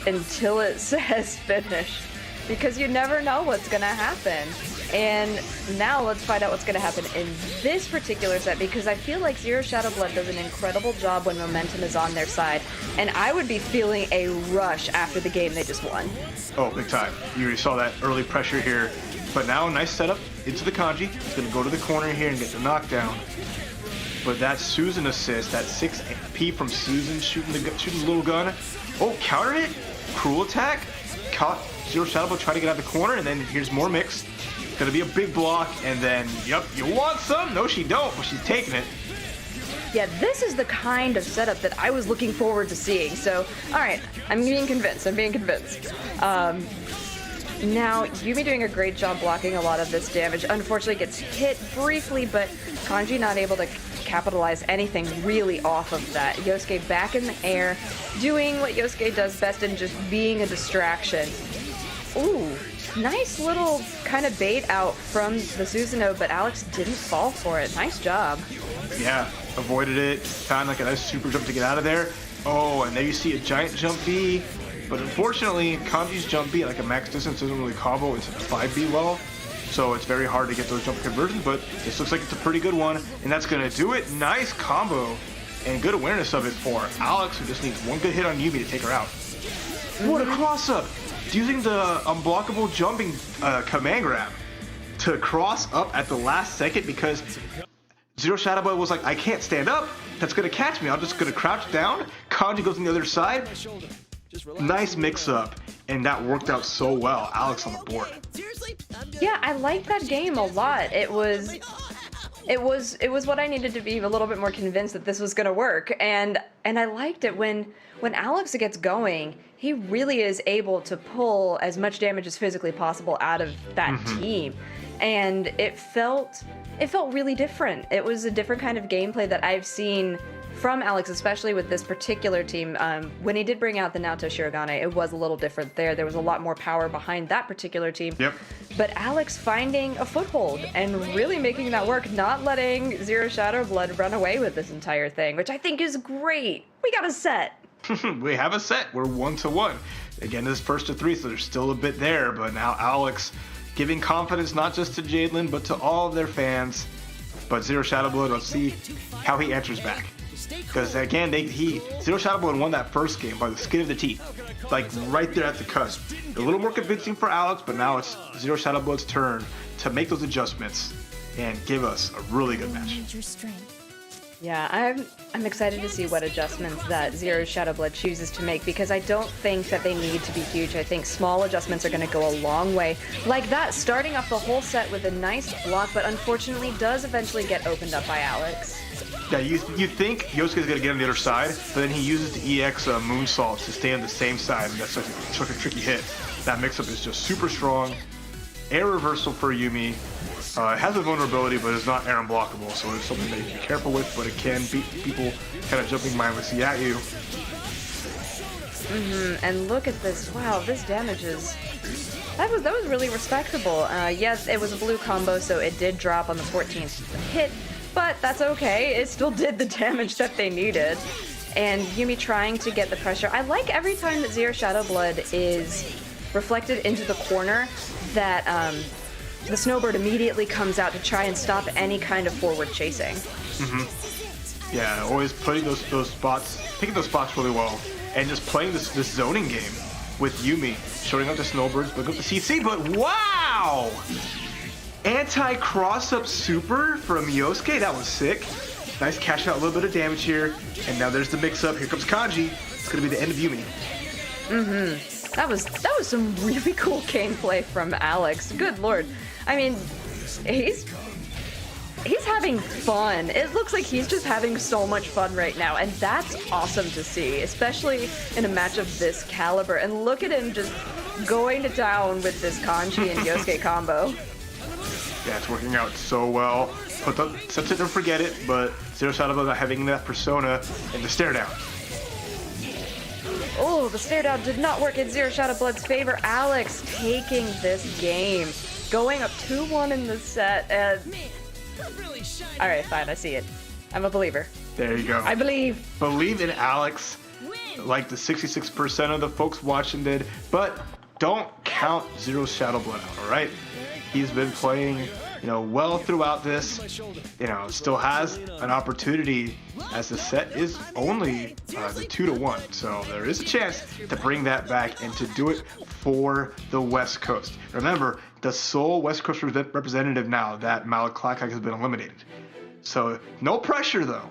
A: it says finish, because you never know what's gonna happen. And now let's find out what's gonna happen in this particular set, because I feel like Zero Shadow Blood does an incredible job when momentum is on their side, and I would be feeling a rush after the game they just won.
B: Oh, big time. You already saw that early pressure here, but now a nice setup into the Kanji. He's gonna go to the corner here and get the knockdown. But that Susan assist, that 6P from Susan shooting the little gun. Oh, counter hit, cruel attack. Caught Zero Shadow Blood trying to get out of the corner, and then here's more mix. Gonna be a big block, and then, yep, you want some? No, she don't, but she's taking it.
A: Yeah, this is the kind of setup that I was looking forward to seeing. So, all right, I'm being convinced. Now, Yumi doing a great job blocking a lot of this damage. Unfortunately, gets hit briefly, but Kanji not able to capitalize anything really off of that. Yosuke back in the air, doing what Yosuke does best and just being a distraction. Ooh, nice little kind of bait out from the Susanoo, but Alex didn't fall for it. Nice job.
B: Yeah, avoided it, found like a nice super jump to get out of there. Oh, and there you see a giant jump B. But unfortunately, Kanji's jump B, like a max distance, doesn't really combo into the 5B well. So it's very hard to get those jump conversions, but this looks like it's a pretty good one. And that's going to do it. Nice combo and good awareness of it for Alex, who just needs one good hit on Yumi to take her out. What a cross-up! Using the unblockable jumping command grab to cross up at the last second, because Zero Shadow Blood was like, I can't stand up. That's going to catch me. I'm just going to crouch down. Kanji goes on the other side. Nice mix-up, and that worked out so well. Alex on the board.
A: Yeah, I like that game a lot. It was what I needed to be a little bit more convinced that this was gonna work, and I liked it when Alex gets going. He really is able to pull as much damage as physically possible out of that team, and it felt really different. It was a different kind of gameplay that I've seen from Alex, especially with this particular team. When he did bring out the Naoto Shirogane, it was a little different there. There was a lot more power behind that particular team.
B: Yep.
A: But Alex finding a foothold and really making that work, not letting Zero Shadow Blood run away with this entire thing, which I think is great. We got a set.
B: We have a set. We're 1-1. Again, this first to 3, so there's still a bit there, but now Alex giving confidence not just to Jadelin, but to all of their fans. But Zero Shadowblood, let's see how he answers back. Because again, Zero Shadowblood won that first game by the skin of the teeth. Like right there at the cusp. A little more convincing for Alex, but now it's Zero Shadowblood's turn to make those adjustments and give us a really good match.
A: Yeah, I'm excited to see what adjustments that Zero Shadowblood chooses to make, because I don't think that they need to be huge. I think small adjustments are going to go a long way. Like that, starting off the whole set with a nice block, but unfortunately does eventually get opened up by Alex.
B: Yeah, you think Yosuke's going to get on the other side, but then he uses the EX moonsault to stay on the same side, and that's such a tricky hit. That mix-up is just super strong. Air reversal for Yumi. It has a vulnerability, but it's not air unblockable, so it's something that you can be careful with, but it can beat people kind of jumping mindlessly at you.
A: And look at this. Wow, this damage is... That was really respectable. Yes, it was a blue combo, so it did drop on the 14th hit, but that's okay. It still did the damage that they needed. And Yumi trying to get the pressure. I like every time that Zero Shadowblood is reflected into the corner that the Snowbird immediately comes out to try and stop any kind of forward chasing.
B: Yeah, always putting those spots, picking those spots really well, and just playing this zoning game with Yumi, showing up the Snowbirds, looking up the CC, but wow! Anti-cross-up super from Yosuke, that was sick. Nice cash out, a little bit of damage here, and now there's the mix-up. Here comes Kanji. It's gonna be the end of Yumi.
A: That was some really cool gameplay from Alex. Good lord. I mean, he's having fun. It looks like he's just having so much fun right now, and that's awesome to see, especially in a match of this caliber. And look at him just going to town with this Kanji and Yosuke combo.
B: Yeah, it's working out so well. Set it and forget it, but Zero Shadowblood not having that persona and the stare down.
A: Oh, the stare down did not work in Zero Shadowblood's favor. Alex taking this game, going up 2-1 in the set, and... Alright, fine, I see it. I'm a believer.
B: There you go.
A: I believe.
B: Believe in Alex, like the 66% of the folks watching did, but don't count Zero Shadowblood out, alright? He's been playing, well throughout this, still has an opportunity as the set is only the 2-1. So there is a chance to bring that back and to do it for the West Coast. Remember, the sole West Coast representative now that Malachi has been eliminated. So no pressure though.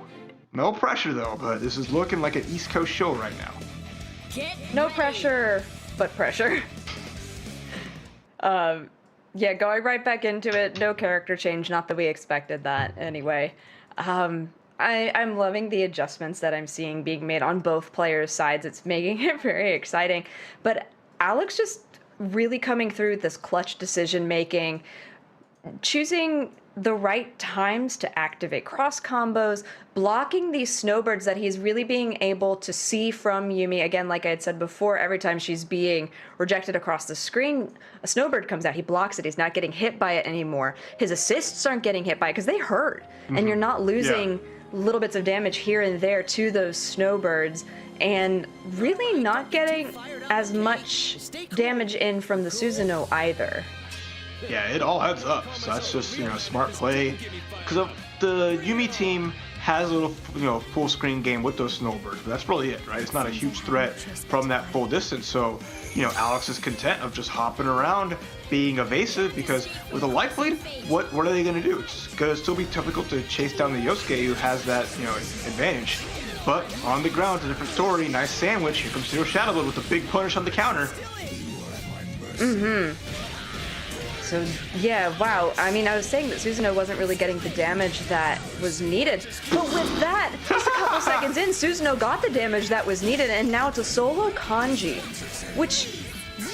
B: No pressure though, but this is looking like an East Coast show right now.
A: No pressure, but pressure. Yeah, going right back into it, no character change, not that we expected that anyway. I'm loving the adjustments that I'm seeing being made on both players' sides. It's making it very exciting. But Alex just really coming through with this clutch decision making, choosing the right times to activate cross combos, blocking these snowbirds that he's really being able to see from Yumi. Again, like I had said before, every time she's being rejected across the screen, a snowbird comes out, he blocks it, he's not getting hit by it anymore. His assists aren't getting hit by it because they hurt, and you're not losing little bits of damage here and there to those snowbirds, and really not getting as much damage in from the Susanoo either.
B: Yeah, it all adds up. So that's just, smart play. Because the Yumi team has a little, full screen game with those snowbirds, but that's really it, right? It's not a huge threat from that full distance. So, Alex is content of just hopping around, being evasive, because with a life lead, what are they going to do? It's going to still be difficult to chase down the Yosuke, who has that, advantage. But on the ground, it's a different story. Nice sandwich. Here comes Zero Shadowblood with a big punish on the counter.
A: So, yeah, wow. I mean, I was saying that Susanoo wasn't really getting the damage that was needed. But with that, just a couple seconds in, Susanoo got the damage that was needed, and now it's a solo Kanji. Which,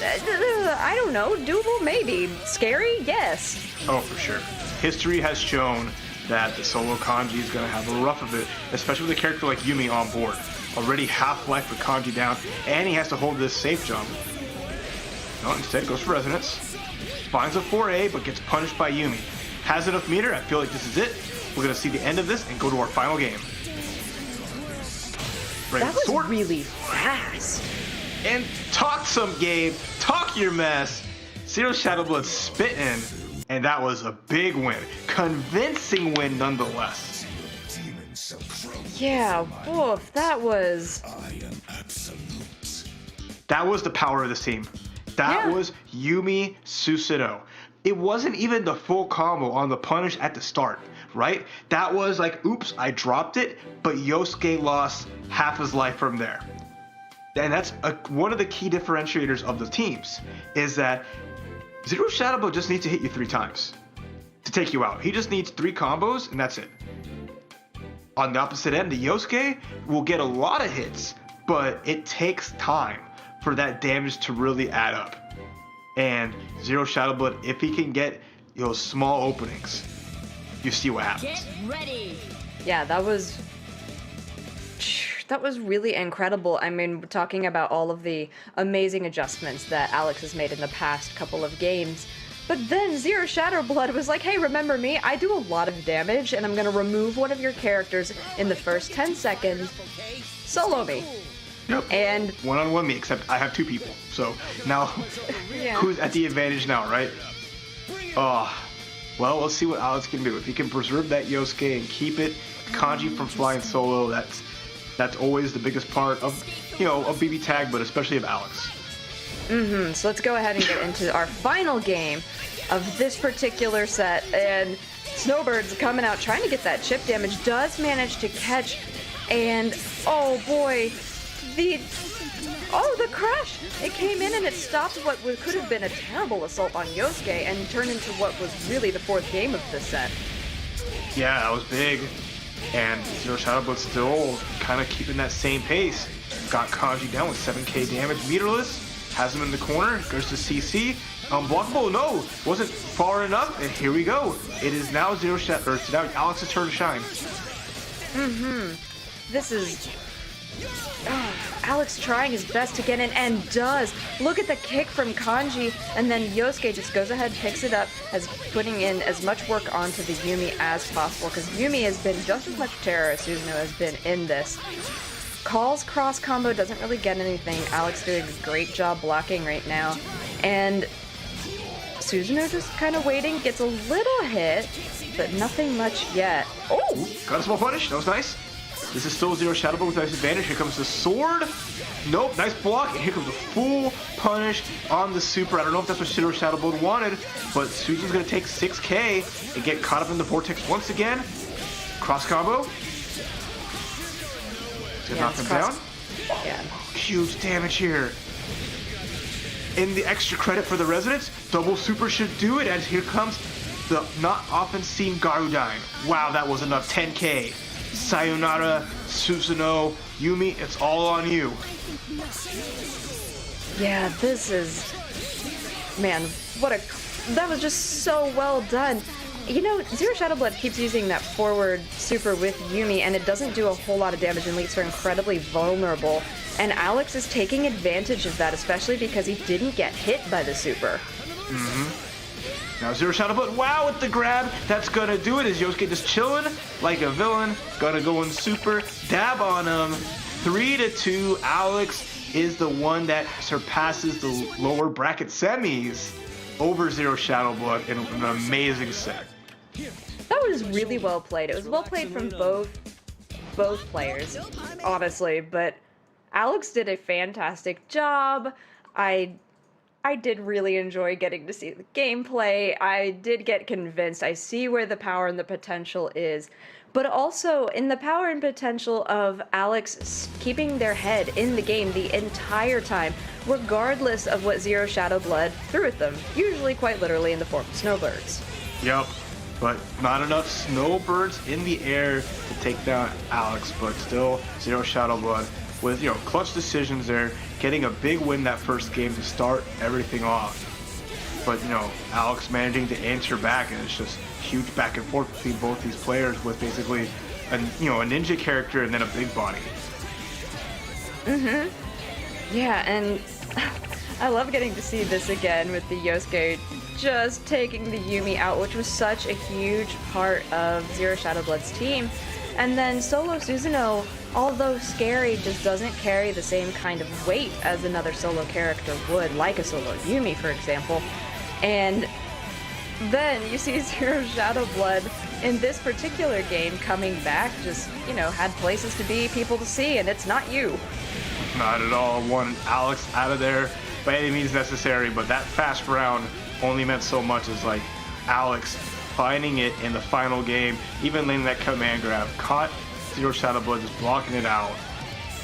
A: I don't know, doable maybe. Scary? Yes.
B: Oh, for sure. History has shown that the solo Kanji is going to have a rough of it, especially with a character like Yumi on board. Already half-life with Kanji down, and he has to hold this safe jump. No, instead goes for resonance. Finds a 4A, but gets punished by Yumi. Has enough meter. I feel like this is it. We're going to see the end of this and go to our final game.
A: That was really fast.
B: And talk some game. Talk your mess. Zero Shadowblood spitting, and that was a big win. Convincing win nonetheless.
A: Yeah, woof, that was...
B: That was the power of this team. That was Yumi Susanoo. It wasn't even the full combo on the punish at the start, right? That was like, oops, I dropped it, but Yosuke lost half his life from there. And that's one of the key differentiators of the teams, is that Zero Shadowblood just needs to hit you 3 times to take you out. He just needs 3 combos, and that's it. On the opposite end, the Yosuke will get a lot of hits, but it takes time for that damage to really add up. And Zero Shadowblood, if he can get small openings, you see what happens.
D: Get ready.
A: Yeah, that was really incredible. I mean, we're talking about all of the amazing adjustments that Alex has made in the past couple of games. But then Zero Shadowblood was like, hey, remember me? I do a lot of damage, and I'm going to remove one of your characters in the first 10 seconds. Solo me.
B: Yep.
A: And
B: one-on-one me, except I have 2 people. So now, who's at the advantage now, right? Well, we'll see what Alex can do. If he can preserve that Yosuke and keep it Kanji from flying solo, that's always the biggest part of, of BBTAG, but especially of Alex.
A: So let's go ahead and get into our final game of this particular set. And Snowbird's coming out trying to get that chip damage, does manage to catch, and oh boy, the crash! It came in and it stopped what could have been a terrible assault on Yosuke and turned into what was really the 4th game of this set.
B: Yeah, that was big. And Zero Shadowblood still kind of keeping that same pace. Got Kanji down with 7k damage, meterless. Has him in the corner, goes to CC. Unblockable, no, wasn't far enough, and here we go. It is now it's now Alex's turn to shine.
A: This is... Alex trying his best to get in, and does. Look at the kick from Kanji, and then Yosuke just goes ahead, picks it up, as putting in as much work onto the Yumi as possible, because Yumi has been just as much terror as Susanoo has been in this. Calls cross combo, doesn't really get anything. Alex doing a great job blocking right now. And Susanoo just kind of waiting, gets a little hit, but nothing much yet.
B: Oh, got a small punish, that was nice. This is still Zero Shadowblood with nice advantage. Here comes the sword. Nope, nice block. And here comes the full punish on the super. I don't know if that's what Zero Shadowblood wanted, but Susanoo's going to take 6k and get caught up in the vortex once again. Cross combo. Knock him down.
A: Yeah.
B: Huge damage here. In the extra credit for the residents, double super should do it, as here comes the not often seen Garudine. Wow, that was enough. 10k. Sayonara, Susanoo, Yumi, it's all on you.
A: Yeah, this is... Man, that was just so well done. Zero Shadowblood keeps using that forward super with Yumi, and it doesn't do a whole lot of damage and leaves her incredibly vulnerable. And Alex is taking advantage of that, especially because he didn't get hit by the super.
B: Now Zero Shadowblood, wow, with the grab, that's gonna do it. Is Yosuke just chilling like a villain? Gonna go in super, dab on him. 3-2, Alex is the one that surpasses the lower bracket semis over Zero Shadowblood in an amazing set.
A: That was really well played. It was well played from both players, honestly, but Alex did a fantastic job. I did really enjoy getting to see the gameplay. I did get convinced. I see where the power and the potential is, but also in the power and potential of Alex keeping their head in the game the entire time, regardless of what Zero Shadowblood threw at them, usually quite literally in the form of snowbirds.
B: Yep, but not enough snowbirds in the air to take down Alex, but still Zero Shadowblood with, clutch decisions there, getting a big win that first game to start everything off. But, Alex managing to answer back, and it's just huge back and forth between both these players with basically a ninja character and then a big body.
A: Yeah, and I love getting to see this again with the Yosuke just taking the Yumi out, which was such a huge part of Zero Shadowblood's team. And then solo Susanoo, although scary, just doesn't carry the same kind of weight as another solo character would, like a solo Yumi, for example. And then you see Zero Shadow Blood in this particular game coming back, just, you know, had places to be, people to see, and it's not you.
B: Not at all. Wanted Alex out of there by any means necessary, but that fast round only meant so much as like Alex finding it in the final game, even landing that command grab, caught Zero Shadow Blood just blocking it out,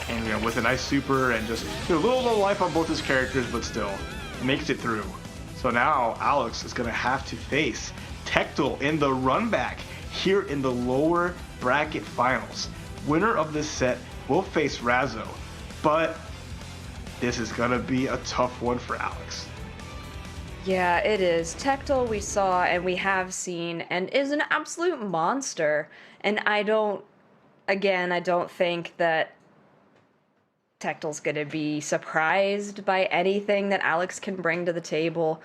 B: and you know, with a nice super and just a little low life on both his characters, but still makes it through. So now Alex is gonna have to face Tectal in the run back here in the lower bracket finals. Winner of this set will face Razzo, but this is gonna be a tough one for Alex.
A: Yeah, it is. Tectal we saw and we have seen and is an absolute monster. And I don't think that Tectal's gonna be surprised by anything that Alex can bring to the table.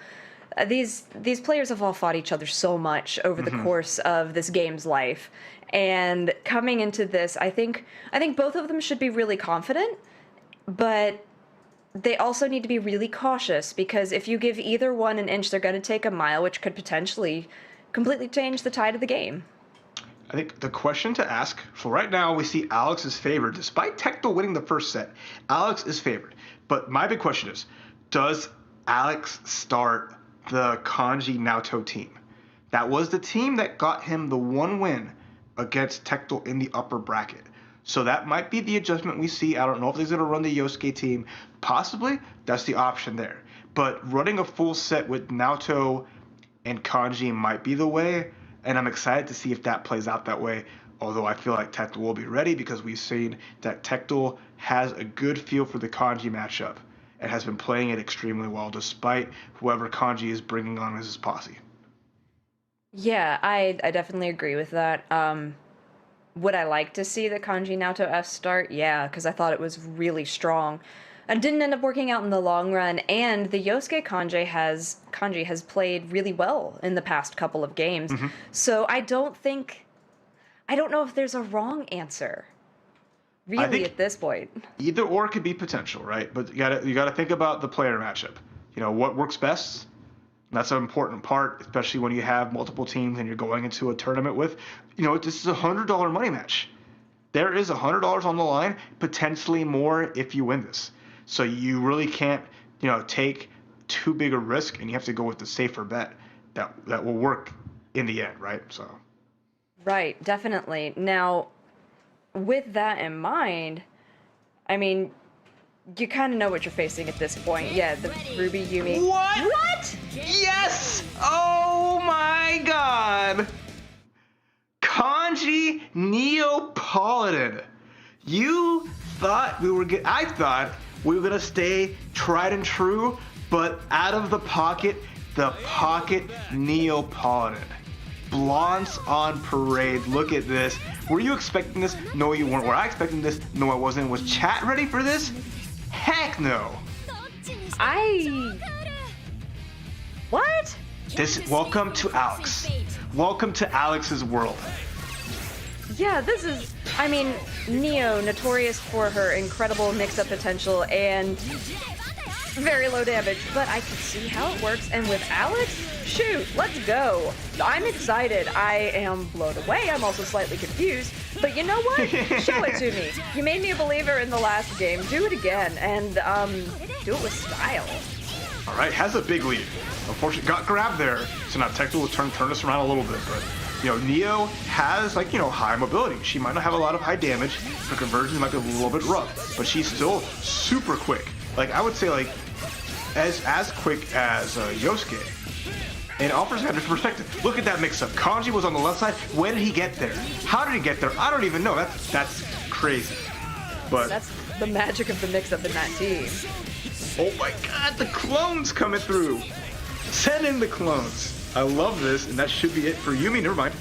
A: These players have all fought each other so much over the course of this game's life. And coming into this, I think both of them should be really confident, but they also need to be really cautious, because if you give either one an inch, they're going to take a mile, which could potentially completely change the tide of the game.
B: I think the question to ask for right now, we see Alex is favored. Despite Tectal winning the first set, Alex is favored. But my big question is, does Alex start the Kanji Naoto team? That was the team that got him the one win against Tectal in the upper bracket. So that might be the adjustment we see. I don't know if he's going to run the Yosuke team. Possibly, that's the option there. But running a full set with Naoto and Kanji might be the way, and I'm excited to see if that plays out that way. Although I feel like Tectal will be ready, because we've seen that Tectal has a good feel for the Kanji matchup and has been playing it extremely well, despite whoever Kanji is bringing on as his posse.
A: Yeah, I definitely agree with that. Would I like to see the Kanji Naoto F start? Yeah, because I thought it was really strong. And didn't end up working out in the long run, and the Yosuke Kanji has played really well in the past couple of games. So I don't know if there's a wrong answer, really, at this point.
B: Either or could be potential, right? But you gotta think about the player matchup. You know, what works best? That's an important part, especially when you have multiple teams and you're going into a tournament with, you know, this is a $100 money match. There is $100 on the line, potentially more if you win this. So you really can't, you know, take too big a risk, and you have to go with the safer bet that will work in the end, right? So.
A: Right, definitely. Now, with that in mind, I mean, you kind of know what you're facing at this point. Yeah, the Ruby Yumi.
B: What? Yes! Oh my god! Kanji Neapolitan. You thought I thought we were gonna stay tried and true, but out of the pocket Neapolitan. Blondes on parade. Look at this. Were you expecting this? No, you weren't. Were I expecting this? No, I wasn't. Was chat ready for this? Heck no.
A: What?
B: Welcome to Alex. Welcome to Alex's world.
A: Yeah, this is, I mean, Neo, notorious for her incredible mix-up potential and very low damage, but I can see how it works, and with Alex, shoot, let's go. I'm excited. I am blown away. I'm also slightly confused, but you know what? Show it to me. You made me a believer in the last game. Do it again, and do it with style.
B: All right, has a big lead. Unfortunately, got grabbed there, so now Tectal will turn this around a little bit, but you know, Neo has, like, you know, high mobility. She might not have a lot of high damage. Her conversions might be a little bit rough, but she's still super quick. Like, I would say, like, as quick as Yosuke. And offers a perspective. Look at that mix-up. Kanji was on the left side. When did he get there? How did he get there? I don't even know. That's crazy. But
A: that's the magic of the mix-up in that team.
B: Oh my god, the clones coming through. Send in the clones. I love this, and that should be it for Yumi. Never mind.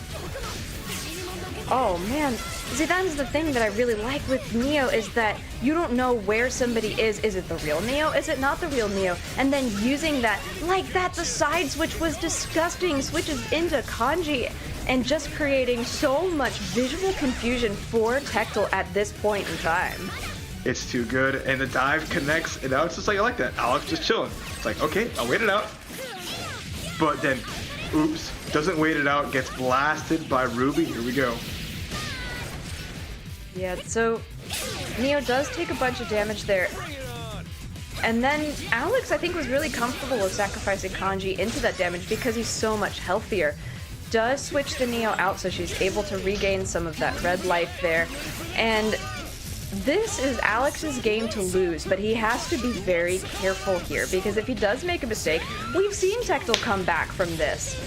A: Oh man, see, that's the thing that I really like with Neo, is that you don't know where somebody is. Is it the real Neo? Is it not the real Neo? And then using that, like that, the side switch was disgusting, switches into Kanji, and just creating so much visual confusion for Tectal at this point in time.
B: It's too good, and the dive connects, and now it's just like, I like that. Alex just chilling. It's like, okay, I'll wait it out. but then, oops, doesn't wait it out, gets blasted by Ruby. Here we go.
A: Yeah, so Neo does take a bunch of damage there. And then Alex, I think, was really comfortable with sacrificing Kanji into that damage because he's so much healthier. Does switch the Neo out so she's able to regain some of that red life there. And this is Alex's game to lose, but he has to be very careful here because if he does make a mistake, we've seen Tectel come back from this.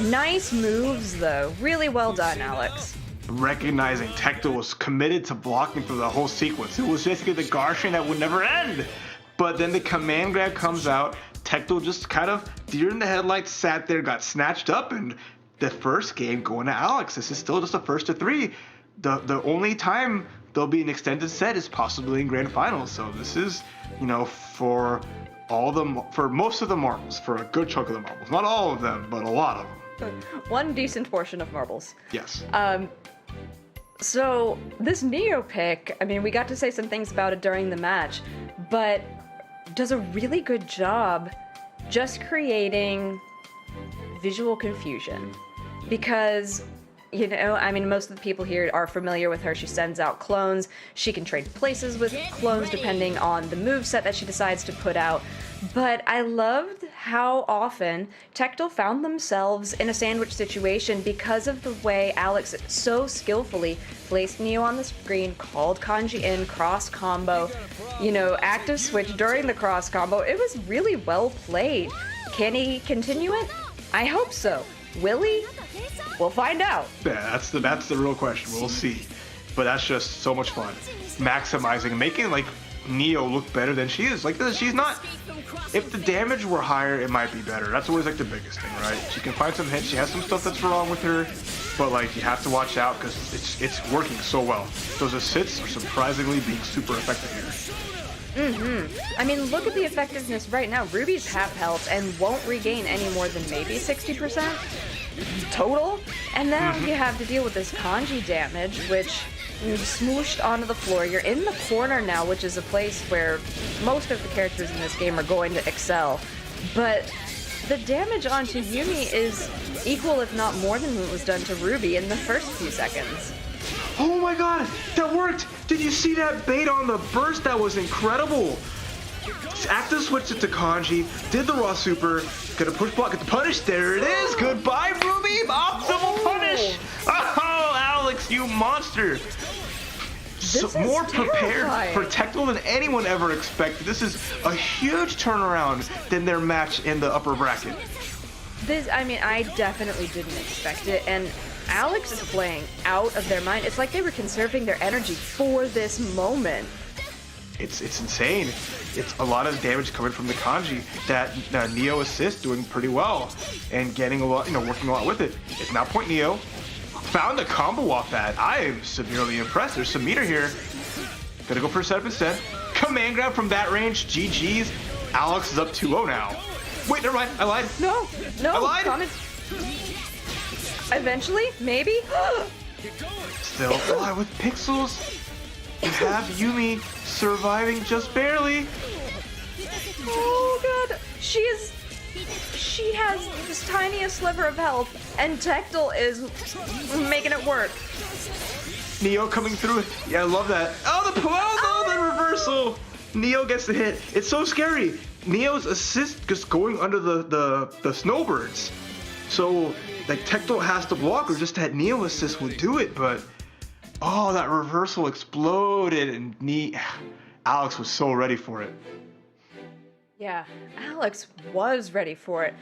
A: Nice moves, though. Really well done, Alex.
B: Recognizing Tectel was committed to blocking through the whole sequence. It was basically the Garshin that would never end. But then the command grab comes out. Tectel just kind of deer in the headlights, sat there, got snatched up, and the first game going to Alex. This is still just a first to 3. The only time there'll be an extended set is possibly in grand finals. So this is, you know, for most of the marbles, for a good chunk of the marbles. Not all of them, but a lot of them.
A: One decent portion of marbles.
B: Yes.
A: So this Neo pick, I mean, we got to say some things about it during the match, but does a really good job just creating visual confusion. Because, you know, I mean, most of the people here are familiar with her. She sends out clones. She can trade places with clones depending on the moveset that she decides to put out. But I loved how often Tectel found themselves in a sandwich situation because of the way Alex so skillfully placed Neo on the screen, called Kanji in, cross combo, you know, active switch during the cross combo. It was really well played. Can he continue it? I hope so. Will he? We'll find out.
B: Yeah, that's the real question. We'll see. But that's just so much fun. Maximizing, making like Neo look better than she is. Like this, she's not. If the damage were higher, it might be better. That's always like the biggest thing, right? She can find some hits. She has some stuff that's wrong with her, but like you have to watch out because it's working so well. Those assists are surprisingly being super effective here.
A: I mean, look at the effectiveness right now. Ruby's half health and won't regain any more than maybe 60% total. And now you have to deal with this Kanji damage, which you smooshed onto the floor. You're in the corner now, which is a place where most of the characters in this game are going to excel. But the damage onto Yumi is equal, if not more, than what was done to Ruby in the first few seconds.
B: Oh my god, that worked! Did you see that bait on the burst? That was incredible! Active switched it to Kanji, did the raw super, gonna push block, get the punish, there it is! Goodbye, Ruby! Optimal punish! Oh, Alex, you monster! So more prepared for Tectel than anyone ever expected. This is a huge turnaround than their match in the upper bracket.
A: This, I mean, I definitely didn't expect it, and Alex is playing out of their mind. It's like they were conserving their energy for this moment.
B: It's insane. It's a lot of damage coming from the Kanji that Neo assist doing pretty well and getting a lot, working a lot with it. It's now point Neo. Found a combo off that. I am severely impressed. There's some meter here. Gonna go for a setup instead. Command grab from that range. GG's. Alex is up 2-0 now. Wait, never mind. I lied.
A: No,
B: I lied.
A: Eventually, maybe.
B: Still fly with pixels. You have Yumi surviving just barely.
A: Oh god, she has this tiniest sliver of health, and Tectel is making it work.
B: Neo coming through. Yeah, I love that. Oh, the reversal. Neo gets the hit. It's so scary. Neo's assist just going under the snowbirds. So like Tectel has to block, or just that Neo assist would do it. But oh, that reversal exploded, and Alex was so ready for it.
A: Yeah, Alex was ready for it.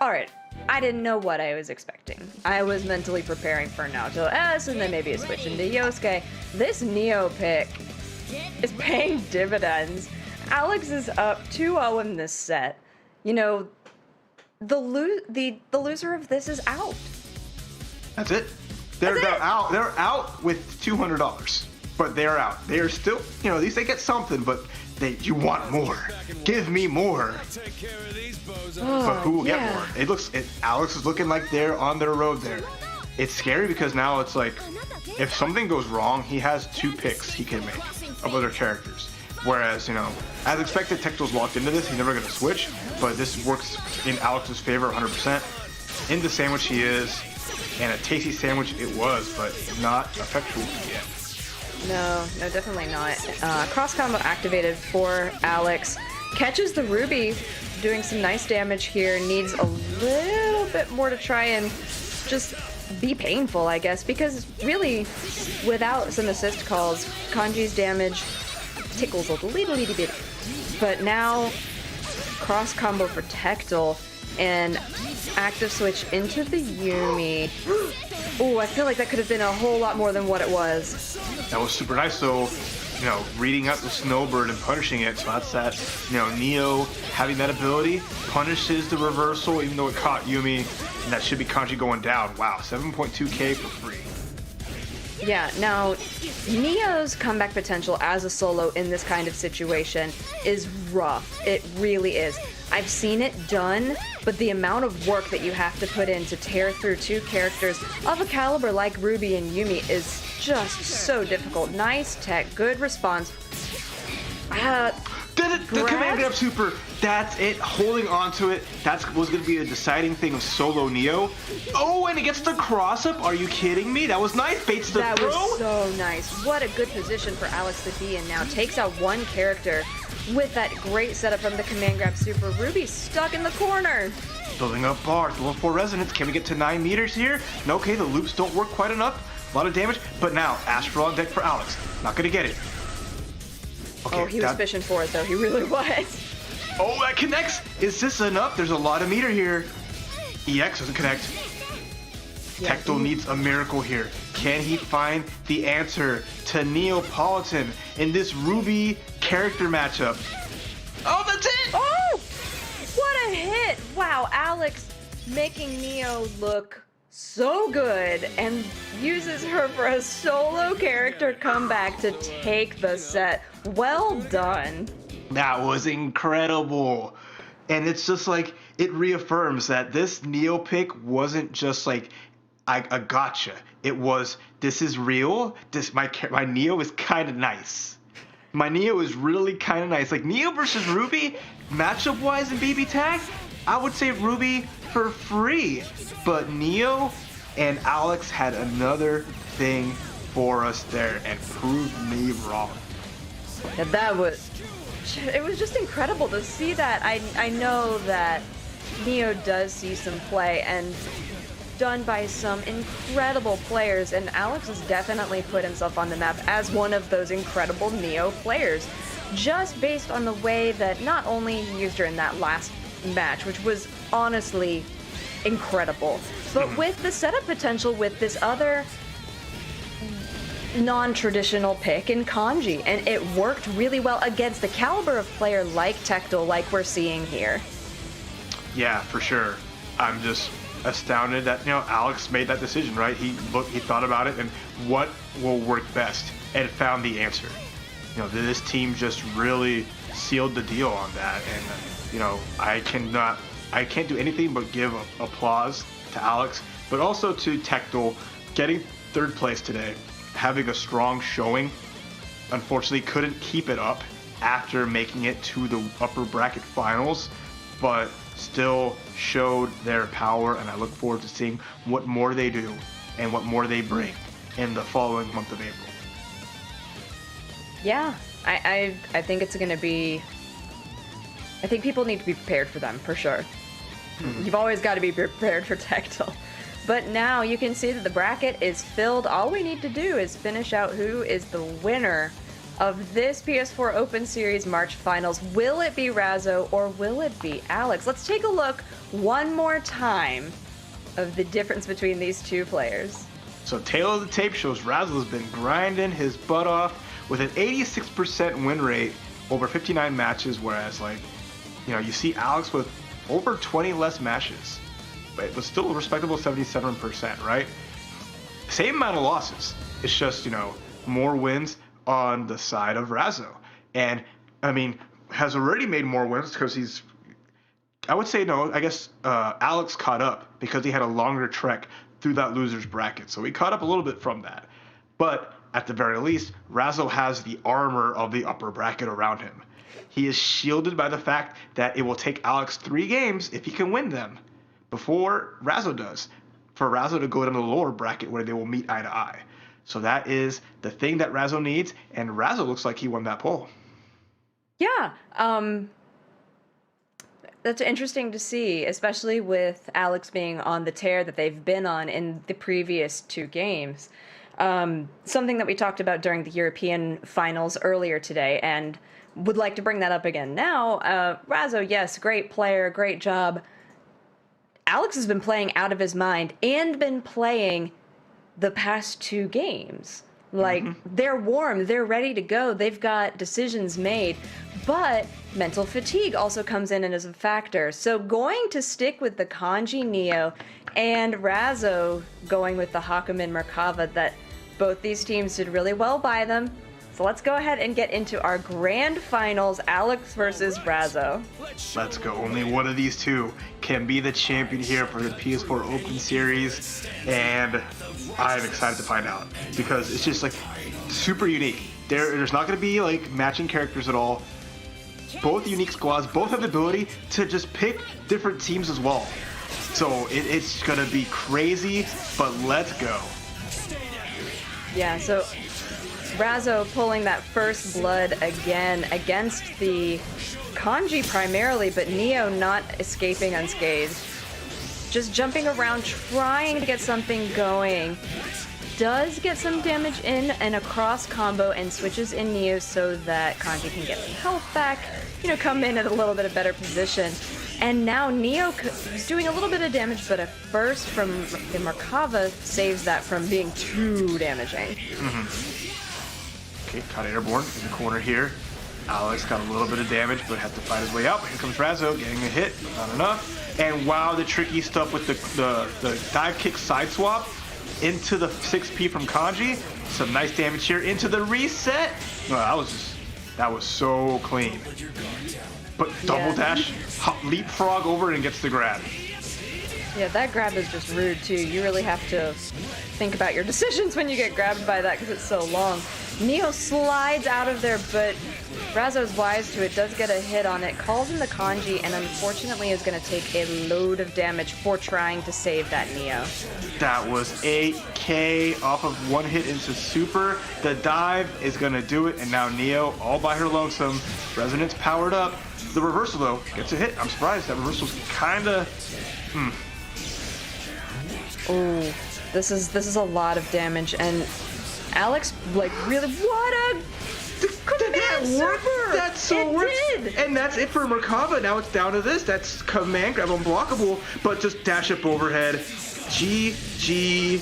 A: Alright, I didn't know what I was expecting. I was mentally preparing for Naruto S and then maybe a switch into Yosuke. This Neo pick is paying dividends. Alex is up 2-0 in this set. You know, the loser of this is out.
B: That's it. They're out. They're out with $200. But they're out. They are still, at least they get something, but you want more. Give me more. But who will get more? Alex is looking like they're on their road there. It's scary because now it's like, if something goes wrong, he has 2 picks he can make of other characters. Whereas, as expected, Tecto's locked into this. He's never going to switch, but this works in Alex's favor 100%. In the sandwich he is, and a tasty sandwich it was, but not effectual yet.
A: No, definitely not. Cross combo activated for Alex. Catches the Ruby, doing some nice damage here. Needs a little bit more to try and just be painful, I guess, because really, without some assist calls, Kanji's damage tickles a little bit. But now, cross combo for Tectal and active switch into the Yumi. Ooh, I feel like that could have been a whole lot more than what it was.
B: That was super nice, though. Reading out the Snowbird and punishing it. So that's that. Neo having that ability punishes the reversal, even though it caught Yumi, and that should be Kanji going down. Wow, 7.2k for free.
A: Yeah, now, Neo's comeback potential as a solo in this kind of situation is rough. It really is. I've seen it done, but the amount of work that you have to put in to tear through two characters of a caliber like Ruby and Yumi is just so difficult. Nice tech, good response.
B: Did it! The command grab super. That's it. Holding on to it. That was going to be a deciding thing of solo Neo. Oh, and it gets the cross up. Are you kidding me? That was nice. Baits the
A: that
B: throw.
A: That was so nice. What a good position for Alex to be in now. Takes out one character with that great setup from the command grab super. Ruby stuck in the corner.
B: Building up bar. Level 4 resonance. Can we get to 9 meters here? No, okay, the loops don't work quite enough. A lot of damage. But now, Astral on deck for Alex. Not going to get it. Okay,
A: oh, he was fishing for it, though. He really was.
B: Oh, that connects. Is this enough? There's a lot of meter here. EX doesn't connect. Yeah, Tectal needs a miracle here. Can he find the answer to Neapolitan in this Ruby character matchup? Oh, that's it!
A: Oh! What a hit! Wow, Alex making Neo look so good and uses her for a solo character comeback to take the set. Well done.
B: That was incredible. And it's just like, it reaffirms that this Neo pick wasn't just like a gotcha. It was, this is real. My Neo is kind of nice. My Neo is really kind of nice. Like Neo versus Ruby, matchup wise in BBTAG, I would say Ruby for free. But Neo and Alex had another thing for us there and proved me wrong.
A: Yeah, it was just incredible to see that. I know that Neo does see some play and done by some incredible players, and Alex has definitely put himself on the map as one of those incredible Neo players, just based on the way that not only he used her in that last match, which was honestly incredible, but with the setup potential with this other non-traditional pick in Kanji, and it worked really well against the caliber of player like Tectal, like we're seeing here.
B: Yeah, for sure. I'm just astounded that Alex made that decision, right? He thought about it and what will work best, and found the answer. This team just really sealed the deal on that, and I can't do anything but give applause to Alex, but also to Tectal getting third place today, having a strong showing. Unfortunately, couldn't keep it up after making it to the upper bracket finals, but still showed their power, and I look forward to seeing what more they do and what more they bring in the following month of April.
A: Yeah, I think it's going to be... I think people need to be prepared for them, for sure. You've always got to be prepared for Tectal. But now you can see that the bracket is filled. All we need to do is finish out who is the winner of this PS4 Open Series March Finals. Will it be Razzo or will it be Alex? Let's take a look one more time of the difference between these two players.
B: So tail of the tape shows Razzo's been grinding his butt off with an 86% win rate over 59 matches, whereas you see Alex with over 20 less matches, but it was still a respectable 77%, right? Same amount of losses. It's just, more wins on the side of Razzo. And, has already made more wins because Alex caught up because he had a longer trek through that loser's bracket. So he caught up a little bit from that. But at the very least, Razo has the armor of the upper bracket around him. He is shielded by the fact that it will take Alex 3 games, if he can win them, before Razo does, for Razo to go down to the lower bracket where they will meet eye to eye. So that is the thing that Razo needs, and Razo looks like he won that poll.
A: Yeah, that's interesting to see, especially with Alex being on the tear that they've been on in the previous 2 games. Something that we talked about during the European finals earlier today, and would like to bring that up again now. Razo, yes, great player, great job. Alex has been playing out of his mind and been playing the past 2 games. Like, they're warm, they're ready to go, they've got decisions made, but mental fatigue also comes in as a factor. So going to stick with the Kanji Neo and Razo going with the Hakumen Merkava, that both these teams did really well by them. So let's go ahead and get into our grand finals, Alex versus Razo.
B: Let's go. Only one of these 2 can be the champion here for the PS4 Open Series, and I'm excited to find out because it's just like super unique. There's not going to be like matching characters at all. Both unique squads, both have the ability to just pick different teams as well. So it's going to be crazy, but let's go.
A: Yeah, so Razo pulling that first blood again against the Kanji primarily, but Neo not escaping unscathed. Just jumping around, trying to get something going. Does get some damage in and a cross combo and switches in Neo so that Kanji can get some health back, come in at a little bit of better position. And now Neo is doing a little bit of damage, but a burst from the Merkava saves that from being too damaging.
B: Okay, caught airborne in the corner here. Alex got a little bit of damage, but had to fight his way out. But here comes Razo, getting a hit, but not enough. And wow, the tricky stuff with the dive kick side swap into the 6P from Kanji. Some nice damage here into the reset. No, that was so clean. But double dash, leapfrog over and gets the grab.
A: Yeah, that grab is just rude too. You really have to think about your decisions when you get grabbed by that because it's so long. Neo slides out of there, but Razo's wise to it, does get a hit on it, calls in the Kanji, and unfortunately is going to take a load of damage for trying to save that Neo.
B: That was 8K off of one hit into super. The dive is going to do it, and now Neo all by her lonesome. Resonance powered up. The reversal, though, gets a hit. I'm surprised. That reversal's kind of...
A: Oh, this is a lot of damage, and Alex, like, really, what a command super!
B: That's so worth it. And that's it for Merkava. Now it's down to this. That's command grab unblockable, but just dash up overhead. GG.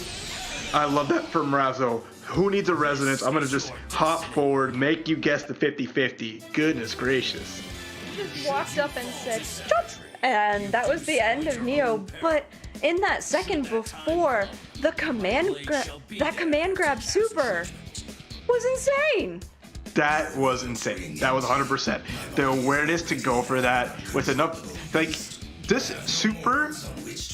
B: I love that from Razo. Who needs a resonance? I'm going to just hop forward, make you guess the 50-50. Goodness gracious.
A: Just walked up and said, "Chop!" And that was the end of Neo, but in that second before, that command grab super was insane.
B: That was insane. That was 100%. The awareness to go for that with enough, like, this super,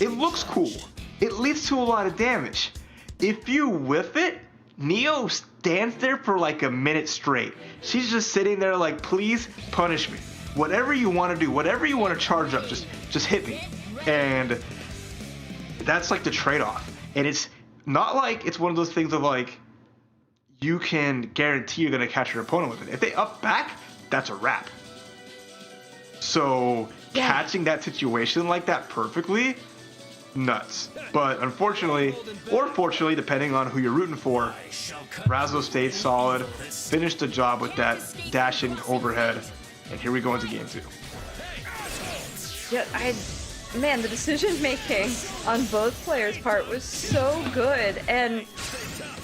B: it looks cool. It leads to a lot of damage. If you whiff it, Neo stands there for like a minute straight. She's just sitting there like, please punish me. Whatever you want to do, whatever you want to charge up, just hit me. And that's like the trade-off. And it's not like it's one of those things of like, you can guarantee you're going to catch your opponent with it. If they up back, that's a wrap. So catching that situation like that perfectly, nuts. But unfortunately, or fortunately, depending on who you're rooting for, Razo stayed solid, finished the job with that dashing overhead, and here we go into game 2.
A: Yeah, man, the decision making on both players' part was so good, and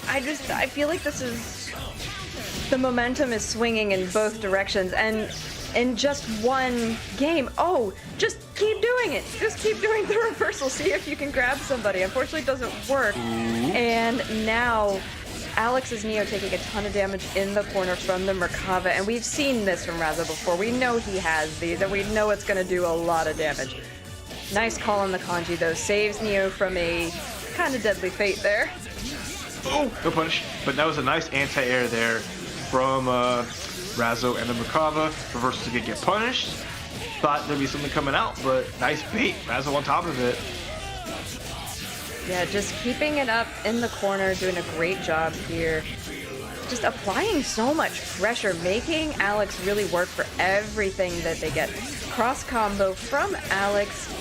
A: I feel like the momentum is swinging in both directions, and in just one game, just keep doing it. Just keep doing the reversal. See if you can grab somebody. Unfortunately, it doesn't work. And now Alex is Neo taking a ton of damage in the corner from the Merkava, and we've seen this from Razo before. We know he has these, and we know it's going to do a lot of damage. Nice call on the Kanji, though. Saves Neo from a kind of deadly fate there.
B: Oh, no punish. But that was a nice anti-air there from Razzo and the Merkava. Reversals to get punished. Thought there'd be something coming out, but nice bait. Razzo on top of it.
A: Yeah, just keeping it up in the corner, doing a great job here. Just applying so much pressure, making Alex really work for everything that they get. Cross combo from Alex,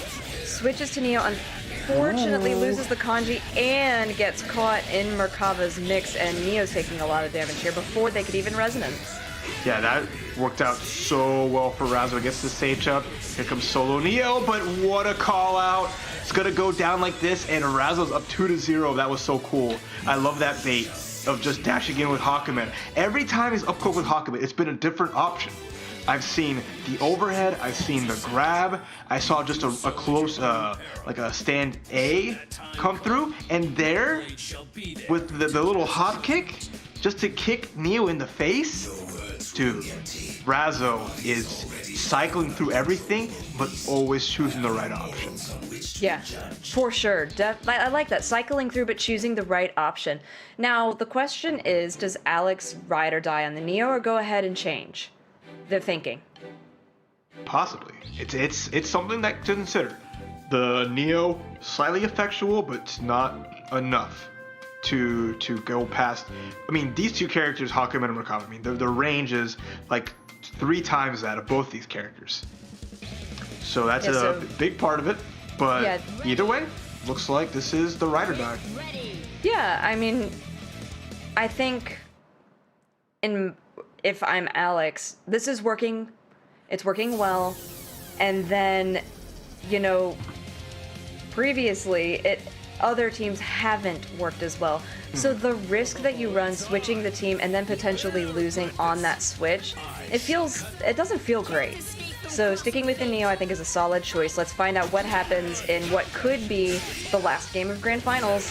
A: switches to Neo, unfortunately loses the kanji and gets caught in Merkava's mix, and Neo's taking a lot of damage here before they could even resonance.
B: Yeah, that worked out so well for Razzo. Gets the stage jump. Here comes solo Neo, but what a call out. It's gonna go down like this, and Razzo's up 2-0. That was so cool. I love that bait of just dashing in with Hakumen. Every time he's up close with Hakumen, it's been a different option. I've seen the overhead, I've seen the grab, I saw just a close, like a stand A come through, and there, with the little hop kick, just to kick Neo in the face, dude, Razzo is cycling through everything, but always choosing the right option.
A: Yeah, for sure. I like that. Cycling through, but choosing the right option. Now, the question is, does Alex ride or die on the Neo or go ahead and change? They're thinking.
B: Possibly. It's something that to consider. The Neo, slightly effectual, but not enough to go past. I mean, these two characters, Hakumen and Merkava, I mean, their range is like 3 times that of both these characters. So that's a big part of it. But either way, looks like this is the ride or die.
A: Yeah, I mean, I think if I'm Alex, this is working. It's working well. And then, you know, previously, other teams haven't worked as well. So the risk that you run switching the team and then potentially losing on that switch, it doesn't feel great. So sticking with the Neo, I think, is a solid choice. Let's find out what happens in what could be the last game of Grand Finals.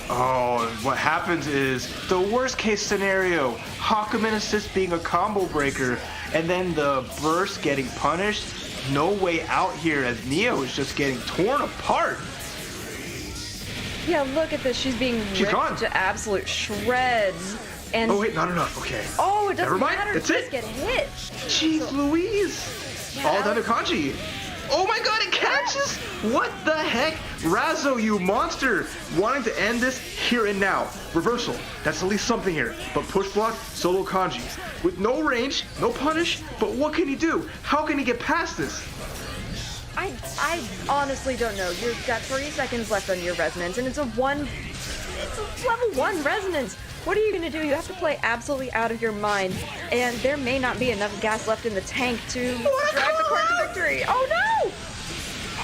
B: Oh, what happens is the worst case scenario. Hakumen assist being a combo breaker, and then the burst getting punished. No way out here as Neo is just getting torn apart.
A: Yeah, look at this. She's being ripped to absolute shreds. And
B: oh wait, not enough. Okay.
A: Oh, it doesn't matter.
B: That's
A: Just
B: it.
A: get hit.
B: Jeez Louise.
A: Yeah,
B: All down to kanji. Oh my god, it catches! What the heck? Razzo, you monster! Wanting to end this here and now. Reversal. That's at least something here. But push block, solo kanji. With no range, no punish, but what can he do? How can he get past this?
A: I honestly don't know. You've got 3 seconds left on your resonance, and it's a level 1 resonance. What are you gonna do? You have to play absolutely out of your mind, and there may not be enough gas left in the tank to drive the cart to victory. Oh no!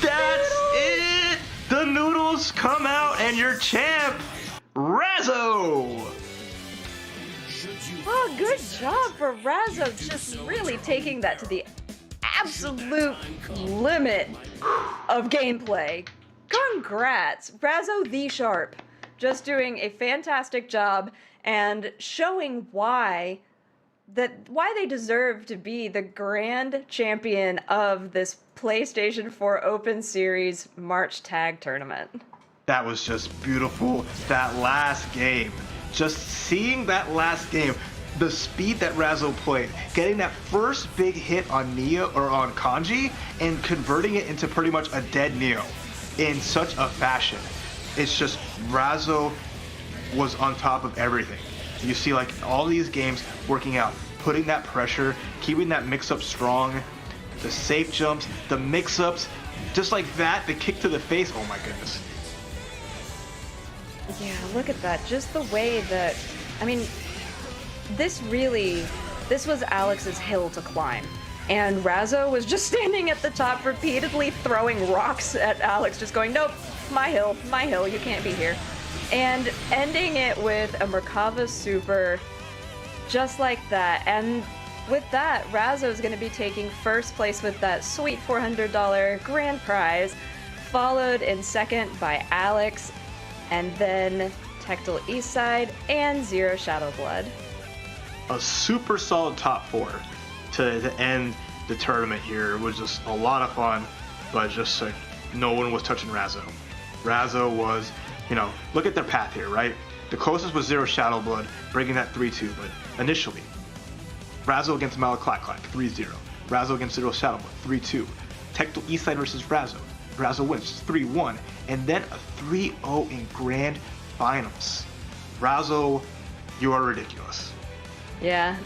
B: That's it! The noodles come out, and your champ, Razzo!
A: Oh, good job for Razzo, just really taking that to the absolute limit of gameplay. Congrats, Razzo the Sharp. Just doing a fantastic job and showing why they deserve to be the grand champion of this PlayStation 4 Open Series March Tag Tournament.
B: That was just beautiful. That last game. Just seeing that last game, the speed that Razzo played, getting that first big hit on Neo or on Kanji and converting it into pretty much a dead Neo in such a fashion. It's just Razzo was on top of everything. You see like all these games working out, putting that pressure, keeping that mix-up strong, the safe jumps, the mix-ups, just like that, the kick to the face, oh my goodness.
A: Yeah, look at that. Just the way that, I mean, this was Alex's hill to climb. And Razzo was just standing at the top, repeatedly throwing rocks at Alex, just going, nope, my hill, you can't be here. And ending it with a Merkava Super, just like that. And with that, Razzo's going to be taking first place with that sweet $400 grand prize, followed in second by Alex, and then Tectal Eastside and Zero Shadow Blood.
B: A super solid top 4 to end the tournament here. It was just a lot of fun, but just like no one was touching Razzo. Razzo was, you know, look at their path here, right? The closest was Zero Shadowblood, breaking that 3-2, but initially, Razo against Malaclack, 3-0. Razo against Zero Shadowblood, 3-2. Tectal Eastside versus Razo. Razo wins 3-1, and then a 3-0 in grand finals. Razo, you are ridiculous.
A: Yeah.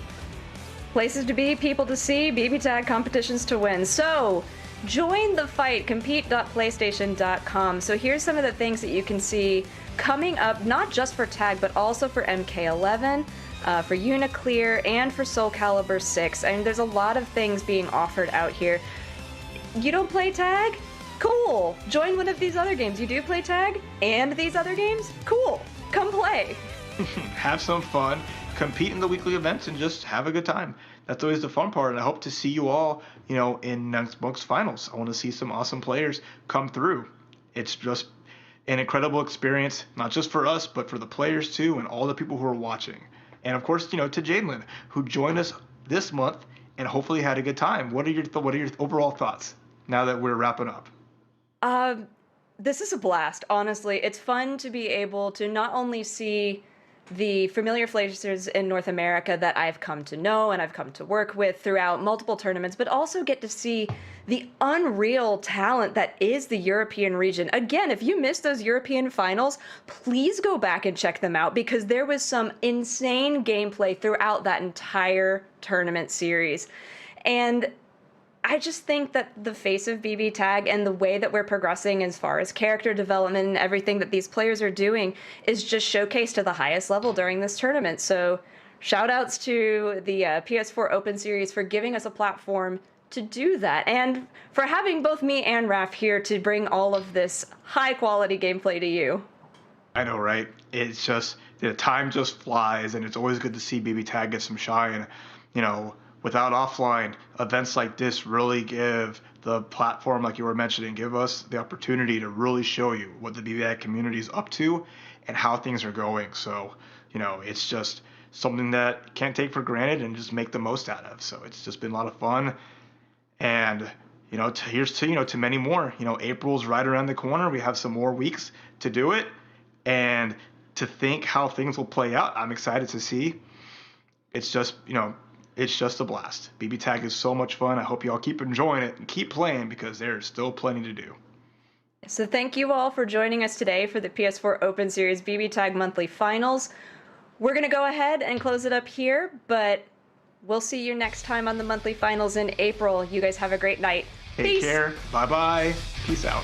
A: Places to be, people to see, BBTAG competitions to win. So, join the fight, compete.playstation.com. So here's some of the things that you can see coming up, not just for TAG, but also for MK11, for Uniclear, and for Soul Calibur 6. I mean, there's a lot of things being offered out here. You don't play TAG? Cool! Join one of these other games. You do play TAG and these other games? Cool! Come play!
B: Have some fun, compete in the weekly events, and just have a good time. That's always the fun part, and I hope to see you all, in next month's finals. I want to see some awesome players come through. It's just an incredible experience, not just for us, but for the players too, and all the people who are watching. And of course, to Jadelyn, who joined us this month and hopefully had a good time. What are your overall thoughts now that we're wrapping up?
A: This is a blast, honestly. It's fun to be able to not only see the familiar faces in North America that I've come to know and I've come to work with throughout multiple tournaments, but also get to see the unreal talent that is the European region. Again, if you missed those European finals, please go back and check them out, because there was some insane gameplay throughout that entire tournament series. And I just think that the face of BBTAG and the way that we're progressing as far as character development and everything that these players are doing is just showcased to the highest level during this tournament. So shout outs to the PS4 Open Series for giving us a platform to do that, and for having both me and Raph here to bring all of this high quality gameplay to you.
B: I know, right? It's just, the time just flies, and it's always good to see BBTAG get some shine. Without offline, events like this really give the platform, like you were mentioning, give us the opportunity to really show you what the BBTAG community is up to and how things are going. So, it's just something that can't take for granted and just make the most out of. So it's just been a lot of fun. And, here's to many more. April's right around the corner. We have some more weeks to do it. And to think how things will play out, I'm excited to see. It's just, it's just a blast. BBTAG is so much fun. I hope you all keep enjoying it and keep playing, because there's still plenty to do.
A: So thank you all for joining us today for the PS4 Open Series BBTAG Monthly Finals. We're going to go ahead and close it up here, but we'll see you next time on the Monthly Finals in April. You guys have a great night.
B: Take care. Bye-bye. Peace out.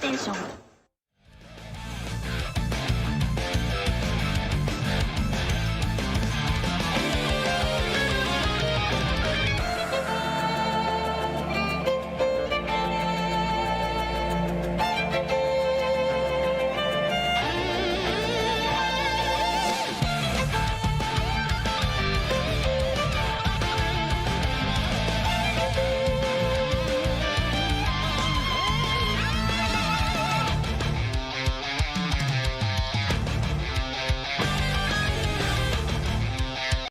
C: テンション